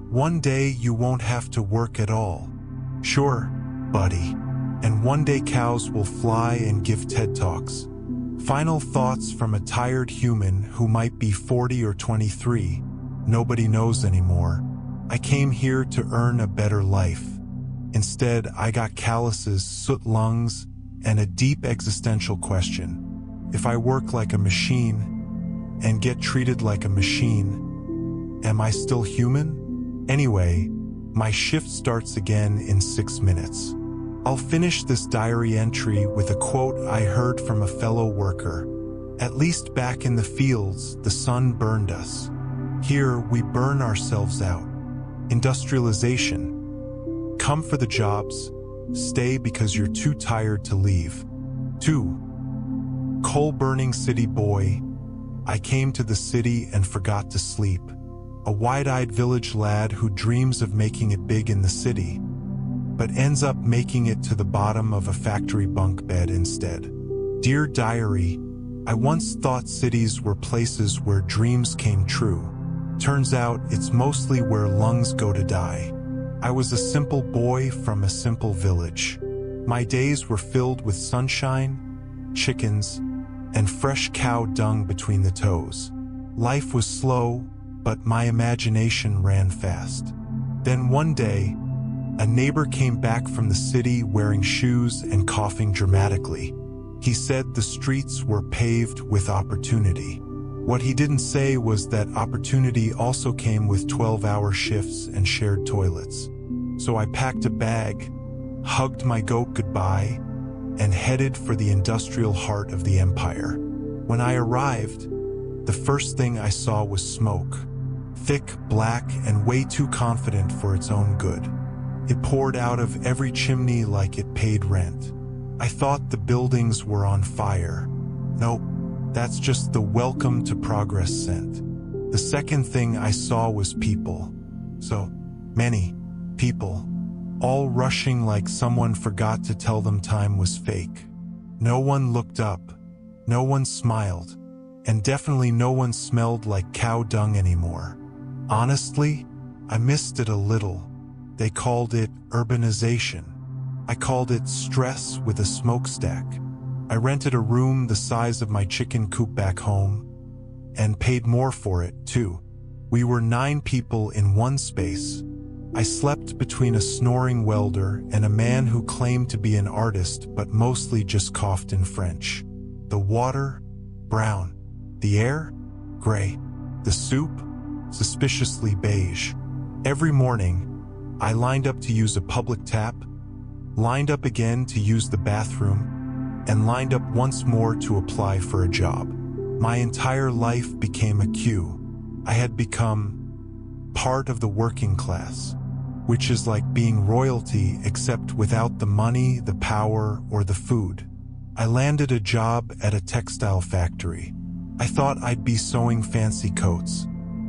One day you won't have to work at all. Sure, buddy. And one day cows will fly and give TED Talks. Final thoughts from a tired human who might be 40 or 23. Nobody knows anymore. I came here to earn a better life. Instead, I got calluses, soot lungs, and a deep existential question. If I work like a machine and get treated like a machine, am I still human? Anyway, my shift starts again in 6 minutes. I'll finish this diary entry with a quote I heard from a fellow worker. At least back in the fields, the sun burned us. Here, we burn ourselves out. Industrialization. Come for the jobs, stay because you're too tired to leave. 2. Coal-burning city boy. I came to the city and forgot to sleep. A wide-eyed village lad who dreams of making it big in the city, but ends up making it to the bottom of a factory bunk bed instead. Dear Diary, I once thought cities were places where dreams came true. Turns out it's mostly where lungs go to die. I was a simple boy from a simple village. My days were filled with sunshine, chickens, and fresh cow dung between the toes. Life was slow, but my imagination ran fast. Then one day, a neighbor came back from the city wearing shoes and coughing dramatically. He said the streets were paved with opportunity. What he didn't say was that opportunity also came with 12-hour shifts and shared toilets. So I packed a bag, hugged my goat goodbye, and headed for the industrial heart of the empire. When I arrived, the first thing I saw was smoke. Thick, black, and way too confident for its own good. It poured out of every chimney like it paid rent. I thought the buildings were on fire. Nope, that's just the welcome to progress scent. The second thing I saw was people. So many people, all rushing like someone forgot to tell them time was fake. No one looked up, no one smiled, and definitely no one smelled like cow dung anymore. Honestly, I missed it a little. They called it urbanization. I called it stress with a smokestack. I rented a room the size of my chicken coop back home, and paid more for it, too. We were 9 people in one space. I slept between a snoring welder and a man who claimed to be an artist but mostly just coughed in French. The water, brown. The air, gray. The soup, suspiciously beige. Every morning, I lined up to use a public tap, lined up again to use the bathroom, and lined up once more to apply for a job. My entire life became a queue. I had become part of the working class, which is like being royalty except without the money, the power, or the food. I landed a job at a textile factory. I thought I'd be sewing fancy coats.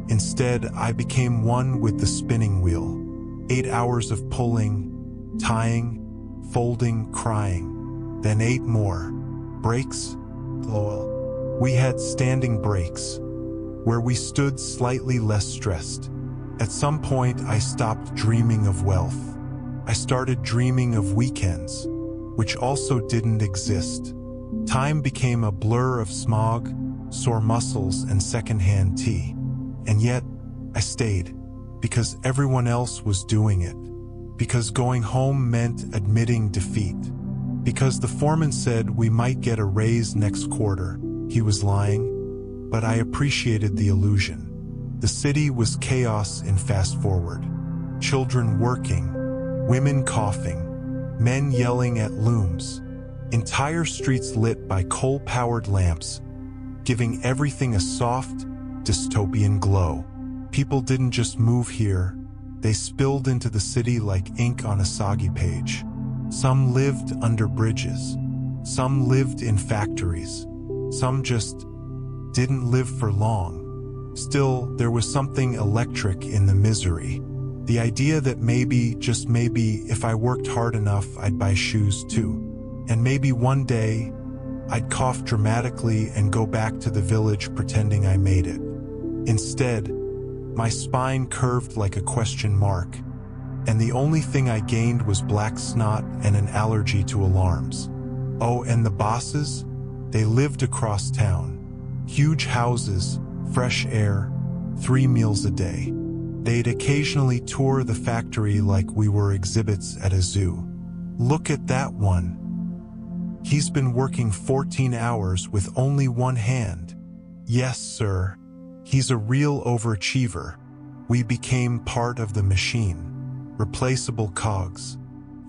Instead, I became one with the spinning wheel. 8 hours of pulling, tying, folding, crying. Then 8 more. Breaks? Lol. We had standing breaks, where we stood slightly less stressed. At some point, I stopped dreaming of wealth. I started dreaming of weekends, which also didn't exist. Time became a blur of smog, sore muscles, and secondhand tea. And yet, I stayed, because everyone else was doing it. Because going home meant admitting defeat. Because the foreman said we might get a raise next quarter. He was lying, but I appreciated the illusion. The city was chaos in fast forward. Children working, women coughing, men yelling at looms. Entire streets lit by coal-powered lamps, giving everything a soft, dystopian glow. People didn't just move here, they spilled into the city like ink on a soggy page. Some lived under bridges, some lived in factories, some just didn't live for long. Still, there was something electric in the misery. The idea that maybe, just maybe, if I worked hard enough, I'd buy shoes too. And maybe one day, I'd cough dramatically and go back to the village pretending I made it. Instead, my spine curved like a question mark, and the only thing I gained was black snot and an allergy to alarms. Oh, and the bosses? They lived across town. Huge houses, fresh air, 3 meals a day. They'd occasionally tour the factory like we were exhibits at a zoo. Look at that one. He's been working 14 hours with only one hand. Yes, sir. He's a real overachiever. We became part of the machine. Replaceable cogs.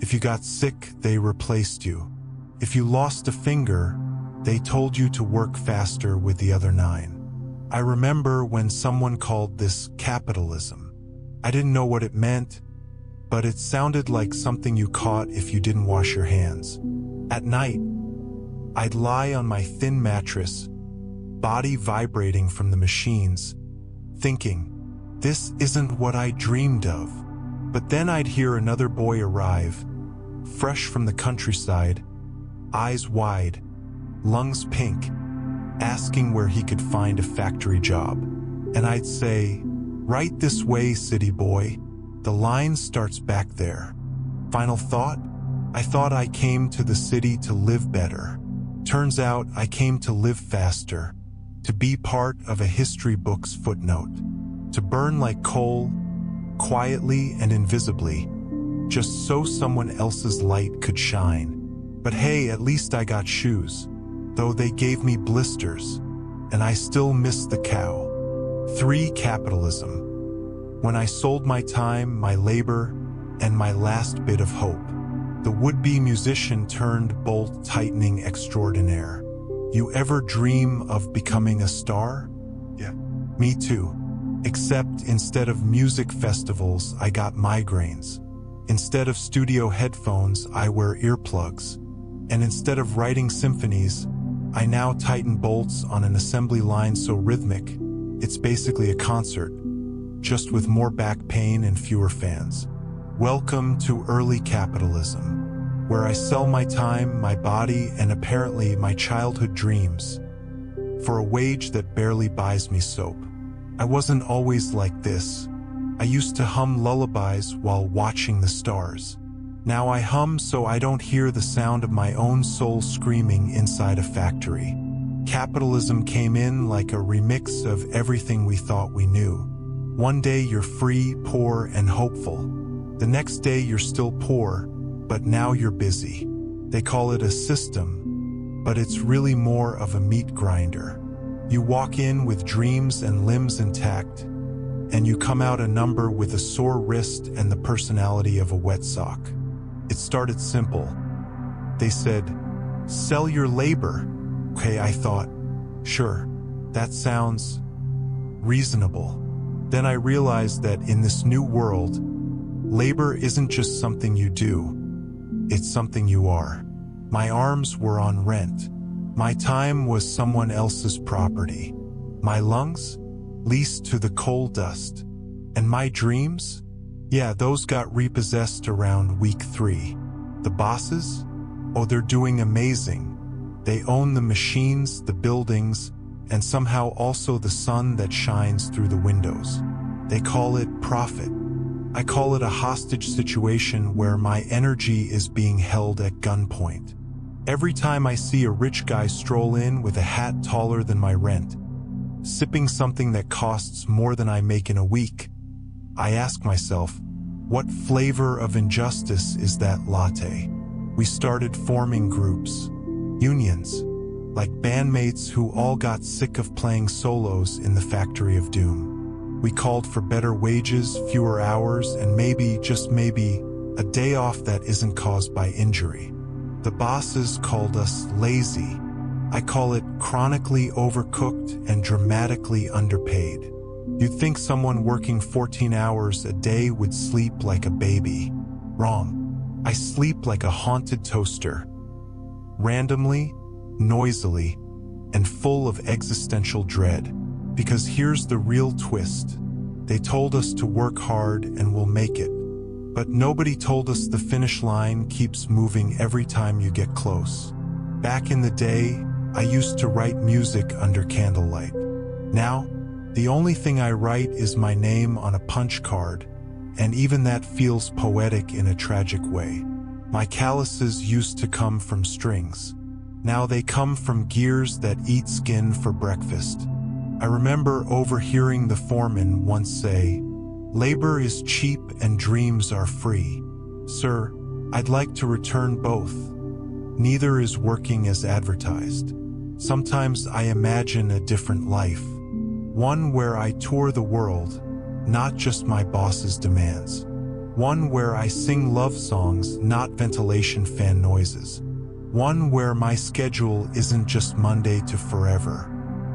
If you got sick, they replaced you. If you lost a finger, they told you to work faster with the other 9. I remember when someone called this capitalism. I didn't know what it meant, but it sounded like something you caught if you didn't wash your hands. At night, I'd lie on my thin mattress, body vibrating from the machines, thinking, this isn't what I dreamed of. But then I'd hear another boy arrive, fresh from the countryside, eyes wide, lungs pink, asking where he could find a factory job. And I'd say, right this way, city boy. The The line starts back there. Final thought? I thought I came to the city to live better. Turns out I came to live faster, to be part of a history book's footnote, to burn like coal, quietly and invisibly, just so someone else's light could shine. But hey, at least I got shoes, though they gave me blisters, and I still miss the cow. 3. Capitalism. When I sold my time, my labor, and my last bit of hope, the would-be musician turned bolt-tightening extraordinaire. You ever dream of becoming a star? Yeah. Me too. Except instead of music festivals, I got migraines. Instead of studio headphones, I wear earplugs. And instead of writing symphonies, I now tighten bolts on an assembly line so rhythmic, it's basically a concert, just with more back pain and fewer fans. Welcome to early capitalism, where I sell my time, my body, and apparently my childhood dreams, for a wage that barely buys me soap. I wasn't always like this. I used to hum lullabies while watching the stars. Now I hum so I don't hear the sound of my own soul screaming inside a factory. Capitalism came in like a remix of everything we thought we knew. One day you're free, poor, and hopeful. The next day you're still poor, but now you're busy. They call it a system, but it's really more of a meat grinder. You walk in with dreams and limbs intact, and you come out a number with a sore wrist and the personality of a wet sock. It started simple. They said, "Sell your labor." Okay, I thought, sure, that sounds reasonable. Then I realized that in this new world, labor isn't just something you do, it's something you are. My arms were on rent. My time was someone else's property. My lungs, leased to the coal dust. And my dreams? Yeah, those got repossessed around week 3. The bosses? Oh, they're doing amazing. They own the machines, the buildings, and somehow also the sun that shines through the windows. They call it profit. I call it a hostage situation where my energy is being held at gunpoint. Every time I see a rich guy stroll in with a hat taller than my rent, sipping something that costs more than I make in a week, I ask myself, what flavor of injustice is that latte? We started forming groups, unions, like bandmates who all got sick of playing solos in the factory of doom. We called for better wages, fewer hours, and maybe, just maybe, a day off that isn't caused by injury. The bosses called us lazy. I call it chronically overcooked and dramatically underpaid. You'd think someone working 14 hours a day would sleep like a baby. Wrong. I sleep like a haunted toaster. Randomly, noisily, and full of existential dread. Because here's the real twist. They told us to work hard and we'll make it. But nobody told us the finish line keeps moving every time you get close. Back in the day, I used to write music under candlelight. Now, the only thing I write is my name on a punch card, and even that feels poetic in a tragic way. My calluses used to come from strings. Now they come from gears that eat skin for breakfast. I remember overhearing the foreman once say, "Labor is cheap and dreams are free." Sir, I'd like to return both. Neither is working as advertised. Sometimes I imagine a different life. One where I tour the world, not just my boss's demands. One where I sing love songs, not ventilation fan noises. One where my schedule isn't just Monday to forever.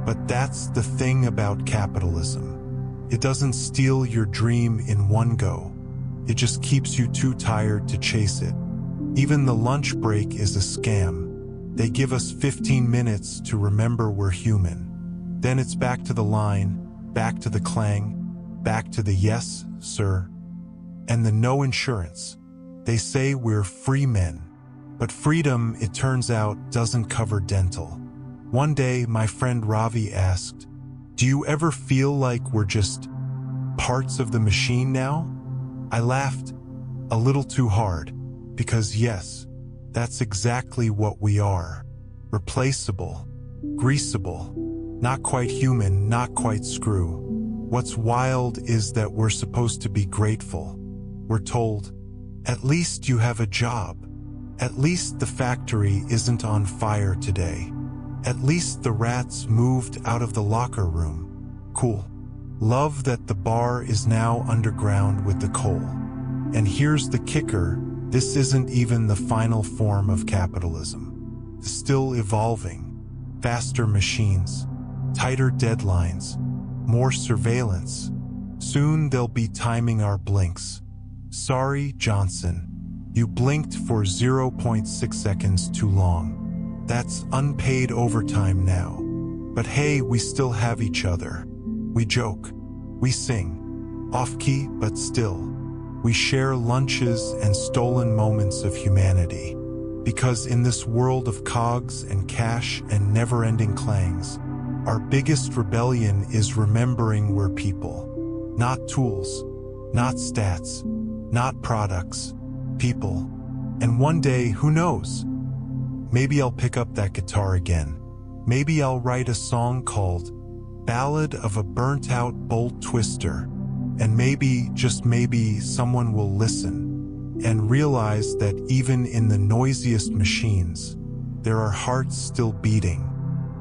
But that's the thing about capitalism. It doesn't steal your dream in one go. It just keeps you too tired to chase it. Even the lunch break is a scam. They give us 15 minutes to remember we're human. Then it's back to the line, back to the clang, back to the yes, sir, and the no insurance. They say we're free men. But freedom, it turns out, doesn't cover dental. One day, my friend Ravi asked, "Do you ever feel like we're just parts of the machine now?" I laughed a little too hard, because yes, that's exactly what we are. Replaceable, greasable, not quite human, not quite screw. What's wild is that we're supposed to be grateful. We're told, at least you have a job. At least the factory isn't on fire today. At least the rats moved out of the locker room. Cool. Love that the bar is now underground with the coal. And here's the kicker, this isn't even the final form of capitalism. Still evolving. Faster machines, tighter deadlines, more surveillance. Soon they'll be timing our blinks. Sorry, Johnson. You blinked for 0.6 seconds too long. That's unpaid overtime now. But hey, we still have each other. We joke. We sing. Off-key, but still. We share lunches and stolen moments of humanity. Because in this world of cogs and cash and never-ending clangs, our biggest rebellion is remembering we're people. Not tools, not stats, not products, people. And one day, who knows? Maybe I'll pick up that guitar again. Maybe I'll write a song called Ballad of a Burnt-Out Bolt Twister. And maybe, just maybe, someone will listen and realize that even in the noisiest machines, there are hearts still beating,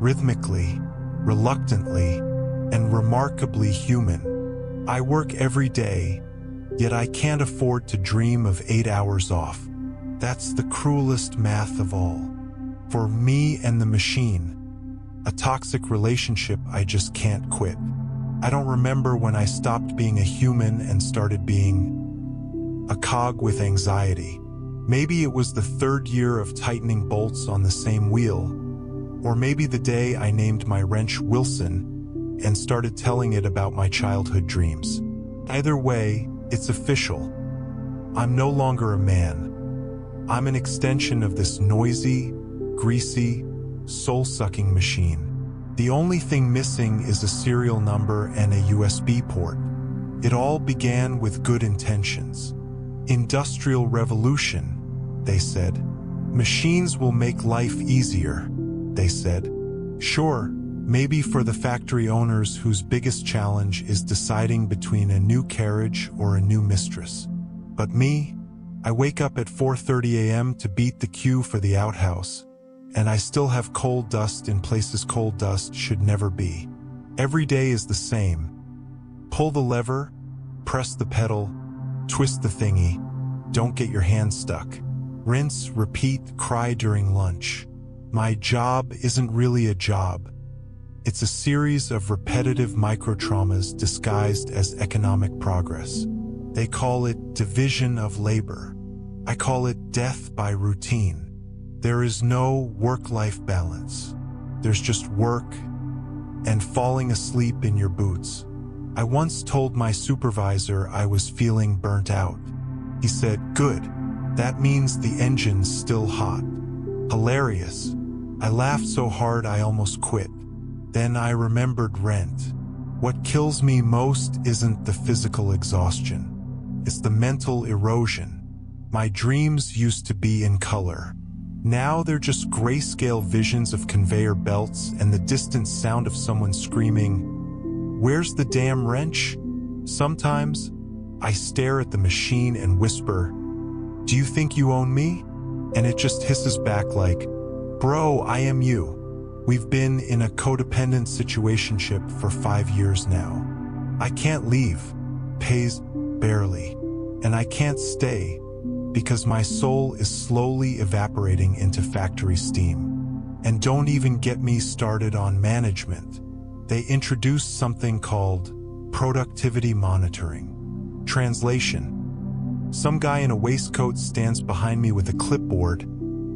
rhythmically, reluctantly, and remarkably human. I work every day, yet I can't afford to dream of 8 hours off. That's the cruelest math of all. For me and the machine, a toxic relationship I just can't quit. I don't remember when I stopped being a human and started being a cog with anxiety. Maybe it was the 3rd year of tightening bolts on the same wheel, or maybe the day I named my wrench Wilson and started telling it about my childhood dreams. Either way, it's official. I'm no longer a man. I'm an extension of this noisy, greasy, soul-sucking machine. The only thing missing is a serial number and a USB port. It all began with good intentions. Industrial revolution, they said. Machines will make life easier, they said. Sure, maybe for the factory owners whose biggest challenge is deciding between a new carriage or a new mistress. But me, I wake up at 4:30 a.m. to beat the queue for the outhouse, and I still have coal dust in places coal dust should never be. Every day is the same. Pull the lever, press the pedal, twist the thingy, don't get your hand stuck. Rinse, repeat, cry during lunch. My job isn't really a job. It's a series of repetitive micro-traumas disguised as economic progress. They call it division of labor. I call it death by routine. There is no work-life balance. There's just work and falling asleep in your boots. I once told my supervisor I was feeling burnt out. He said, "Good, that means the engine's still hot." Hilarious. I laughed so hard I almost quit. Then I remembered rent. What kills me most isn't the physical exhaustion. It's the mental erosion. My dreams used to be in color. Now they're just grayscale visions of conveyor belts and the distant sound of someone screaming, "Where's the damn wrench?" Sometimes, I stare at the machine and whisper, "Do you think you own me?" And it just hisses back like, "Bro, I am you." We've been in a codependent situationship for 5 years now. I can't leave, pays barely, and I can't stay because my soul is slowly evaporating into factory steam. And don't even get me started on management. They introduced something called productivity monitoring. Translation: some guy in a waistcoat stands behind me with a clipboard,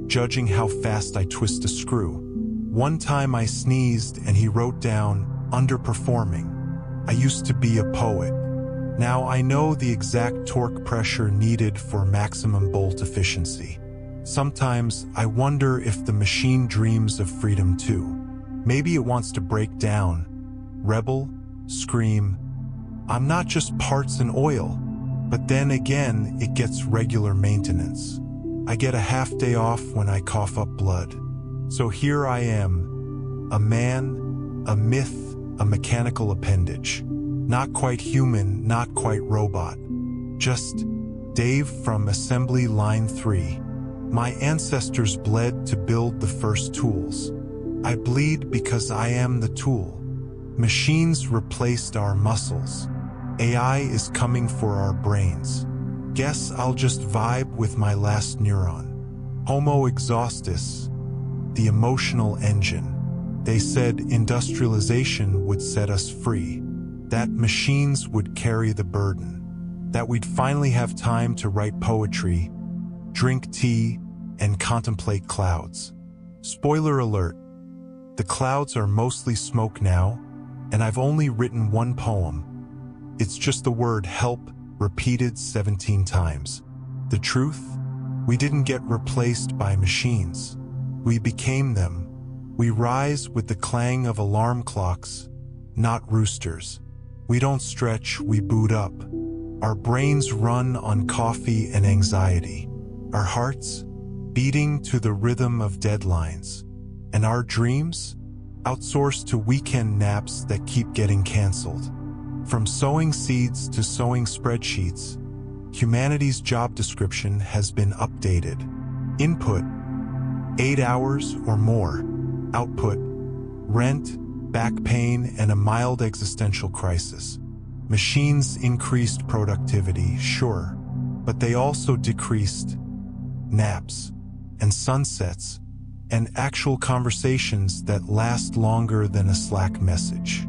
judging how fast I twist a screw. One time I sneezed and he wrote down, "Underperforming." I used to be a poet. Now I know the exact torque pressure needed for maximum bolt efficiency. Sometimes I wonder if the machine dreams of freedom too. Maybe it wants to break down, rebel, scream, "I'm not just parts and oil. But then again, it gets regular maintenance. I get a half day off when I cough up blood. So here I am, a man, a myth, a mechanical appendage. Not quite human, not quite robot. Just Dave from Assembly Line 3. My ancestors bled to build the first tools. I bleed because I am the tool. Machines replaced our muscles. AI is coming for our brains. Guess I'll just vibe with my last neuron. Homo exhaustus, the emotional engine. They said industrialization would set us free, that machines would carry the burden, that we'd finally have time to write poetry, drink tea, and contemplate clouds. Spoiler alert, the clouds are mostly smoke now, and I've only written one poem. It's just the word help repeated 17 times. The truth? We didn't get replaced by machines. We became them. We rise with the clang of alarm clocks, not roosters. We don't stretch, we boot up. Our brains run on coffee and anxiety. Our hearts beating to the rhythm of deadlines. And our dreams outsourced to weekend naps that keep getting canceled. From sowing seeds to sewing spreadsheets, humanity's job description has been updated. Input, 8 hours or more. Output, rent, back pain, and a mild existential crisis. Machines increased productivity, sure, but they also decreased naps and sunsets and actual conversations that last longer than a Slack message.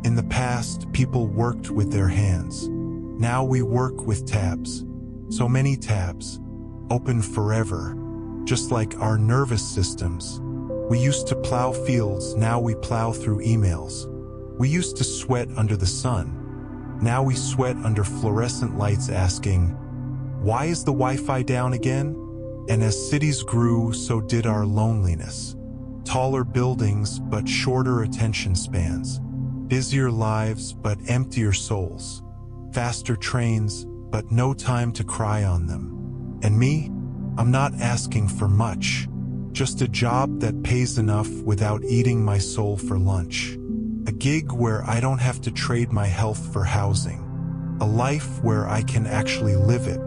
In the past, people worked with their hands. Now we work with tabs. So many tabs, open forever, just like our nervous systems. We used to plow fields, now we plow through emails. We used to sweat under the sun. Now we sweat under fluorescent lights asking, why is the Wi-Fi down again? And as cities grew, so did our loneliness. Taller buildings, but shorter attention spans. Busier lives, but emptier souls. Faster trains, but no time to cry on them. And me? I'm not asking for much. Just a job that pays enough without eating my soul for lunch. A gig where I don't have to trade my health for housing. A life where I can actually live it.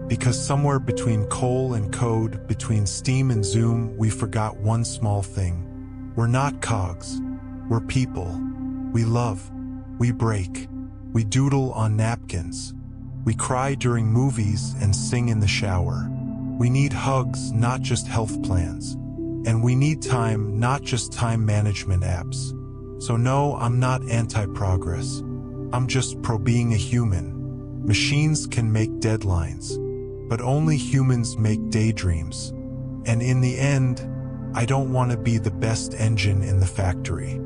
Because somewhere between coal and code, between Steam and Zoom, we forgot one small thing. We're not cogs. We're people. We love, we break, we doodle on napkins, we cry during movies and sing in the shower. We need hugs, not just health plans. And we need time, not just time management apps. So no, I'm not anti-progress. I'm just pro-being a human. Machines can make deadlines, but only humans make daydreams. And in the end, I don't want to be the best engine in the factory.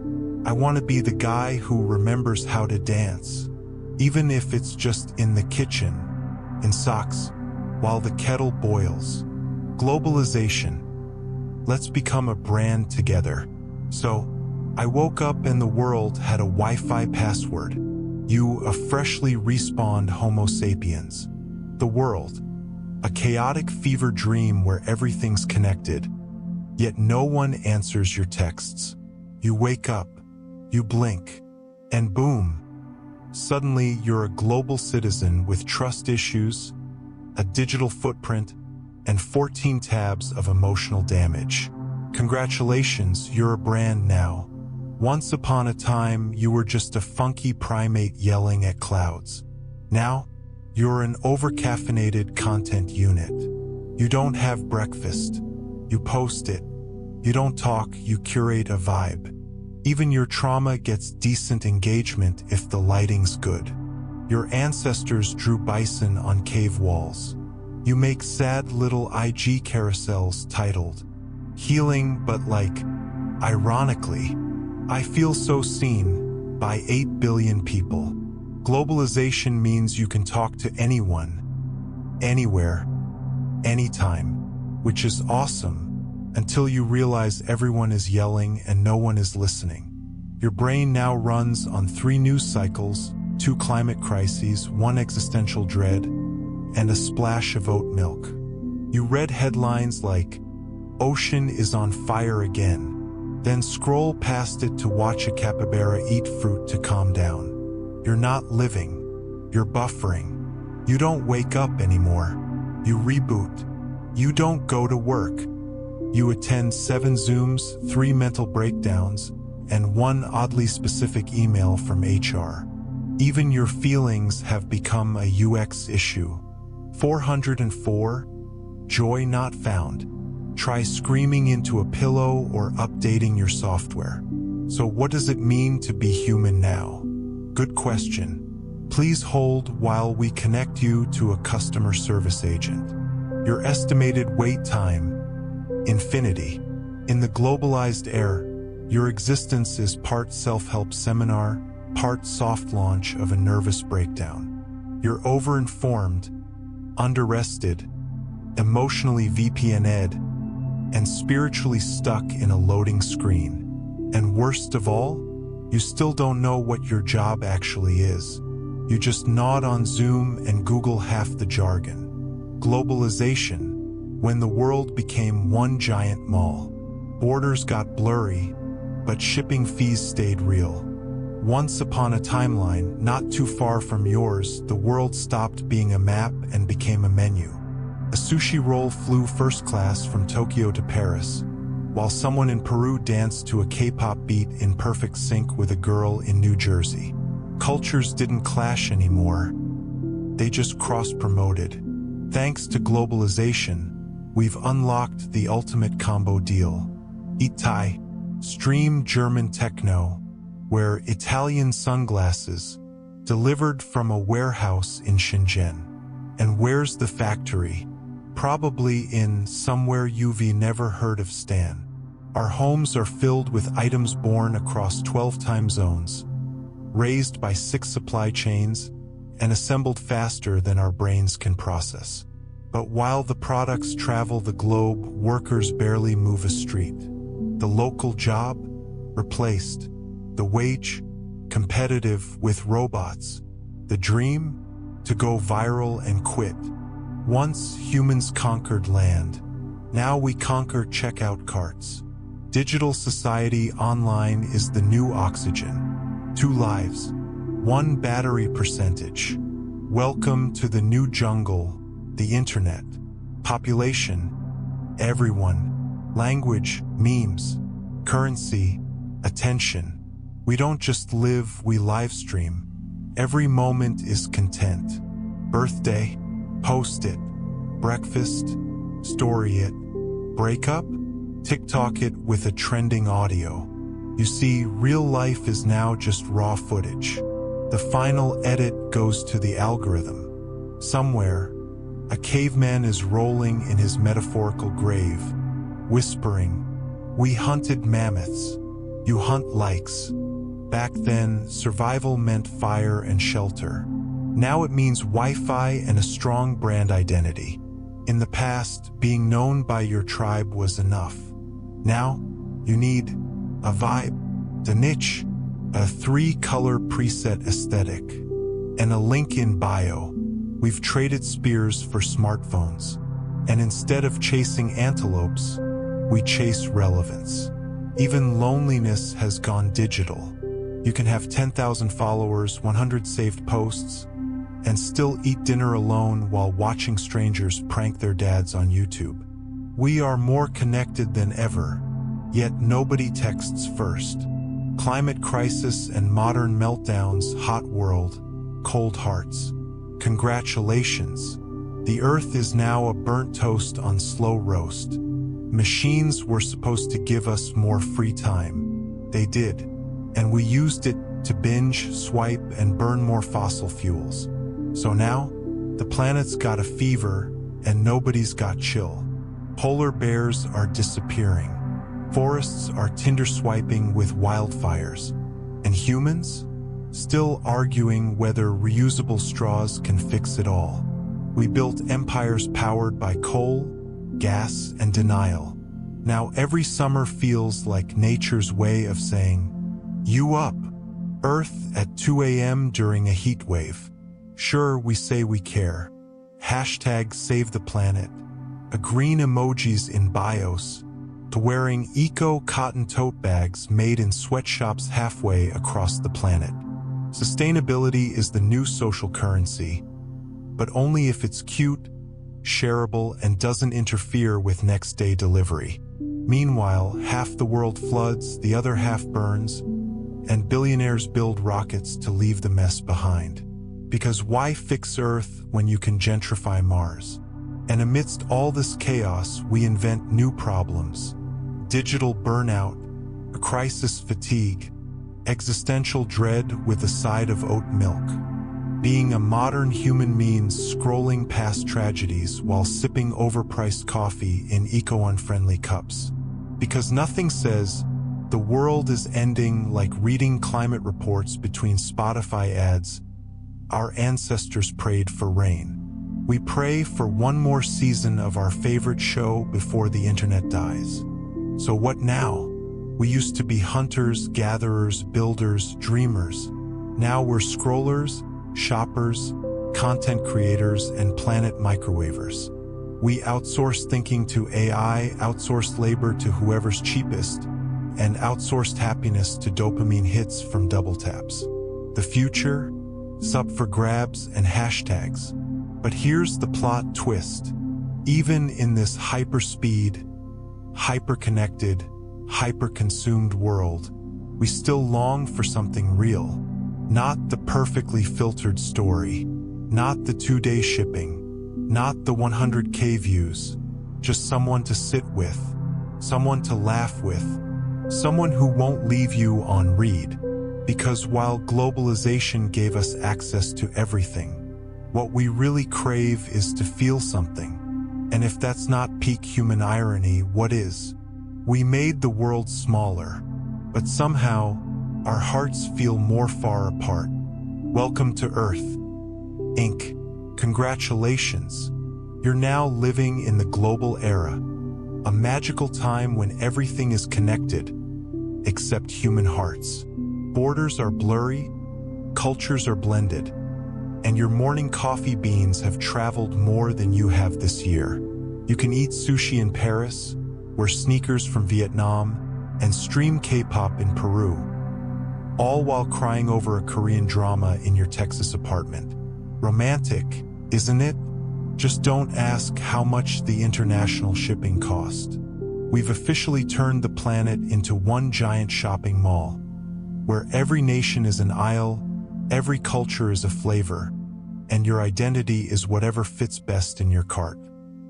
I want to be the guy who remembers how to dance, even if it's just in the kitchen, in socks, while the kettle boils. Globalization. Let's become a brand together. So, I woke up and the world had a Wi-Fi password. You, a freshly respawned Homo sapiens. The world. A chaotic fever dream where everything's connected, yet no one answers your texts. You wake up. You blink, and boom, suddenly you're a global citizen with trust issues, a digital footprint, and 14 tabs of emotional damage. Congratulations, you're a brand now. Once upon a time, you were just a funky primate yelling at clouds. Now, you're an over-caffeinated content unit. You don't have breakfast. You post it. You don't talk, you curate a vibe. Even your trauma gets decent engagement if the lighting's good. Your ancestors drew bison on cave walls. You make sad little IG carousels titled, Healing but like, ironically, I feel so seen, by 8 billion people. Globalization means you can talk to anyone, anywhere, anytime, which is awesome. Until you realize everyone is yelling and no one is listening. Your brain now runs on 3 news cycles, 2 climate crises, 1 existential dread, and a splash of oat milk. You read headlines like, "Ocean is on fire again," then scroll past it to watch a capybara eat fruit to calm down. You're not living, you're buffering. You don't wake up anymore. You reboot. You don't go to work. You attend 7 Zooms, 3 mental breakdowns, and 1 oddly specific email from HR. Even your feelings have become a UX issue. 404, joy not found. Try screaming into a pillow or updating your software. So what does it mean to be human now? Good question. Please hold while we connect you to a customer service agent. Your estimated wait time, infinity. In the globalized era, your existence is part self-help seminar, part soft launch of a nervous breakdown. You're over-informed, under-rested, emotionally VPN'd, and spiritually stuck in a loading screen. And worst of all, you still don't know what your job actually is. You just nod on Zoom and Google half the jargon. Globalization, when the world became one giant mall. Borders got blurry, but shipping fees stayed real. Once upon a timeline, not too far from yours, the world stopped being a map and became a menu. A sushi roll flew first class from Tokyo to Paris, while someone in Peru danced to a K-pop beat in perfect sync with a girl in New Jersey. Cultures didn't clash anymore. They just cross-promoted. Thanks to globalization, we've unlocked the ultimate combo deal. Eat Thai, stream German techno, wear Italian sunglasses, delivered from a warehouse in Shenzhen. And where's the factory? Probably in somewhere you've never heard of, Stan. Our homes are filled with items born across 12 time zones, raised by 6 supply chains, and assembled faster than our brains can process. But while the products travel the globe, workers barely move a street. The local job? Replaced. The wage? Competitive with robots. The dream? To go viral and quit. Once humans conquered land. Now we conquer checkout carts. Digital society online is the new oxygen. 2 lives, 1 battery percentage. Welcome to the new jungle, the internet. Population, everyone. Language, memes. Currency, attention. We don't just live, we live stream. Every moment is content. Birthday, post it. Breakfast, story it. Breakup, TikTok it with a trending audio. You see, real life is now just raw footage. The final edit goes to the algorithm. Somewhere, a caveman is rolling in his metaphorical grave, whispering, "We hunted mammoths. You hunt likes." Back then, survival meant fire and shelter. Now it means Wi-Fi and a strong brand identity. In the past, being known by your tribe was enough. Now, you need a vibe, a niche, a 3-color preset aesthetic, and a link in bio. We've traded spears for smartphones. And instead of chasing antelopes, we chase relevance. Even loneliness has gone digital. You can have 10,000 followers, 100 saved posts, and still eat dinner alone while watching strangers prank their dads on YouTube. We are more connected than ever, yet nobody texts first. Climate crisis and modern meltdowns, hot world, cold hearts. Congratulations. The Earth is now a burnt toast on slow roast. Machines were supposed to give us more free time. They did. And we used it to binge, swipe, and burn more fossil fuels. So now, the planet's got a fever, and nobody's got chill. Polar bears are disappearing. Forests are Tinder swiping with wildfires. And humans? Still arguing whether reusable straws can fix it all. We built empires powered by coal, gas, and denial. Now every summer feels like nature's way of saying, "You up." Earth at 2 a.m. during a heat wave. Sure, we say we care. Hashtag save the planet. A green emojis in bios. To wearing eco-cotton tote bags made in sweatshops halfway across the planet. Sustainability is the new social currency, but only if it's cute, shareable, and doesn't interfere with next-day delivery. Meanwhile, half the world floods, the other half burns, and billionaires build rockets to leave the mess behind. Because why fix Earth when you can gentrify Mars? And amidst all this chaos, we invent new problems. Digital burnout, a crisis fatigue, existential dread with a side of oat milk. Being a modern human means scrolling past tragedies while sipping overpriced coffee in eco-unfriendly cups. Because nothing says, the world is ending like reading climate reports between Spotify ads. Our ancestors prayed for rain. We pray for one more season of our favorite show before the internet dies. So what now? We used to be hunters, gatherers, builders, dreamers. Now we're scrollers, shoppers, content creators, and planet microwavers. We outsource thinking to AI, outsource labor to whoever's cheapest, and outsourced happiness to dopamine hits from double taps. The future? It's up for grabs and hashtags. But here's the plot twist. Even in this hyperspeed, hyper-connected, hyper-consumed world, we still long for something real. Not the perfectly filtered story, not the 2-day shipping, not the 100K views, just someone to sit with, someone to laugh with, someone who won't leave you on read. Because while globalization gave us access to everything, what we really crave is to feel something. And if that's not peak human irony, what is? We made the world smaller, but somehow our hearts feel more far apart. Welcome to Earth, Inc. Congratulations. You're now living in the global era, a magical time when everything is connected, except human hearts. Borders are blurry, cultures are blended, and your morning coffee beans have traveled more than you have this year. You can eat sushi in Paris, wear sneakers from Vietnam, and stream K-pop in Peru, all while crying over a Korean drama in your Texas apartment. Romantic, isn't it? Just don't ask how much the international shipping cost. We've officially turned the planet into one giant shopping mall, where every nation is an aisle, every culture is a flavor, and your identity is whatever fits best in your cart.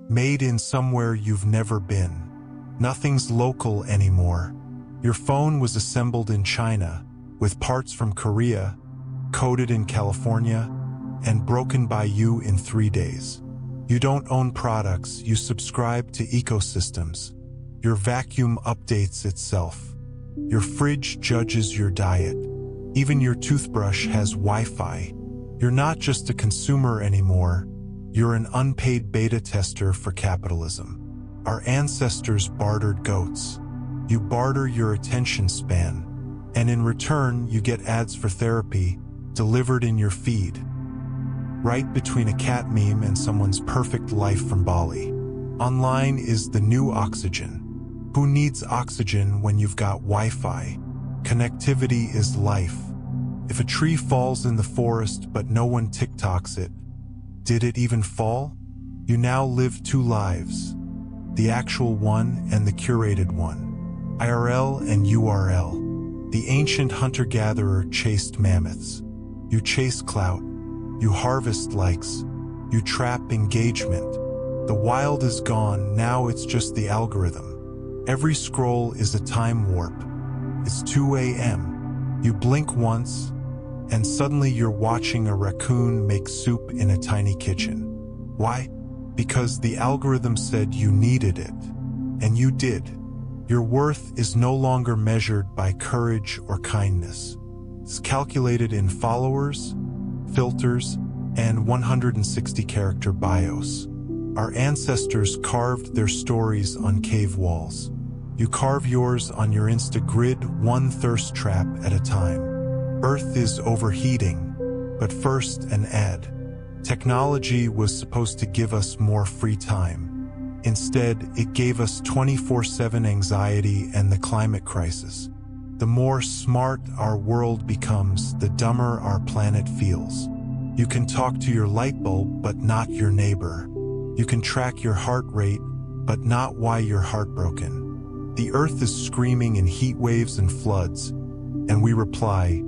Made in somewhere you've never been. Nothing's local anymore. Your phone was assembled in China, with parts from Korea, coded in California, and broken by you in 3 days. You don't own products, you subscribe to ecosystems. Your vacuum updates itself. Your fridge judges your diet. Even your toothbrush has Wi-Fi. You're not just a consumer anymore. You're an unpaid beta tester for capitalism. Our ancestors bartered goats. You barter your attention span, and in return you get ads for therapy delivered in your feed, right between a cat meme and someone's perfect life from Bali. Online is the new oxygen. Who needs oxygen when you've got Wi-Fi? Connectivity is life. If a tree falls in the forest but no one TikToks it, did it even fall? You now live 2 lives. The actual one and the curated one. IRL and URL. The ancient hunter-gatherer chased mammoths. You chase clout. You harvest likes. You trap engagement. The wild is gone, now it's just the algorithm. Every scroll is a time warp. It's 2 a.m. You blink once, and suddenly you're watching a raccoon make soup in a tiny kitchen. Why? Because the algorithm said you needed it. And you did. Your worth is no longer measured by courage or kindness. It's calculated in followers, filters, and 160-character bios. Our ancestors carved their stories on cave walls. You carve yours on your Insta grid, one thirst trap at a time. Earth is overheating, but first an ad. Technology was supposed to give us more free time. Instead, it gave us 24/7 anxiety and the climate crisis. The more smart our world becomes, the dumber our planet feels. You can talk to your light bulb, but not your neighbor. You can track your heart rate, but not why you're heartbroken. The Earth is screaming in heat waves and floods, and we reply,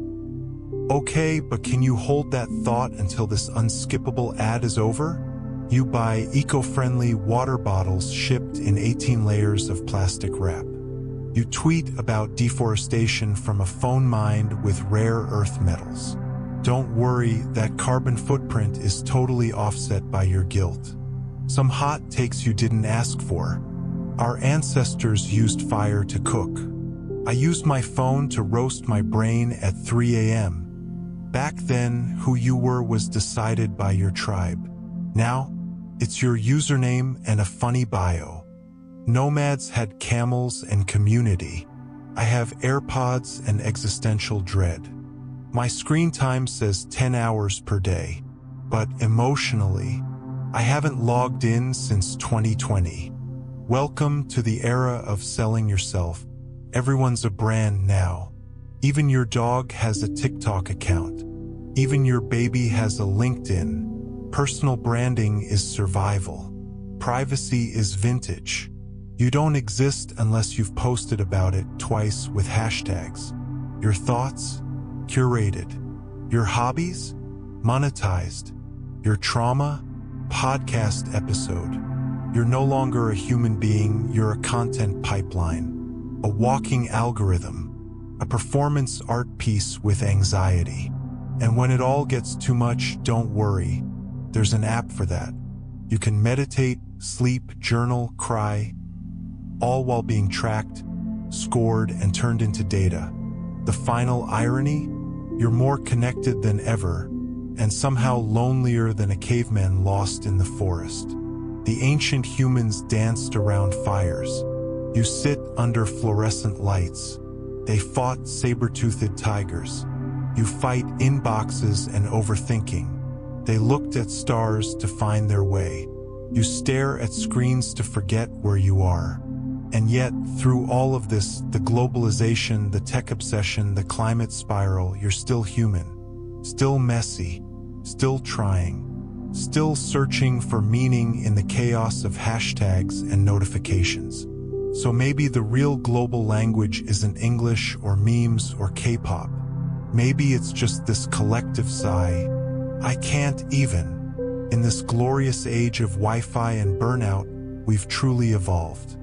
"Okay, but can you hold that thought until this unskippable ad is over?" You buy eco-friendly water bottles shipped in 18 layers of plastic wrap. You tweet about deforestation from a phone mined with rare earth metals. Don't worry, that carbon footprint is totally offset by your guilt. Some hot takes you didn't ask for. Our ancestors used fire to cook. I used my phone to roast my brain at 3 a.m. Back then, who you were was decided by your tribe. Now, it's your username and a funny bio. Nomads had camels and community. I have AirPods and existential dread. My screen time says 10 hours per day, but emotionally, I haven't logged in since 2020. Welcome to the era of selling yourself. Everyone's a brand now. Even your dog has a TikTok account. Even your baby has a LinkedIn. Personal branding is survival. Privacy is vintage. You don't exist unless you've posted about it twice with hashtags. Your thoughts? Curated. Your hobbies? Monetized. Your trauma? Podcast episode. You're no longer a human being, you're a content pipeline. A walking algorithm. A performance art piece with anxiety. And when it all gets too much, don't worry. There's an app for that. You can meditate, sleep, journal, cry, all while being tracked, scored, and turned into data. The final irony? You're more connected than ever, and somehow lonelier than a caveman lost in the forest. The ancient humans danced around fires. You sit under fluorescent lights. They fought saber-toothed tigers. You fight inboxes and overthinking. They looked at stars to find their way. You stare at screens to forget where you are. And yet, through all of this, the globalization, the tech obsession, the climate spiral, you're still human. Still messy. Still trying. Still searching for meaning in the chaos of hashtags and notifications. So maybe the real global language isn't English or memes or K-pop. Maybe it's just this collective sigh. I can't even. In this glorious age of Wi-Fi and burnout, we've truly evolved.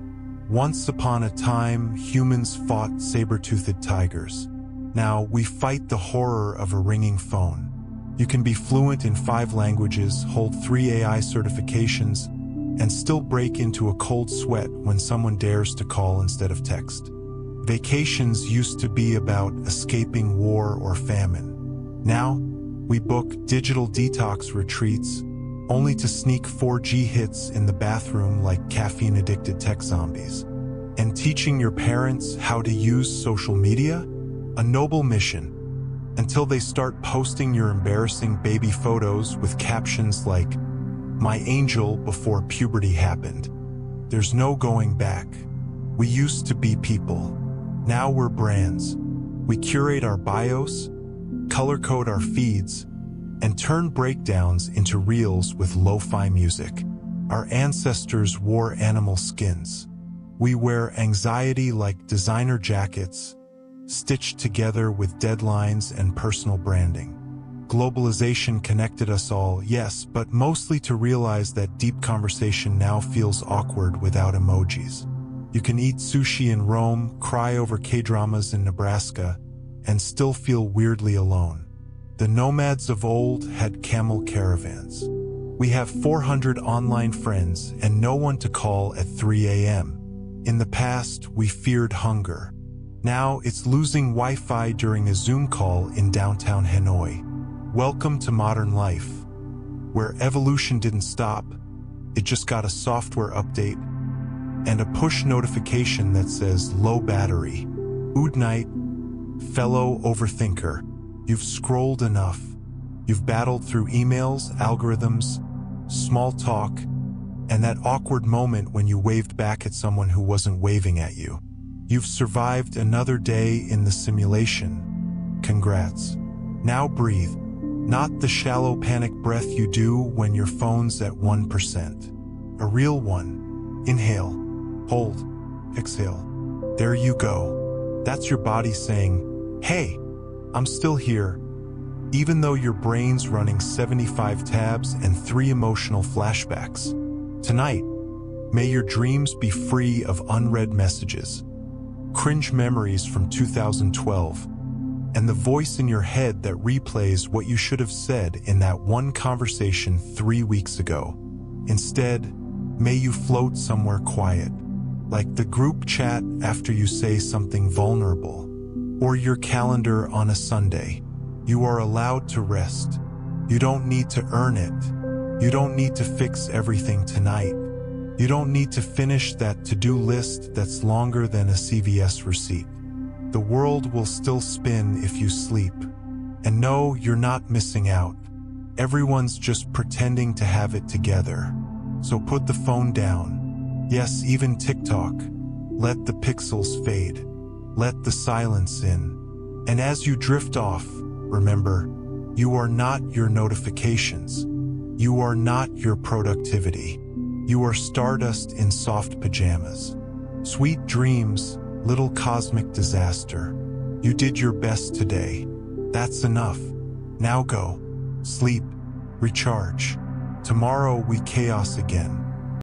Once upon a time, humans fought saber-toothed tigers. Now, we fight the horror of a ringing phone. You can be fluent in 5 languages, hold 3 AI certifications, and still break into a cold sweat when someone dares to call instead of text. Vacations used to be about escaping war or famine. Now, we book digital detox retreats only to sneak 4G hits in the bathroom like caffeine-addicted tech zombies. And teaching your parents how to use social media? A noble mission. Until they start posting your embarrassing baby photos with captions like, "My angel before puberty happened." There's no going back. We used to be people. Now we're brands. We curate our bios, color code our feeds, and turn breakdowns into reels with lo-fi music. Our ancestors wore animal skins. We wear anxiety like designer jackets, stitched together with deadlines and personal branding. Globalization connected us all, yes, but mostly to realize that deep conversation now feels awkward without emojis. You can eat sushi in Rome, cry over K-dramas in Nebraska, and still feel weirdly alone. The nomads of old had camel caravans. We have 400 online friends and no one to call at 3 a.m. In the past, we feared hunger. Now it's losing Wi-Fi during a Zoom call in downtown Hanoi. Welcome to modern life, where evolution didn't stop, it just got a software update and a push notification that says low battery. Good night, fellow overthinker. You've scrolled enough. You've battled through emails, algorithms, small talk, and that awkward moment when you waved back at someone who wasn't waving at you. You've survived another day in the simulation. Congrats. Now breathe. Not the shallow panic breath you do when your phone's at 1%. A real one. Inhale. Hold. Exhale. There you go. That's your body saying, hey, I'm still here. Even though your brain's running 75 tabs and 3 emotional flashbacks. Tonight, may your dreams be free of unread messages, cringe memories from 2012, and the voice in your head that replays what you should have said in that one conversation 3 weeks ago. Instead, may you float somewhere quiet, like the group chat after you say something vulnerable, or your calendar on a Sunday. You are allowed to rest. You don't need to earn it. You don't need to fix everything tonight. You don't need to finish that to-do list that's longer than a CVS receipt. The world will still spin if you sleep. And no, you're not missing out. Everyone's just pretending to have it together. So put the phone down. Yes, even TikTok. Let the pixels fade. Let the silence in. And as you drift off, remember, you are not your notifications. You are not your productivity. You are stardust in soft pajamas. Sweet dreams, little cosmic disaster. You did your best today. That's enough. Now go. Sleep. Recharge. Tomorrow we chaos again.